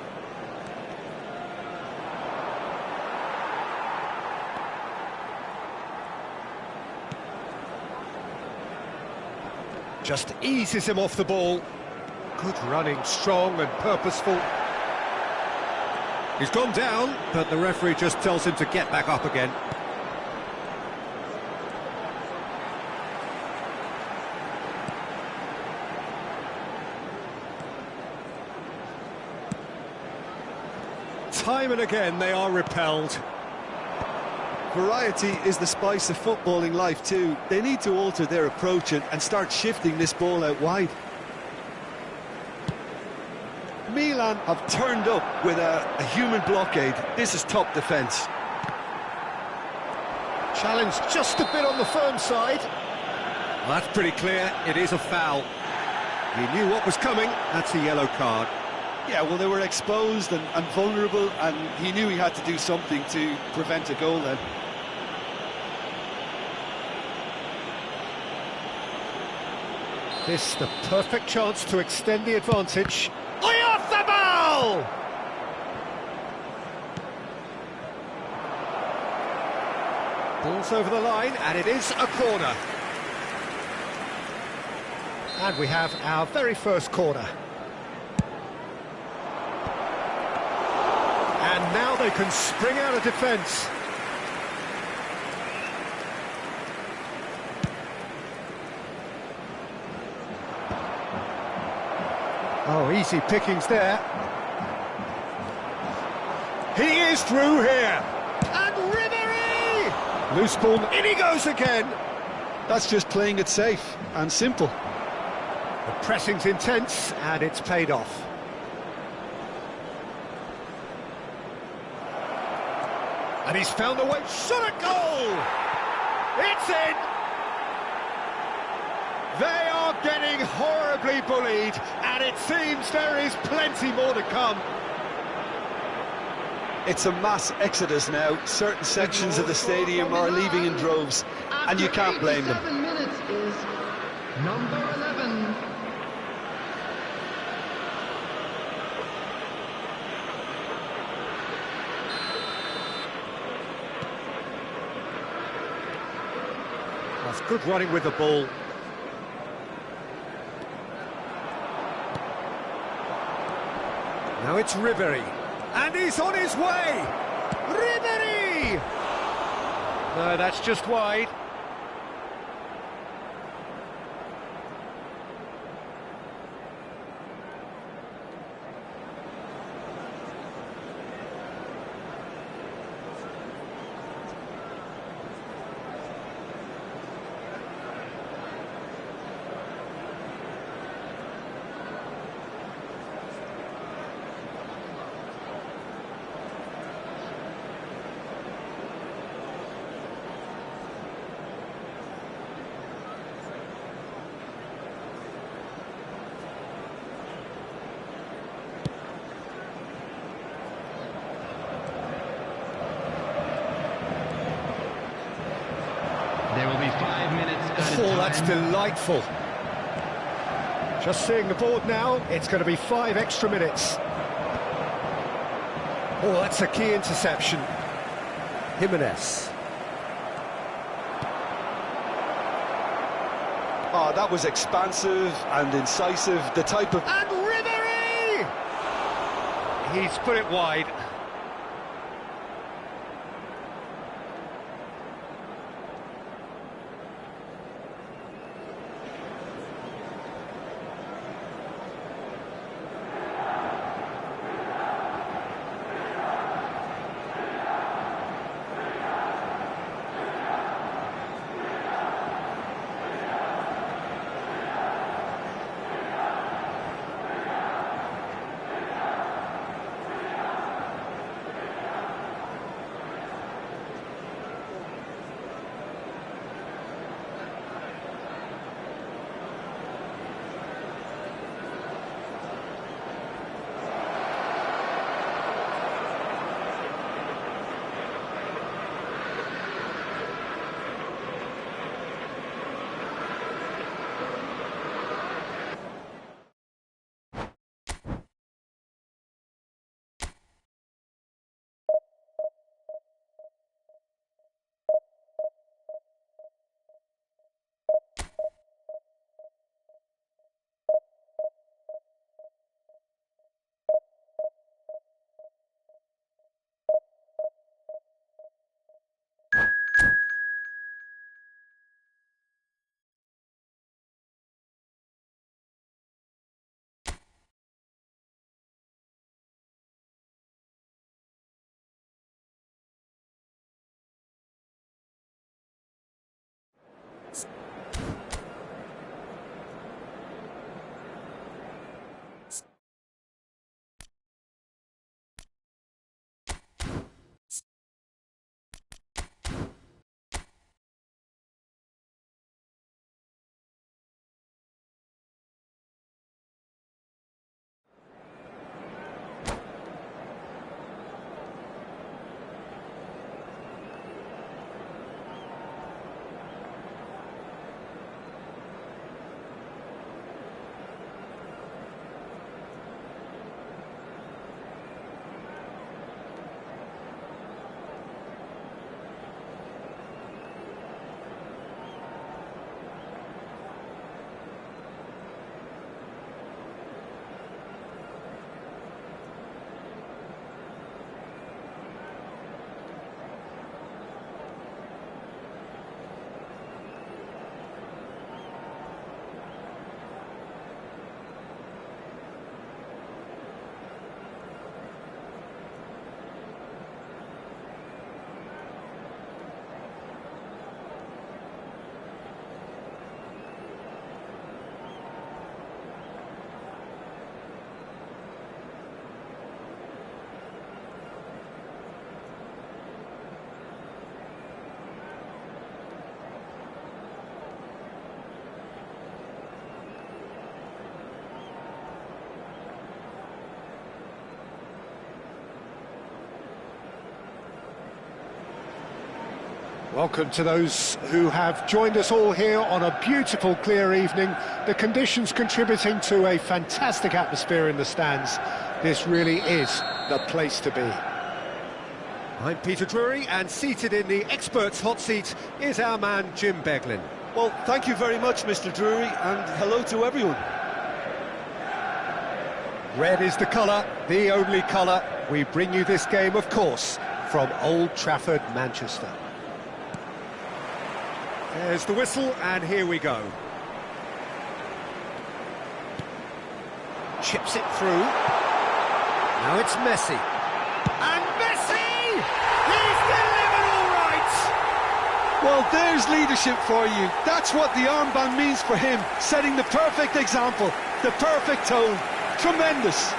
Just eases him off the ball. Good running, strong and purposeful. He's gone down, but the referee just tells him to get back up again. Time and again they are repelled. Variety is the spice of footballing life too. They need to alter their approach and start shifting this ball out wide. Milan have turned up with a human blockade. This is top defence. Challenge just a bit on the firm side. Well, that's pretty clear, it is a foul. He knew what was coming, that's a yellow card. Yeah, well, they were exposed and vulnerable, and he knew he had to do something to prevent a goal then. This the perfect chance to extend the advantage. Off the ball! Ball's over the line, and it is a corner. And we have our very first corner. And now they can spring out of defence. Oh, easy pickings there. He is through here. And Ribéry! Loose ball, in he goes again. That's just playing it safe and simple. The pressing's intense, and it's paid off. And he's found a way, shot a goal! It's in! They are getting horribly bullied, and it seems there is plenty more to come. It's a mass exodus now. Certain sections of the stadium are leaving in droves, and you can't blame them. 7 minutes is number 11. That's good running with the ball. Now it's Ribéry, and he's on his way! Ribéry! No, that's just wide. There will be 5 minutes added Oh, time. that's delightful. Just seeing the board now, it's going to be 5 extra minutes. Oh, that's a key interception. Jimenez. Oh, that was expansive and incisive, the type of... And Ribéry! He's put it wide. Welcome to those who have joined us all here on a beautiful, clear evening. The conditions contributing to a fantastic atmosphere in the stands. This really is the place to be. I'm Peter Drury, and seated in the experts' hot seat is our man Jim Beglin. Well, thank you very much, Mr. Drury, and hello to everyone. Red is the colour, the only colour. We bring you this game, of course, from Old Trafford, Manchester. There's the whistle, and here we go. Chips it through. Now it's Messi. And Messi! He's delivered all right! Well, there's leadership for you. That's what the armband means for him, setting the perfect example, the perfect tone. Tremendous.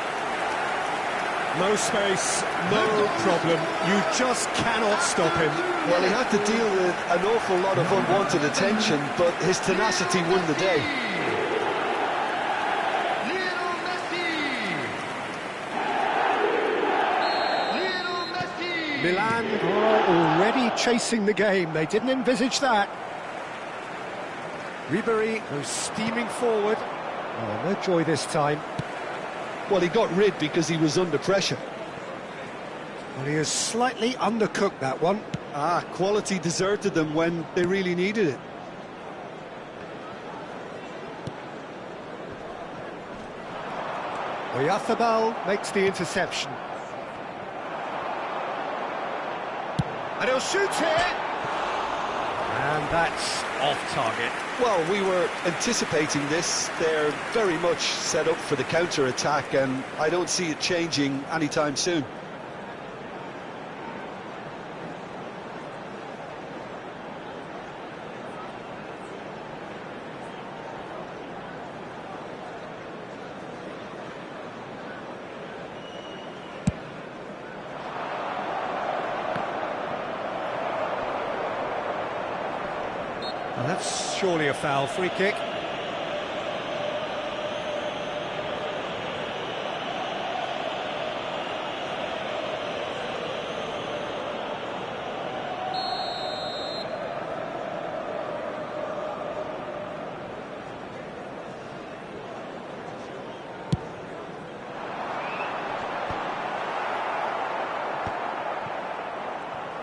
No space, no problem. You just cannot stop him. Well, he had to deal with an awful lot of unwanted attention, but his tenacity won the day. Milan are already chasing the game. They didn't envisage that. Ribery goes steaming forward. Oh, no joy this time. Well, he got rid because he was under pressure. Well, he has slightly undercooked that one. Quality deserted them when they really needed it. Oyarzabal makes the interception. And he'll shoot here. And that's off target. Well, we were anticipating this. They're very much set up for the counter-attack, and I don't see it changing anytime soon. Well, that's surely a foul. Free kick.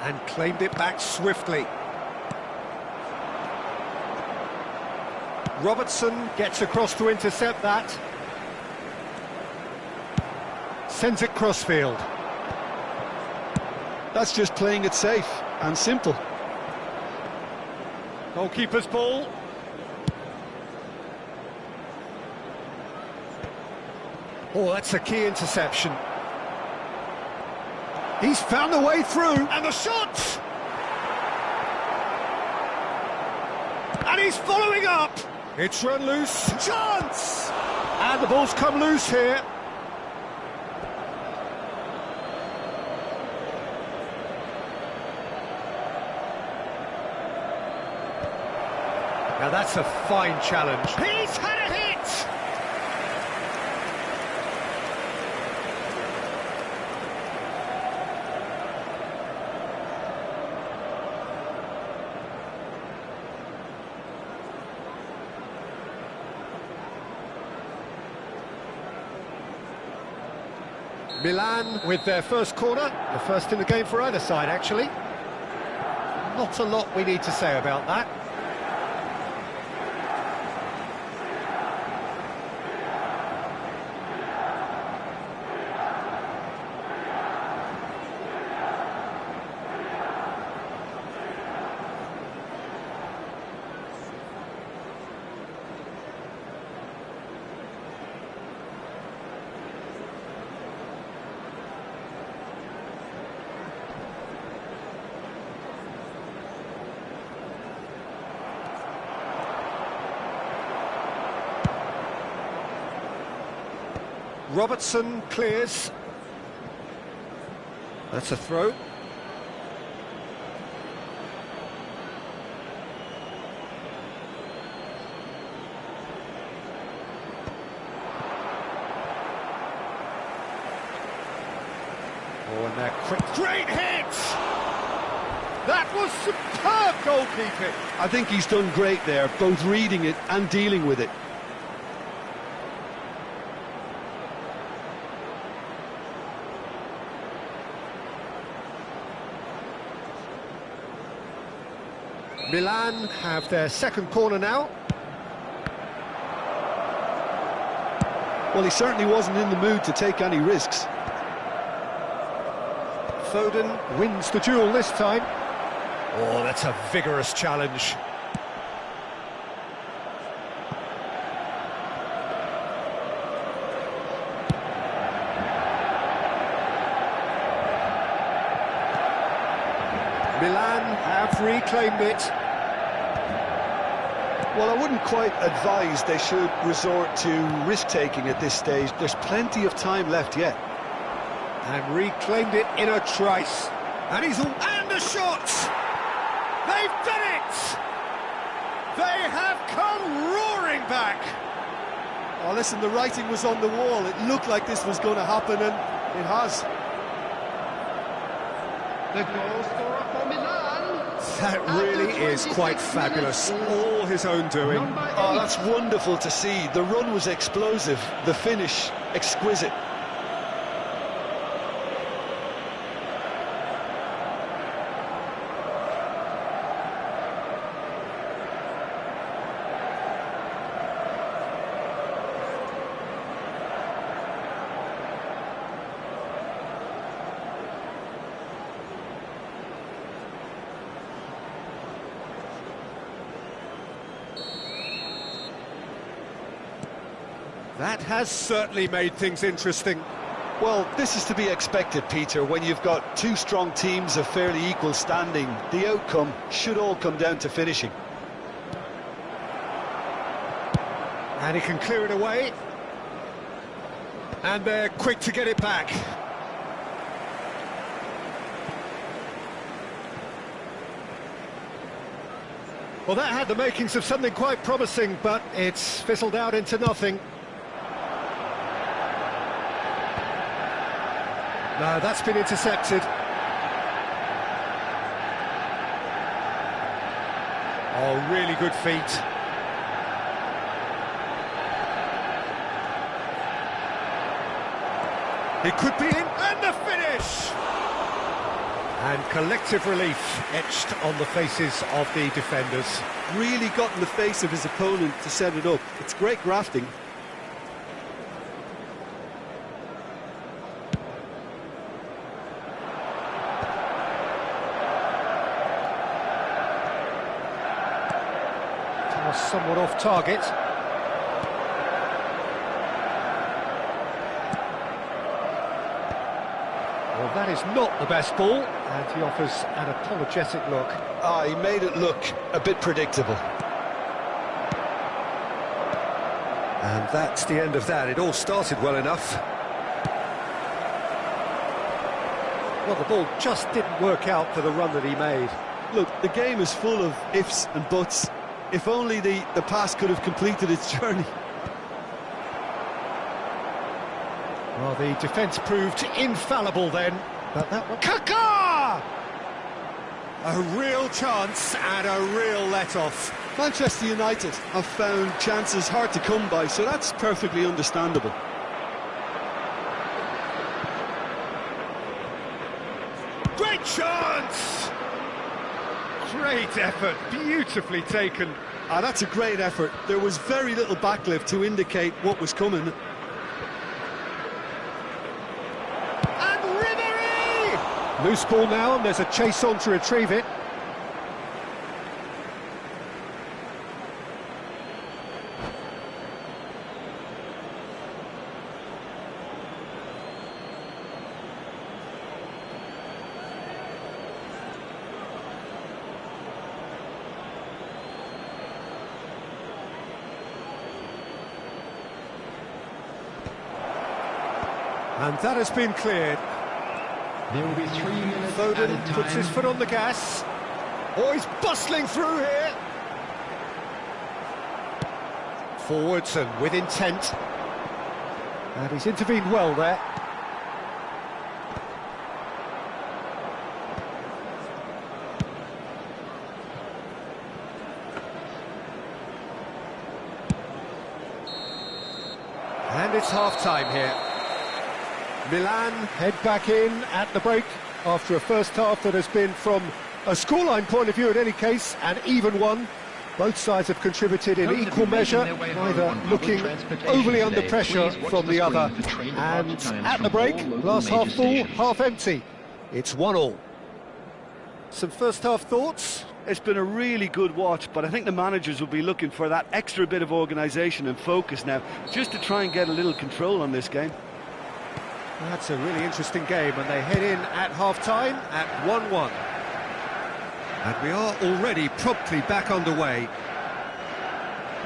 And claimed it back swiftly. Robertson gets across to intercept that. Sends it crossfield. That's just playing it safe and simple. Goalkeeper's ball. Oh, that's a key interception. He's found a way through. And the shot! And he's following up. It's run loose. Chance! And the ball's come loose here. Now that's a fine challenge. He's had a hit! Milan with their first corner, the first in the game for either side, actually. Not a lot we need to say about that. Robertson clears. That's a throw. Oh, and they're quick. Great hit! That was superb goalkeeping. I think he's done great there, both reading it and dealing with it. Milan have their second corner now. Well, he certainly wasn't in the mood to take any risks. Foden wins the duel this time. Oh, that's a vigorous challenge. Milan have reclaimed it. Well, I wouldn't quite advise they should resort to risk-taking at this stage. There's plenty of time left yet. And reclaimed it in a trice. And and a shot! They've done it! They have come roaring back! Oh, listen, the writing was on the wall. It looked like this was going to happen, and it has. The goal scorer for Milan. That really is quite fabulous. All his own doing. Oh, that's wonderful to see. The run was explosive, the finish exquisite. That has certainly made things interesting. Well, this is to be expected, Peter. When you've got two strong teams of fairly equal standing, the outcome should all come down to finishing. And he can clear it away. And they're quick to get it back. Well, that had the makings of something quite promising, but it's fizzled out into nothing. No, that's been intercepted. Oh, really good feet. It could be in, and the finish! And collective relief etched on the faces of the defenders. Really got in the face of his opponent to set it up. It's great grafting. Somewhat off target. Well, that is not the best ball, and he offers an apologetic look. Ah, he made it look a bit predictable. And that's the end of that. It all started well enough. Well, the ball just didn't work out for the run that he made. Look, the game is full of ifs and buts. If only the pass could have completed its journey. Well, the defence proved infallible then, but that one... Kaká! A real chance and a real let-off. Manchester United have found chances hard to come by, so that's perfectly understandable. Great chance! Great effort, beautifully taken. Ah, that's a great effort. There was very little backlift to indicate what was coming. And Ribéry! Loose ball now, and there's a chase on to retrieve it. And that has been cleared. There will be 3 minutes Foden added time. puts his foot on the gas. Oh, he's bustling through here. Forwards and with intent. And he's intervened well there. And it's half-time here. Milan Head back in at the break after a first half that has been, from a scoreline point of view in any case, an even one. Both sides have contributed in equal measure, neither looking overly under pressure from the other. And at the break, glass half full, half empty. It's 1-1. Some first half thoughts? It's been a really good watch, but I think the managers will be looking for that extra bit of organisation and focus now, just to try and get a little control on this game. That's a really interesting game, and they head in at half-time at 1-1. And we are already promptly back underway.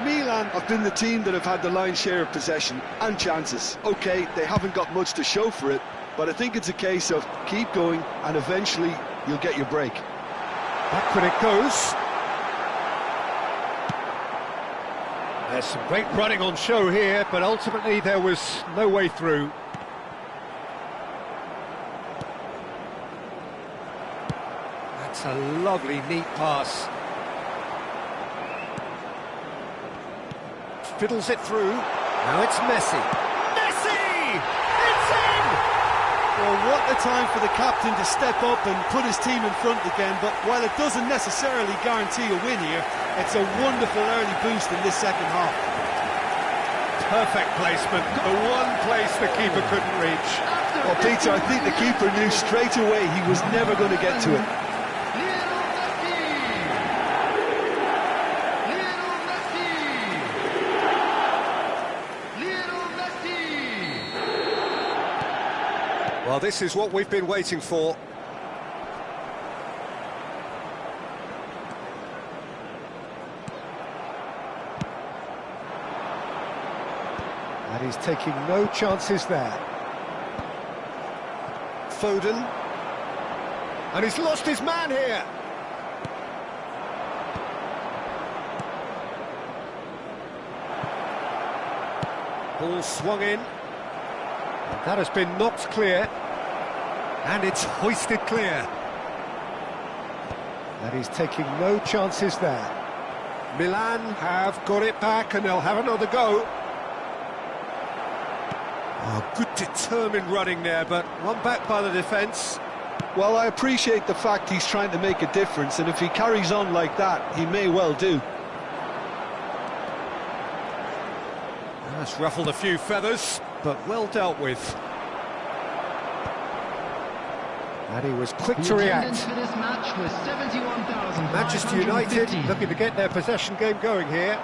Milan have been the team that have had the lion's share of possession and chances. OK, they haven't got much to show for it, but I think it's a case of keep going and eventually you'll get your break. Backward it goes. There's some great running on show here, but ultimately there was no way through. That's a lovely, neat pass. Fiddles it through. Now it's Messi. Messi! It's in! Well, what a time for the captain to step up and put his team in front again, but while it doesn't necessarily guarantee a win here, it's a wonderful early boost in this second half. Perfect placement, the one place the keeper couldn't reach. Well, Peter, I think the keeper knew straight away he was never going to get to it. Well, this is what we've been waiting for. And he's taking no chances there. Foden. And he's lost his man here. Ball swung in. That has been knocked clear. And it's hoisted clear. And he's taking no chances there. Milan have got it back and they'll have another go. Oh, good determined running there, but one back by the defence. Well, I appreciate the fact he's trying to make a difference, and if he carries on like that, he may well do. That's ruffled a few feathers, but well dealt with. And he was quick to react. For this match was 71,550. Manchester United looking to get their possession game going here.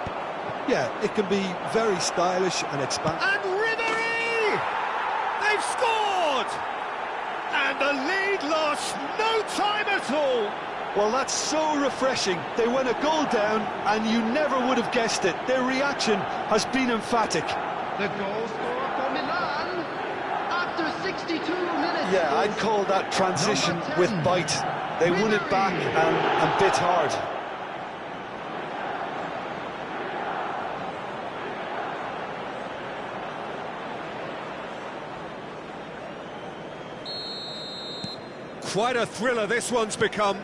Yeah, it can be very stylish and expansive. And Ribery! They've scored! And the lead lost no time at all. Well, that's so refreshing. They went a goal down and you never would have guessed it. Their reaction has been emphatic. The goal scorer for Milan after 62 minutes. Yeah, I'd call that transition with bite. They won it back and bit hard. Quite a thriller this one's become.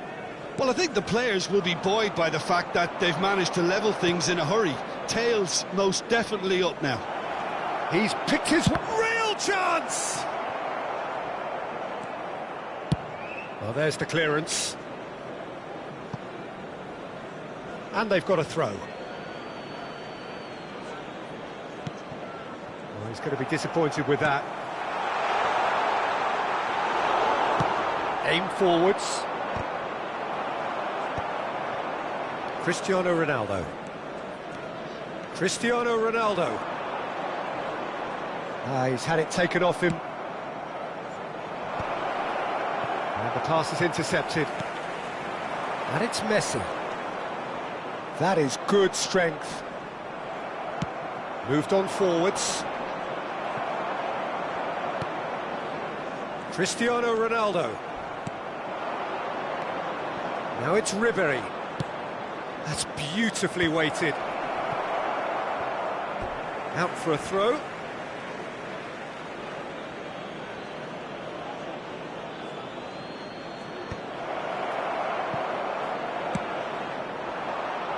Well, I think the players will be buoyed by the fact that they've managed to level things in a hurry. Tails most definitely up now. He's picked his real chance! Well, there's the clearance. And they've got a throw. Well, he's going to be disappointed with that. Aim forwards. Cristiano Ronaldo. Cristiano Ronaldo. He's had it taken off him. And the pass is intercepted. And it's Messi. That is good strength. Moved on forwards. Cristiano Ronaldo. Now it's Ribery. That's beautifully weighted. Out for a throw.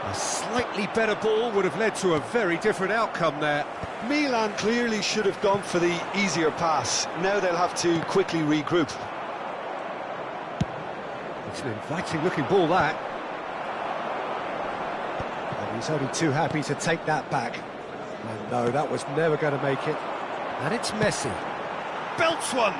A slightly better ball would have led to a very different outcome there. Milan clearly should have gone for the easier pass. Now they'll have to quickly regroup. It's an inviting-looking ball, that. And he's only too happy to take that back. And no, that was never going to make it. And it's Messi. Belts one!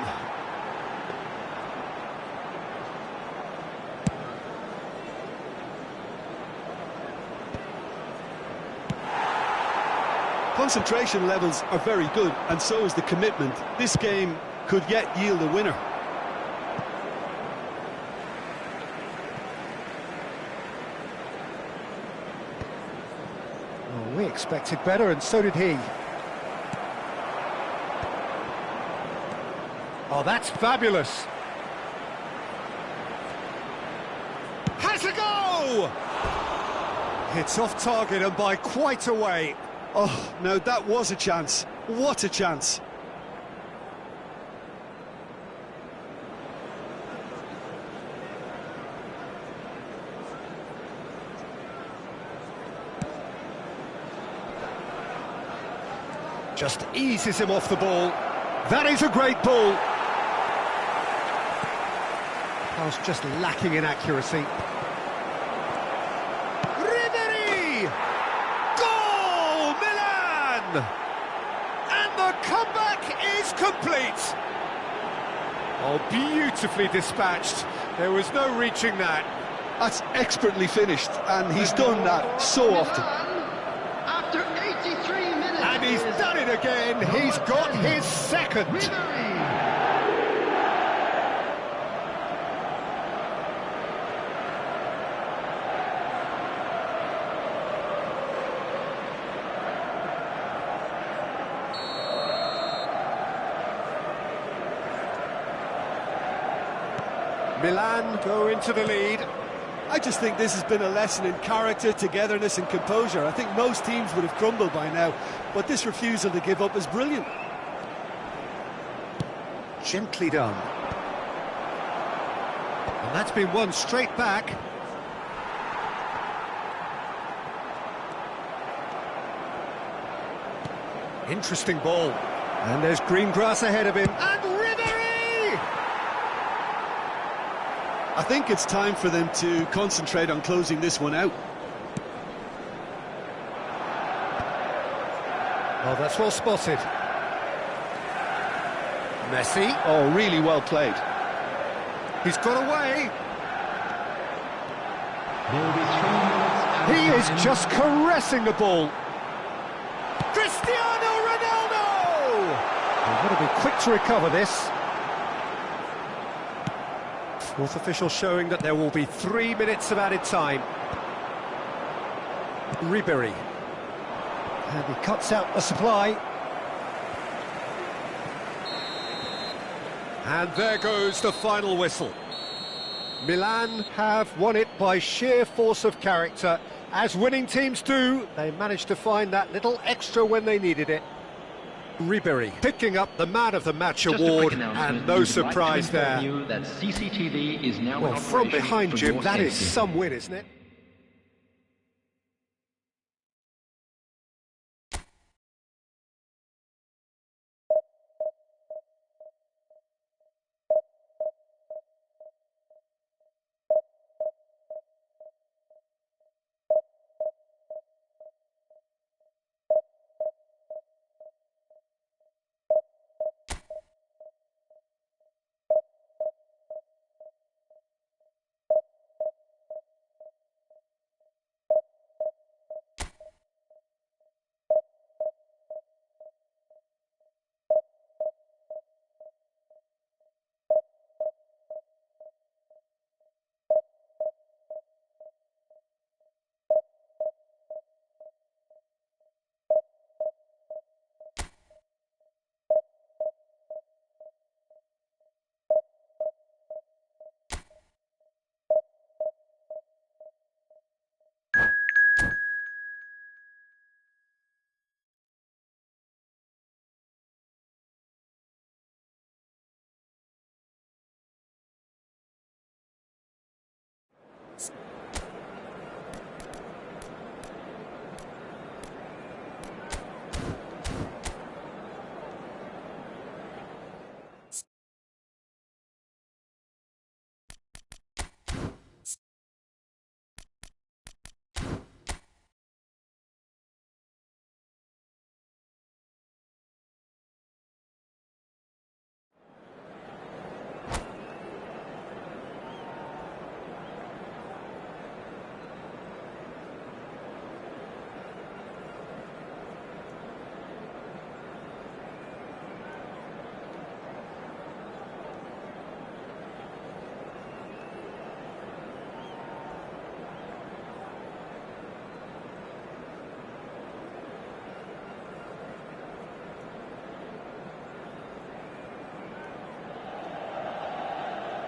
Concentration levels are very good, and so is the commitment. This game could yet yield a winner. Oh, we expected better, and so did he. Oh, that's fabulous. Has a go! It's off target and by quite a way. Oh, now that was a chance. What a chance. Just eases him off the ball. That is a great ball. Pass just lacking in accuracy. Ribery! Goal, Milan! And the comeback is complete. Oh, beautifully dispatched. There was no reaching that. That's expertly finished, and he's done that so often. After 83 minutes, And he's done it again. He's got his second. Milan go into the lead. I just think this has been a lesson in character, togetherness and composure. I think most teams would have crumbled by now, but this refusal to give up is brilliant. Gently done. And that's been won straight back. Interesting ball. And there's green grass ahead of him. And Ribery! I think it's time for them to concentrate on closing this one out. Oh, that's well spotted. Messi. Oh, really well played. He's got away. There will be 3 minutes added He is time. just caressing the ball. Cristiano Ronaldo! They've got to be quick to recover this. Fourth official showing that there will be 3 minutes of added time. Ribery. And he cuts out the supply. And there goes the final whistle. Milan have won it by sheer force of character. As winning teams do, they managed to find that little extra when they needed it. Ribery picking up the Man of the Match Just a award, quick announcement. and no We'd like to surprise inform there. you that CCTV is now in Well, from operation behind, for Jim, your that is safety. some win, isn't it?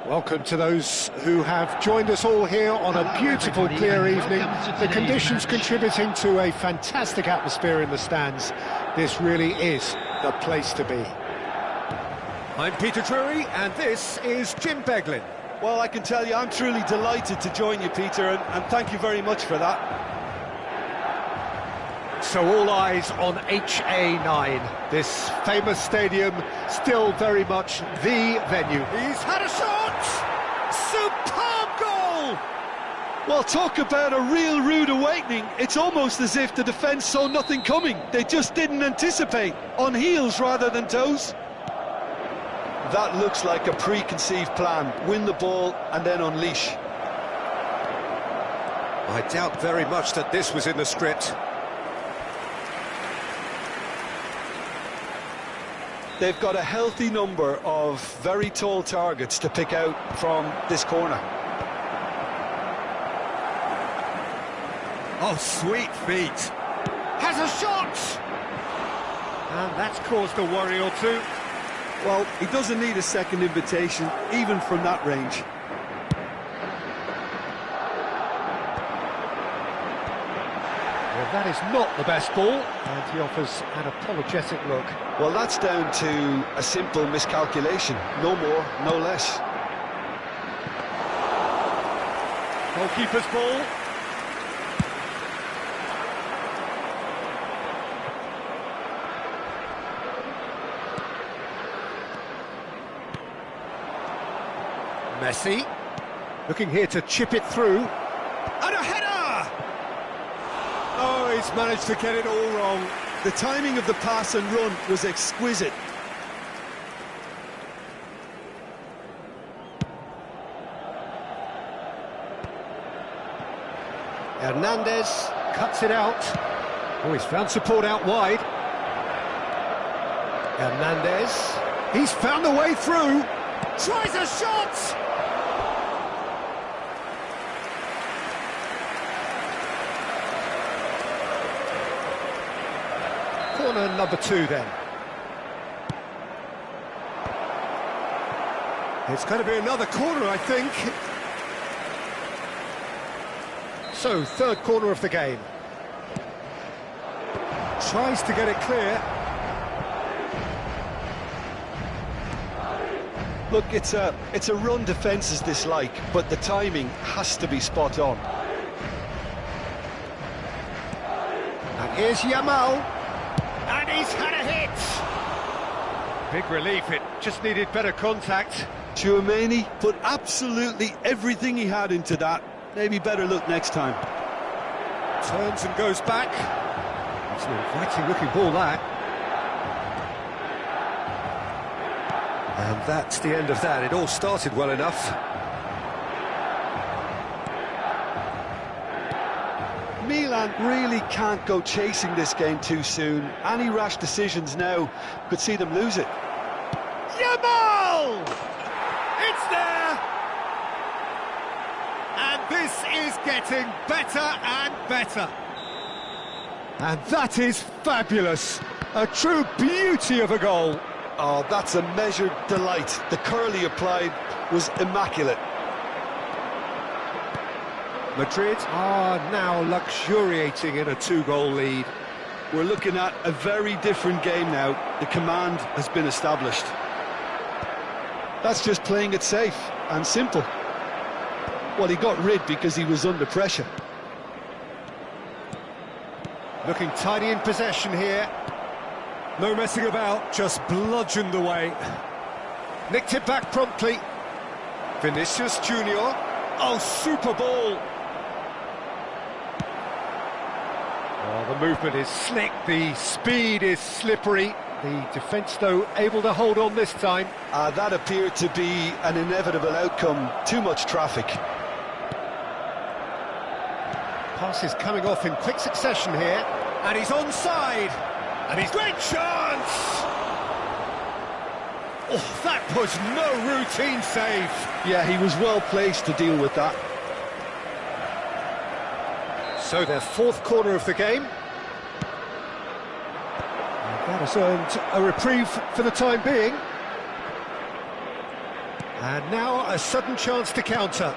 Welcome to those who have joined us all here on a beautiful, clear evening. The conditions contributing to a fantastic atmosphere in the stands. This really is the place to be. I'm Peter Drury, and this is Jim Beglin. Well, I can tell you, I'm truly delighted to join you, Peter, and thank you very much for that. So all eyes on HA9, this famous stadium, still very much the venue. He's had a shot! Superb goal! Well, talk about a real rude awakening. It's almost as if the defence saw nothing coming. They just didn't anticipate, on heels rather than toes. That looks like a preconceived plan. Win the ball and then unleash. I doubt very much that this was in the script. They've got a healthy number of very tall targets to pick out from this corner. Oh, sweet feet. Has a shot! And that's caused a worry or two. Well, he doesn't need a second invitation, even from that range. Well, that is not the best ball, and he offers an apologetic look. Well, that's down to a simple miscalculation. No more, no less. Goalkeeper's ball. Messi, looking here to chip it through. And a header! Oh, he's managed to get it all wrong. The timing of the pass and run was exquisite. Hernandez cuts it out. Oh, he's found support out wide. Hernandez, he's found the way through. Tries a shot! Corner number 2 then. It's going to be another corner, I think. So, third corner of the game. Tries to get it clear. Look, it's a run defence's dislike, but the timing has to be spot on. And here's Yamal. And he's had a hit! Big relief, it just needed better contact. Tchouaméni put absolutely everything he had into that. Maybe better look next time. Turns and goes back. It's an inviting looking ball, that. And that's the end of that. It all started well enough. Milan really can't go chasing this game too soon. Any rash decisions now could see them lose it. Yamal! It's there! And this is getting better and better. And that is fabulous. A true beauty of a goal. Oh, that's a measured delight. The curl he applied was immaculate. Madrid are now luxuriating in a 2-goal lead. We're looking at a very different game now. The command has been established. That's just playing it safe and simple. Well, he got rid because he was under pressure. Looking tidy in possession here. No messing about, just bludgeoned away. Nicked it back promptly. Vinicius Junior. Oh, super ball. Oh, the movement is slick, the speed is slippery. The defence, though, able to hold on this time. That appeared to be an inevitable outcome. Too much traffic. Passes coming off in quick succession here. And he's onside. And he's great chance! Oh, that was no routine save. Yeah, he was well placed to deal with that. So their fourth corner of the game. And that has earned a reprieve for the time being. And now a sudden chance to counter.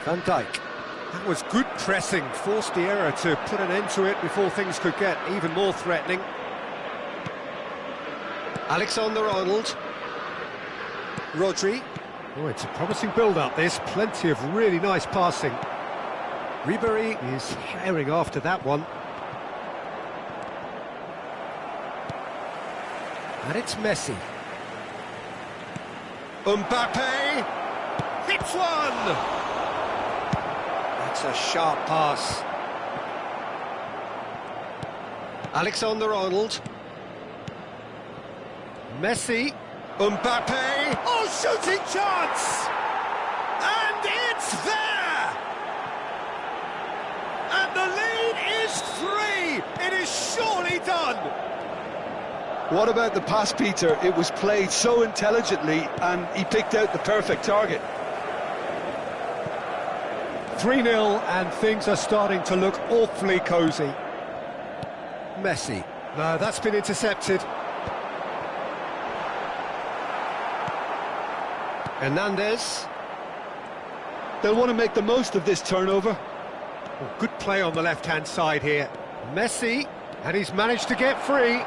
Van Dijk. That was good pressing, forced the error to put an end to it before things could get even more threatening. Alexander-Arnold. Rodri. Oh, it's a promising build-up, this. Plenty of really nice passing. Ribery is herring after that one. And it's Messi. Mbappe hits one! That's a sharp pass. Alexander-Arnold. Messi. Mbappe. Oh, shooting chance! And it's there! And the lead is 3! It is surely done! What about the pass, Peter? It was played so intelligently and he picked out the perfect target. 3-0 and things are starting to look awfully cosy. Messi. No, that's been intercepted. Hernandez. They'll want to make the most of this turnover. Oh, good play on the left-hand side here. Messi, and he's managed to get free.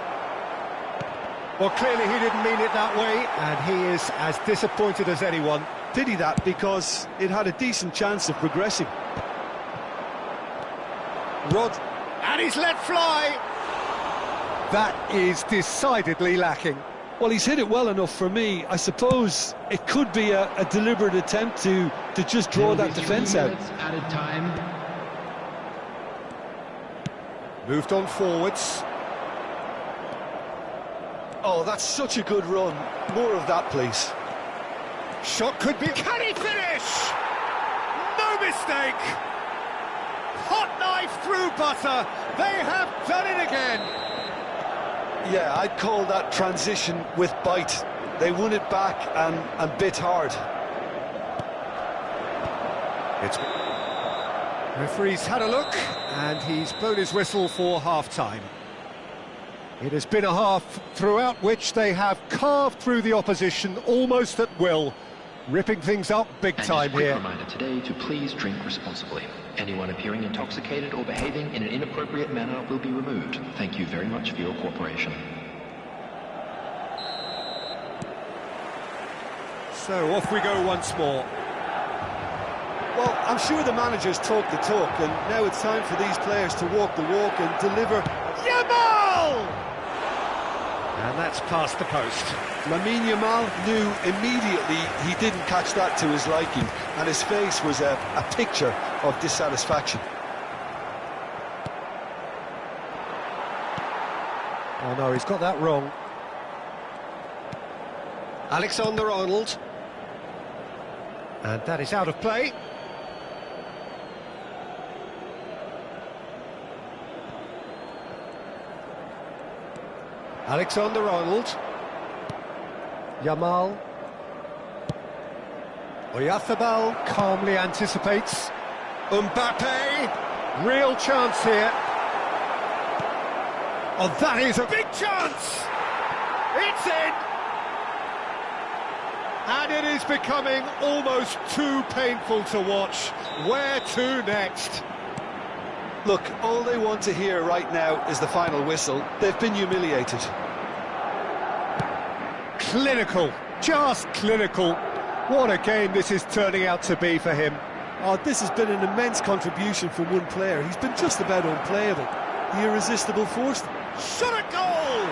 Well, clearly he didn't mean it that way, and he is as disappointed as anyone. Pity that, because it had a decent chance of progressing. Rod, and he's let fly. That is decidedly lacking. Well, he's hit it well enough for me. I suppose it could be a deliberate attempt to just draw that defence out. Added time. Moved on forwards. Oh, that's such a good run. More of that, please. Shot could be... Can he finish? No mistake! Hot knife through butter. They have done it again. Yeah, I'd call that transition with bite. They won it back and bit hard. It's... Referee's had a look, and he's blown his whistle for half-time. It has been a half throughout which they have carved through the opposition almost at will, ripping things up big time here. And a quick reminder today to please drink responsibly. Anyone appearing intoxicated or behaving in an inappropriate manner will be removed. Thank you very much for your cooperation. So off we go once more. Well, I'm sure the managers talk the talk, and now it's time for these players to walk the walk and deliver. Yamal! And that's past the post. Lamine Yamal knew immediately he didn't catch that to his liking, and his face was a picture of dissatisfaction. Oh no, he's got that wrong. Alexander-Arnold. And that is out of play. Alexander-Arnold. Yamal. Oyarzabal calmly anticipates. Mbappe. Real chance here. Oh, that is a big chance! It's in! And it is becoming almost too painful to watch. Where to next? Look, all they want to hear right now is the final whistle. They've been humiliated. Clinical, just clinical. What a game this is turning out to be for him. Oh, this has been an immense contribution from one player. He's been just about unplayable. The irresistible force. Shot a goal!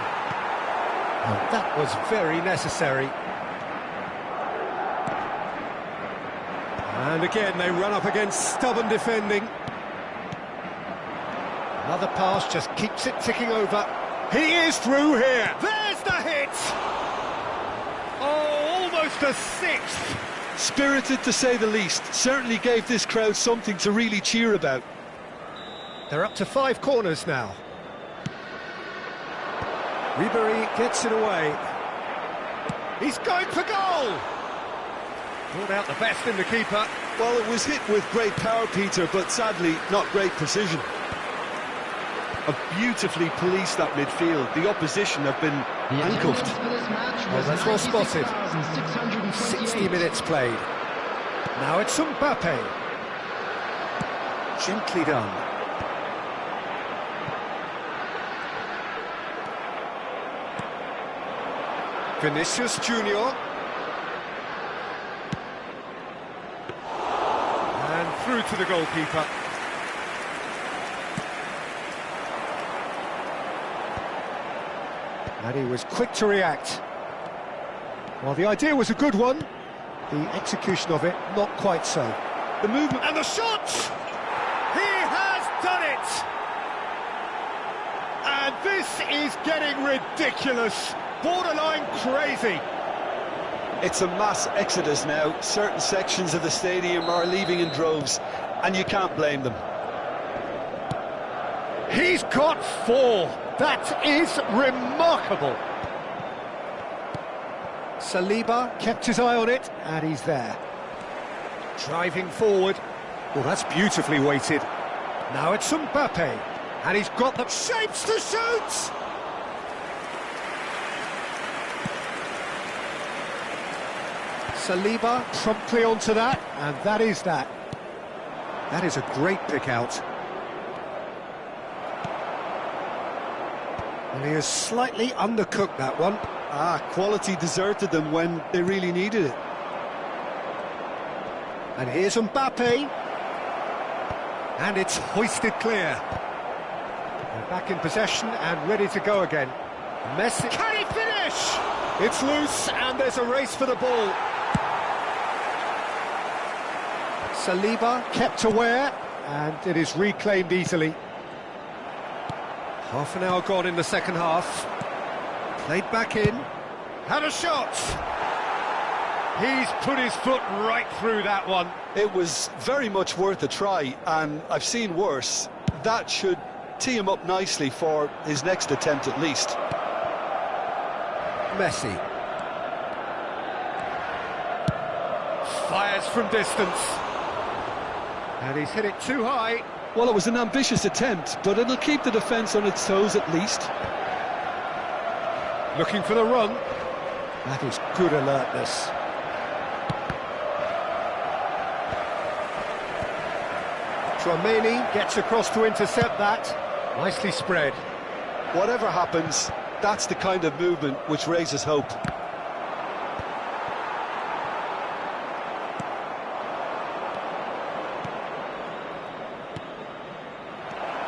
And that was very necessary. And again, they run up against stubborn defending. Another pass just keeps it ticking over. He is through here. There's the hit! Oh, almost a sixth. Spirited, to say the least. Certainly gave this crowd something to really cheer about. They're up to 5 corners now. Ribery gets it away. He's going for goal! Brought out the best in the keeper. Well, it was hit with great power, Peter, but sadly not great precision. have beautifully policed that midfield. The opposition have been handcuffed. Well, that's well spotted. 60 minutes played. Now it's Mbappe. Gently done. Vinicius Junior. And through to the goalkeeper. And he was quick to react. Well, the idea was a good one. The execution of it, not quite so. The movement and the shot! He has done it! And this is getting ridiculous. Borderline crazy. It's a mass exodus now. Certain sections of the stadium are leaving in droves, and you can't blame them. He's got 4. That is remarkable. Saliba kept his eye on it, and he's there. Driving forward. Well, that's beautifully weighted. Now it's Mbappe, and he's got the shapes to shoot! Saliba promptly onto that, and that is that. That is a great pick out. And he has slightly undercooked that one. Quality deserted them when they really needed it. And here's Mbappe. And it's hoisted clear. They're back in possession and ready to go again. Messi. Can he finish? It's loose and there's a race for the ball. Saliba kept aware and it is reclaimed easily. Half an hour gone in the second half. Played back in. Had a shot. He's put his foot right through that one. It was very much worth a try, and I've seen worse. That should tee him up nicely for his next attempt at least. Messi. Fires from distance. And he's hit it too high. Well, it was an ambitious attempt, but it'll keep the defence on its toes at least. Looking for the run. That is good alertness. Tchouaméni gets across to intercept that. Nicely spread. Whatever happens, that's the kind of movement which raises hope.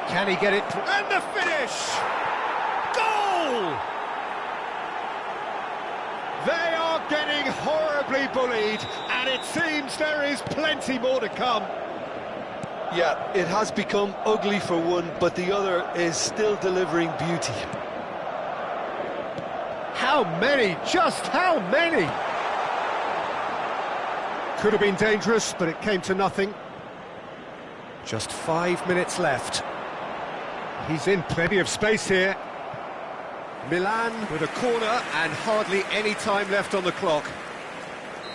Can he get it? And the finish! Goal! They are getting horribly bullied, and it seems there is plenty more to come. Yeah, it has become ugly for one, but the other is still delivering beauty. How many? Just how many? Could have been dangerous, but it came to nothing. Just 5 minutes left. He's in plenty of space here. Milan with a corner and hardly any time left on the clock.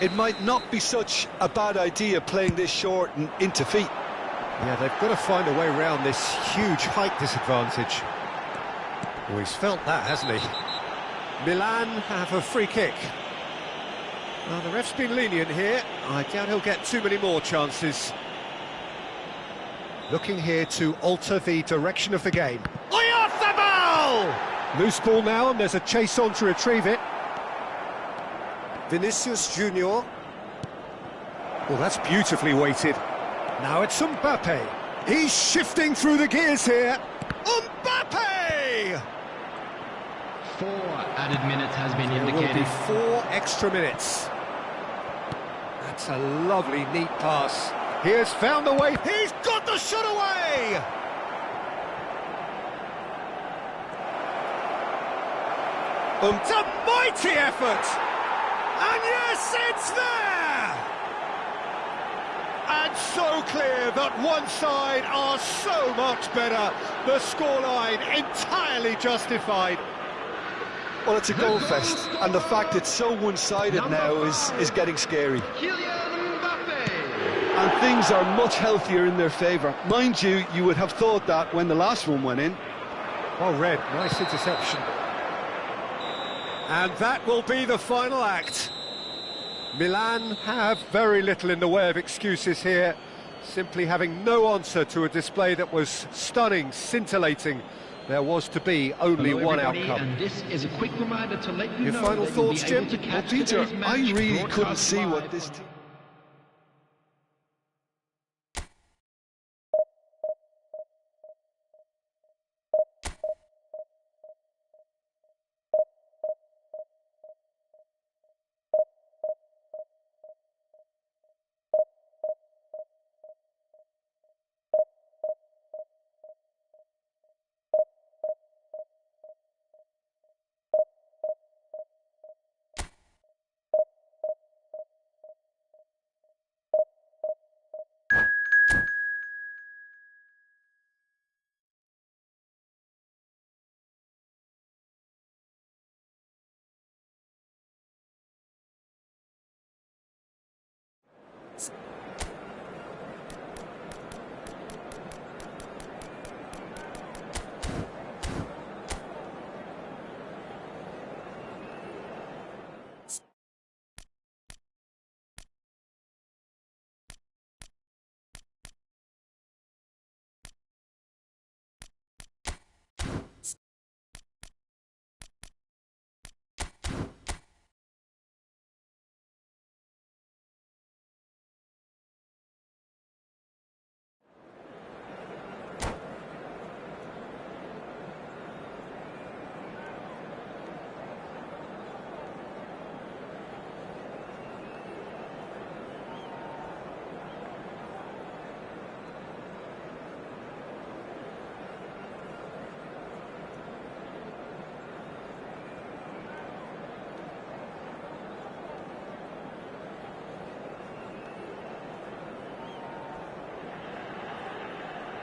It might not be such a bad idea playing this short and into feet. Yeah, they've got to find a way around this huge height disadvantage. Well, he's felt that, hasn't he? Milan have a free kick. Well, the ref's been lenient here. I doubt he'll get too many more chances. Looking here to alter the direction of the game. Oyarzabal! Loose ball now, and there's a chase on to retrieve it. Vinicius Junior. Well, that's beautifully weighted. Now it's Mbappe. He's shifting through the gears here. Mbappe! 4 added minutes has been There indicated. will be 4 extra minutes. That's a lovely, neat pass. He has found the way. He's got the shot away! It's a mighty effort! And yes, it's there! And so clear that one side are so much better. The scoreline entirely justified. Well, it's a goal fest, and the fact it's so one-sided now is getting scary. And things are much healthier in their favour. Mind you, you would have thought that when the last one went in. Well read, nice interception. And that will be the final act. Milan have very little in the way of excuses here, simply having no answer to a display that was stunning, scintillating. There was to be only one outcome. And this is a quick reminder to let you Your know final that you'll thoughts, be able Jim? to Well, catch Peter, today's I match really couldn't broadcast see what live this on- team...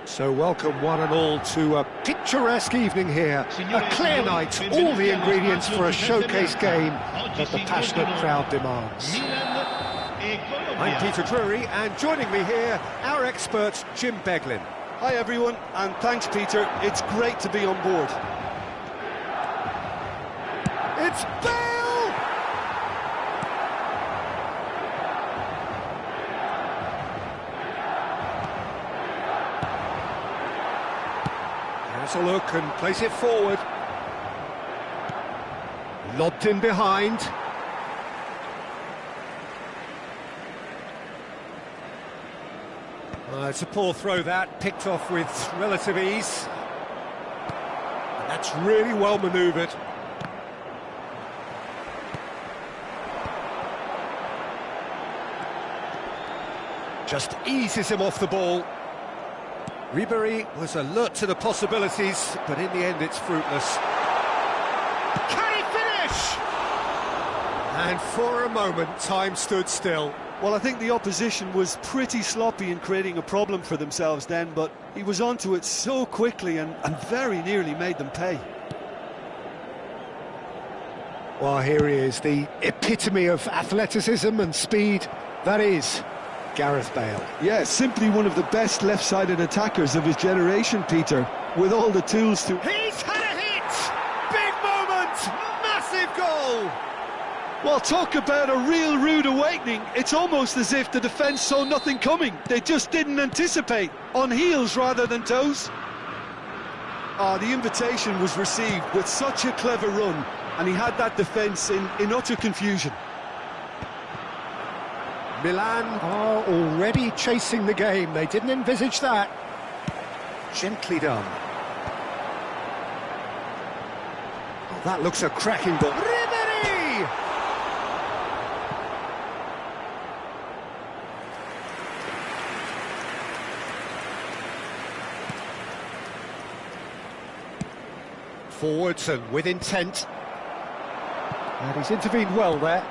So welcome one and all to a picturesque evening here, a clear night, all the ingredients for a showcase game that the passionate crowd demands. I'm Peter Drury, and joining me here, our expert Jim Beglin. Hi everyone, and thanks Peter, it's great to be on board. It's Bale! Has a look and plays it forward. Lobbed in behind. It's a poor throw that, picked off with relative ease. And that's really well manoeuvred. Just eases him off the ball. Ribery was alert to the possibilities, but in the end it's fruitless. Can he finish? And for a moment, time stood still. Well, I think the opposition was pretty sloppy in creating a problem for themselves then, but he was onto it so quickly and very nearly made them pay. Well, here he is, the epitome of athleticism and speed. That is Gareth Bale. Yeah, simply one of the best left-sided attackers of his generation, Peter, with all the tools to... He's had a hit! Big moment! Massive goal! Well, talk about a real rude awakening. It's almost as if the defence saw nothing coming. They just didn't anticipate, on heels rather than toes. The invitation was received with such a clever run, and he had that defence in utter confusion. Milan are already chasing the game. They didn't envisage that. Gently done. Oh, that looks a cracking ball. Ribery! Forwards and with intent. And he's intervened well there.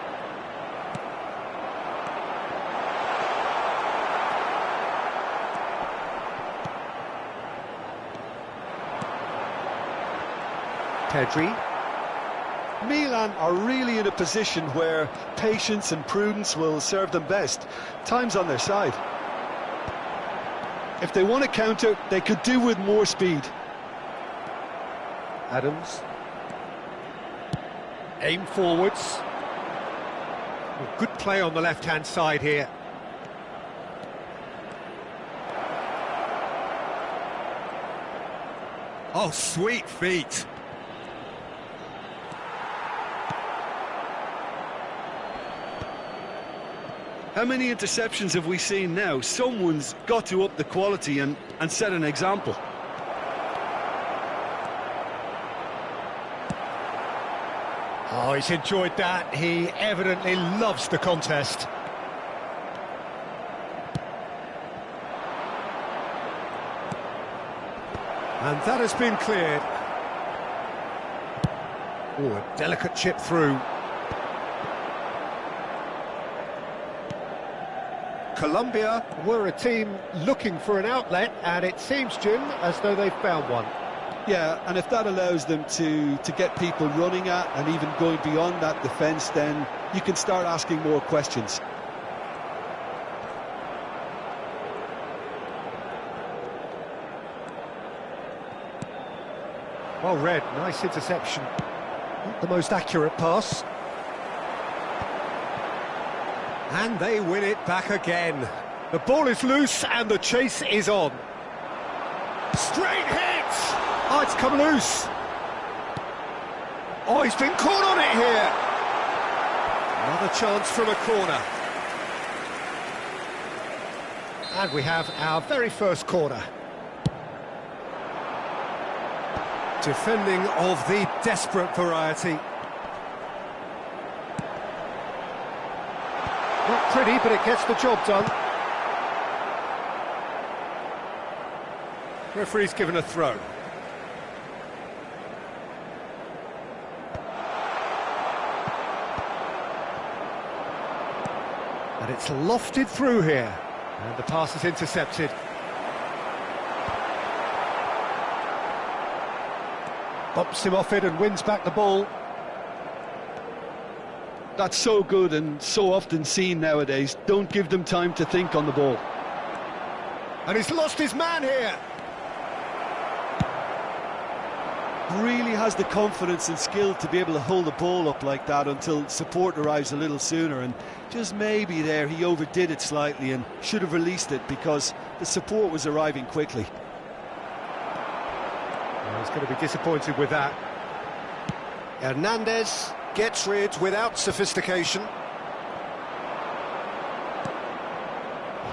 Pedri. Milan are really in a position where patience and prudence will serve them best. Time's on their side. If they want to counter, they could do with more speed. Adams. Aim forwards. Well, good play on the left-hand side here. Oh, sweet feet. How many interceptions have we seen now? Someone's got to up the quality and set an example. Oh, he's enjoyed that. He evidently loves the contest. And that has been cleared. Oh, a delicate chip through. Colombia were a team looking for an outlet, and it seems, Jim, as though they've found one. Yeah, and if that allows them to get people running at and even going beyond that defence, then you can start asking more questions. Well read, nice interception. Not the most accurate pass. And they win it back again. The ball is loose and the chase is on. Straight hit! Oh, it's come loose. Oh, he's been caught on it here. Another chance from a corner. And we have our very first corner. Defending of the desperate variety. Not pretty, but it gets the job done. Referee's given a throw. And it's lofted through here. And the pass is intercepted. Bumps him off it and wins back the ball. That's so good and so often seen nowadays. Don't give them time to think on the ball. And he's lost his man here. Really has the confidence and skill to be able to hold the ball up like that until support arrives a little sooner, and just maybe there he overdid it slightly and should have released it because the support was arriving quickly. Well, he's going to be disappointed with that. Hernandez gets rid without sophistication.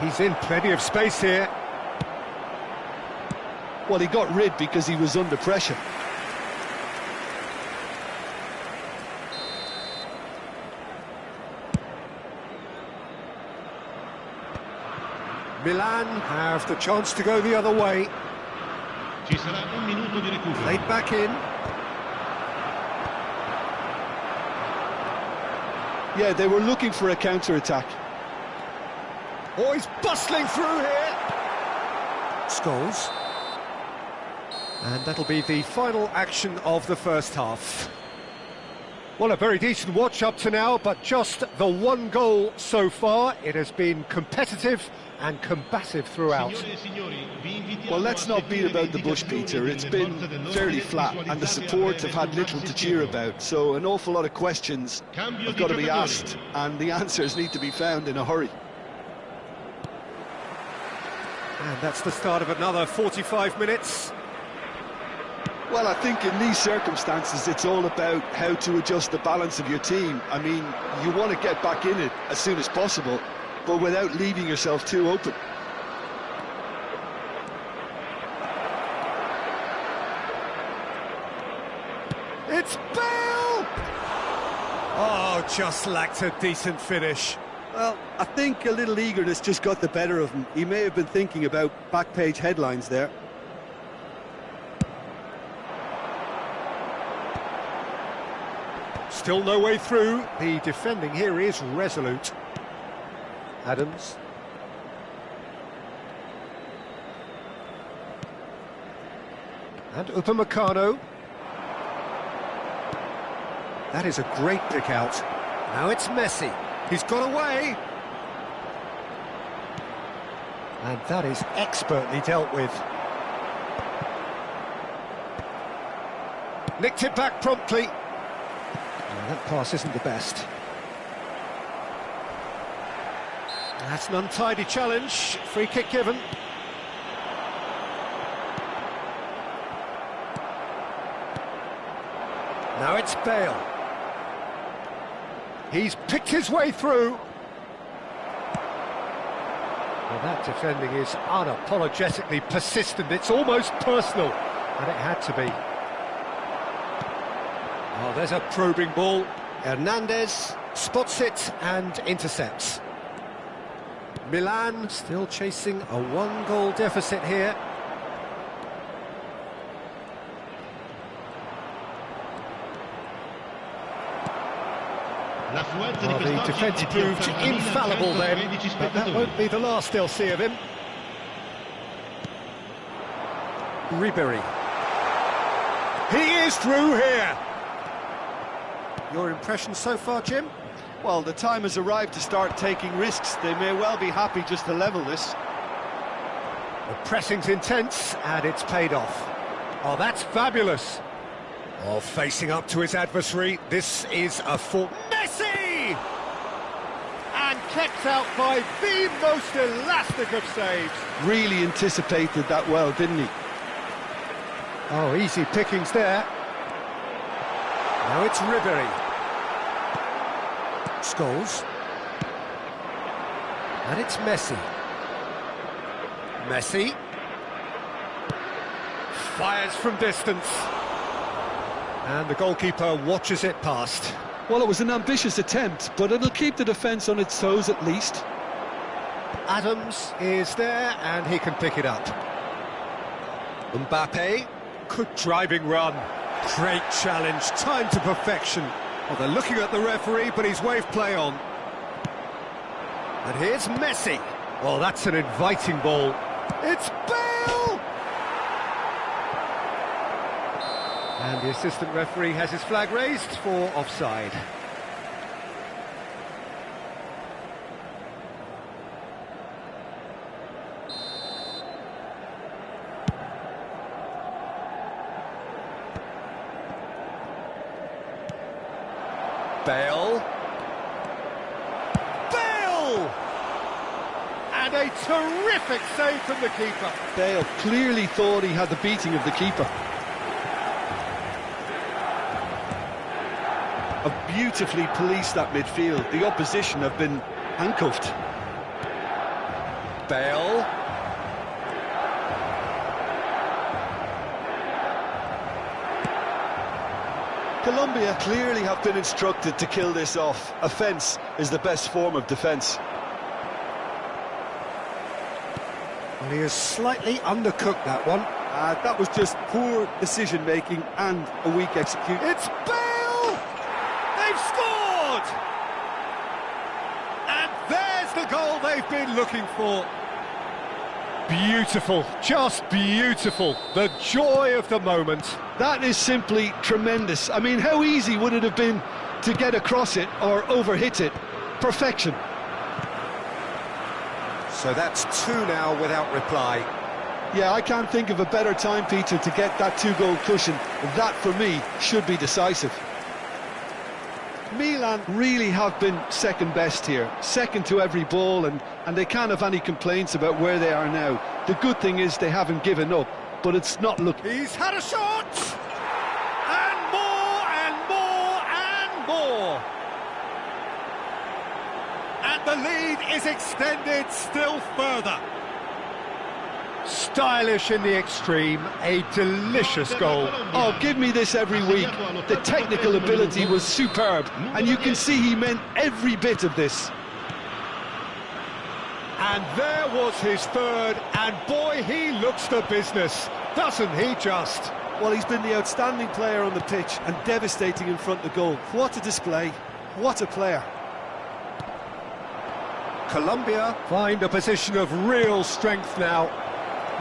He's in plenty of space here. Well, he got rid because he was under pressure. Milan have the chance to go the other way. Ci sarà un minuto di recupero. Laid back in. Yeah, they were looking for a counter-attack. Oh, he's bustling through here. Scholes. And that'll be the final action of the first half. Well, a very decent watch up to now, but just the one goal so far. It has been competitive and combative throughout. Well, let's not beat about the bush, Peter. It's been fairly flat, and the support have had little to cheer about. So an awful lot of questions have got to be asked, and the answers need to be found in a hurry. And that's the start of another 45 minutes. Well, I think in these circumstances, it's all about how to adjust the balance of your team. I mean, you want to get back in it as soon as possible, but without leaving yourself too open. It's Bale! Oh, just lacked a decent finish. Well, I think a little eagerness just got the better of him. He may have been thinking about back-page headlines there. Still no way through. The defending here is resolute. Adams. And Upamecano. That is a great pick out. Now it's Messi. He's got away. And that is expertly dealt with. Nicked it back promptly. Oh, that pass isn't the best. That's an untidy challenge. Free kick given. Now it's Bale. He's picked his way through. Well, that defending is unapologetically persistent. It's almost personal, and it had to be. Oh, there's a probing ball. Hernandez spots it and intercepts. Milan still chasing a one-goal deficit here. Oh, the defence proved infallible then, but that won't be the last they'll see of him. Ribery. He is through here. Your impression so far, Jim? Well, the time has arrived to start taking risks. They may well be happy just to level this. The pressing's intense, and it's paid off. Oh, that's fabulous. Oh, facing up to his adversary. This is a full... Messi! And kept out by the most elastic of saves. Really anticipated that well, didn't he? Oh, easy pickings there. Now it's Ribery. Scholes. And it's Messi. Messi. Fires from distance. And the goalkeeper watches it past. Well, it was an ambitious attempt, but it'll keep the defence on its toes at least. Adams is there, and he can pick it up. Mbappe. Good driving run. Great challenge, time to perfection. Well, they're looking at the referee, but he's waved play on. And here's Messi. Well, that's an inviting ball. It's Bale! And the assistant referee has his flag raised for offside. Bale. Bale! And a terrific save from the keeper. Bale clearly thought he had the beating of the keeper. Have beautifully policed that midfield. The opposition have been handcuffed. Bale. Colombia clearly have been instructed to kill this off. Offence is the best form of defence. Well, he has slightly undercooked that one. That was just poor decision-making and a weak execution. It's Bale! They've scored! And there's the goal they've been looking for. Beautiful, just beautiful. The joy of the moment. That is simply tremendous. I mean, how easy would it have been to get across it or overhit it? Perfection. So that's two now without reply. Yeah, I can't think of a better time, Peter, to get that two-goal cushion. That, for me, should be decisive. Milan really have been second best here, second to every ball, and they can't have any complaints about where they are now. The good thing is they haven't given up, but it's not looking... He's had a shot! And more, and more, and more! And the lead is extended still further. Stylish in the extreme, a delicious goal. Oh, give me this every week. The technical ability was superb, and you can see he meant every bit of this. And there was his third, and boy, he looks the business, doesn't he just? Well, he's been the outstanding player on the pitch and devastating in front of the goal. What a display, what a player. Colombia find a position of real strength now.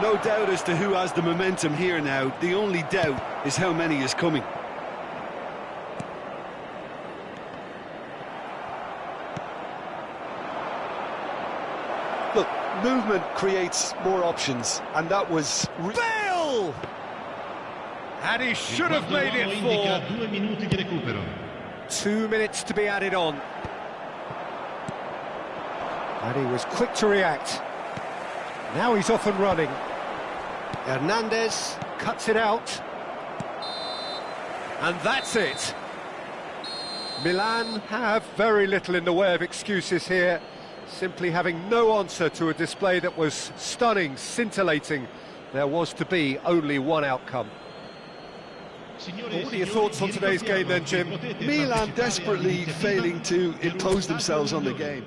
No doubt as to who has the momentum here now. The only doubt is how many is coming. Look, movement creates more options, and that was... Bale! And he should have made it 4. 2 minutes to be added on. And he was quick to react. Now he's off and running. Hernandez cuts it out. And that's it. Milan have very little in the way of excuses here, simply having no answer to a display that was stunning, scintillating. There was to be only one outcome. What are your thoughts on today's game then, Jim? Milan desperately failing to impose themselves on the game.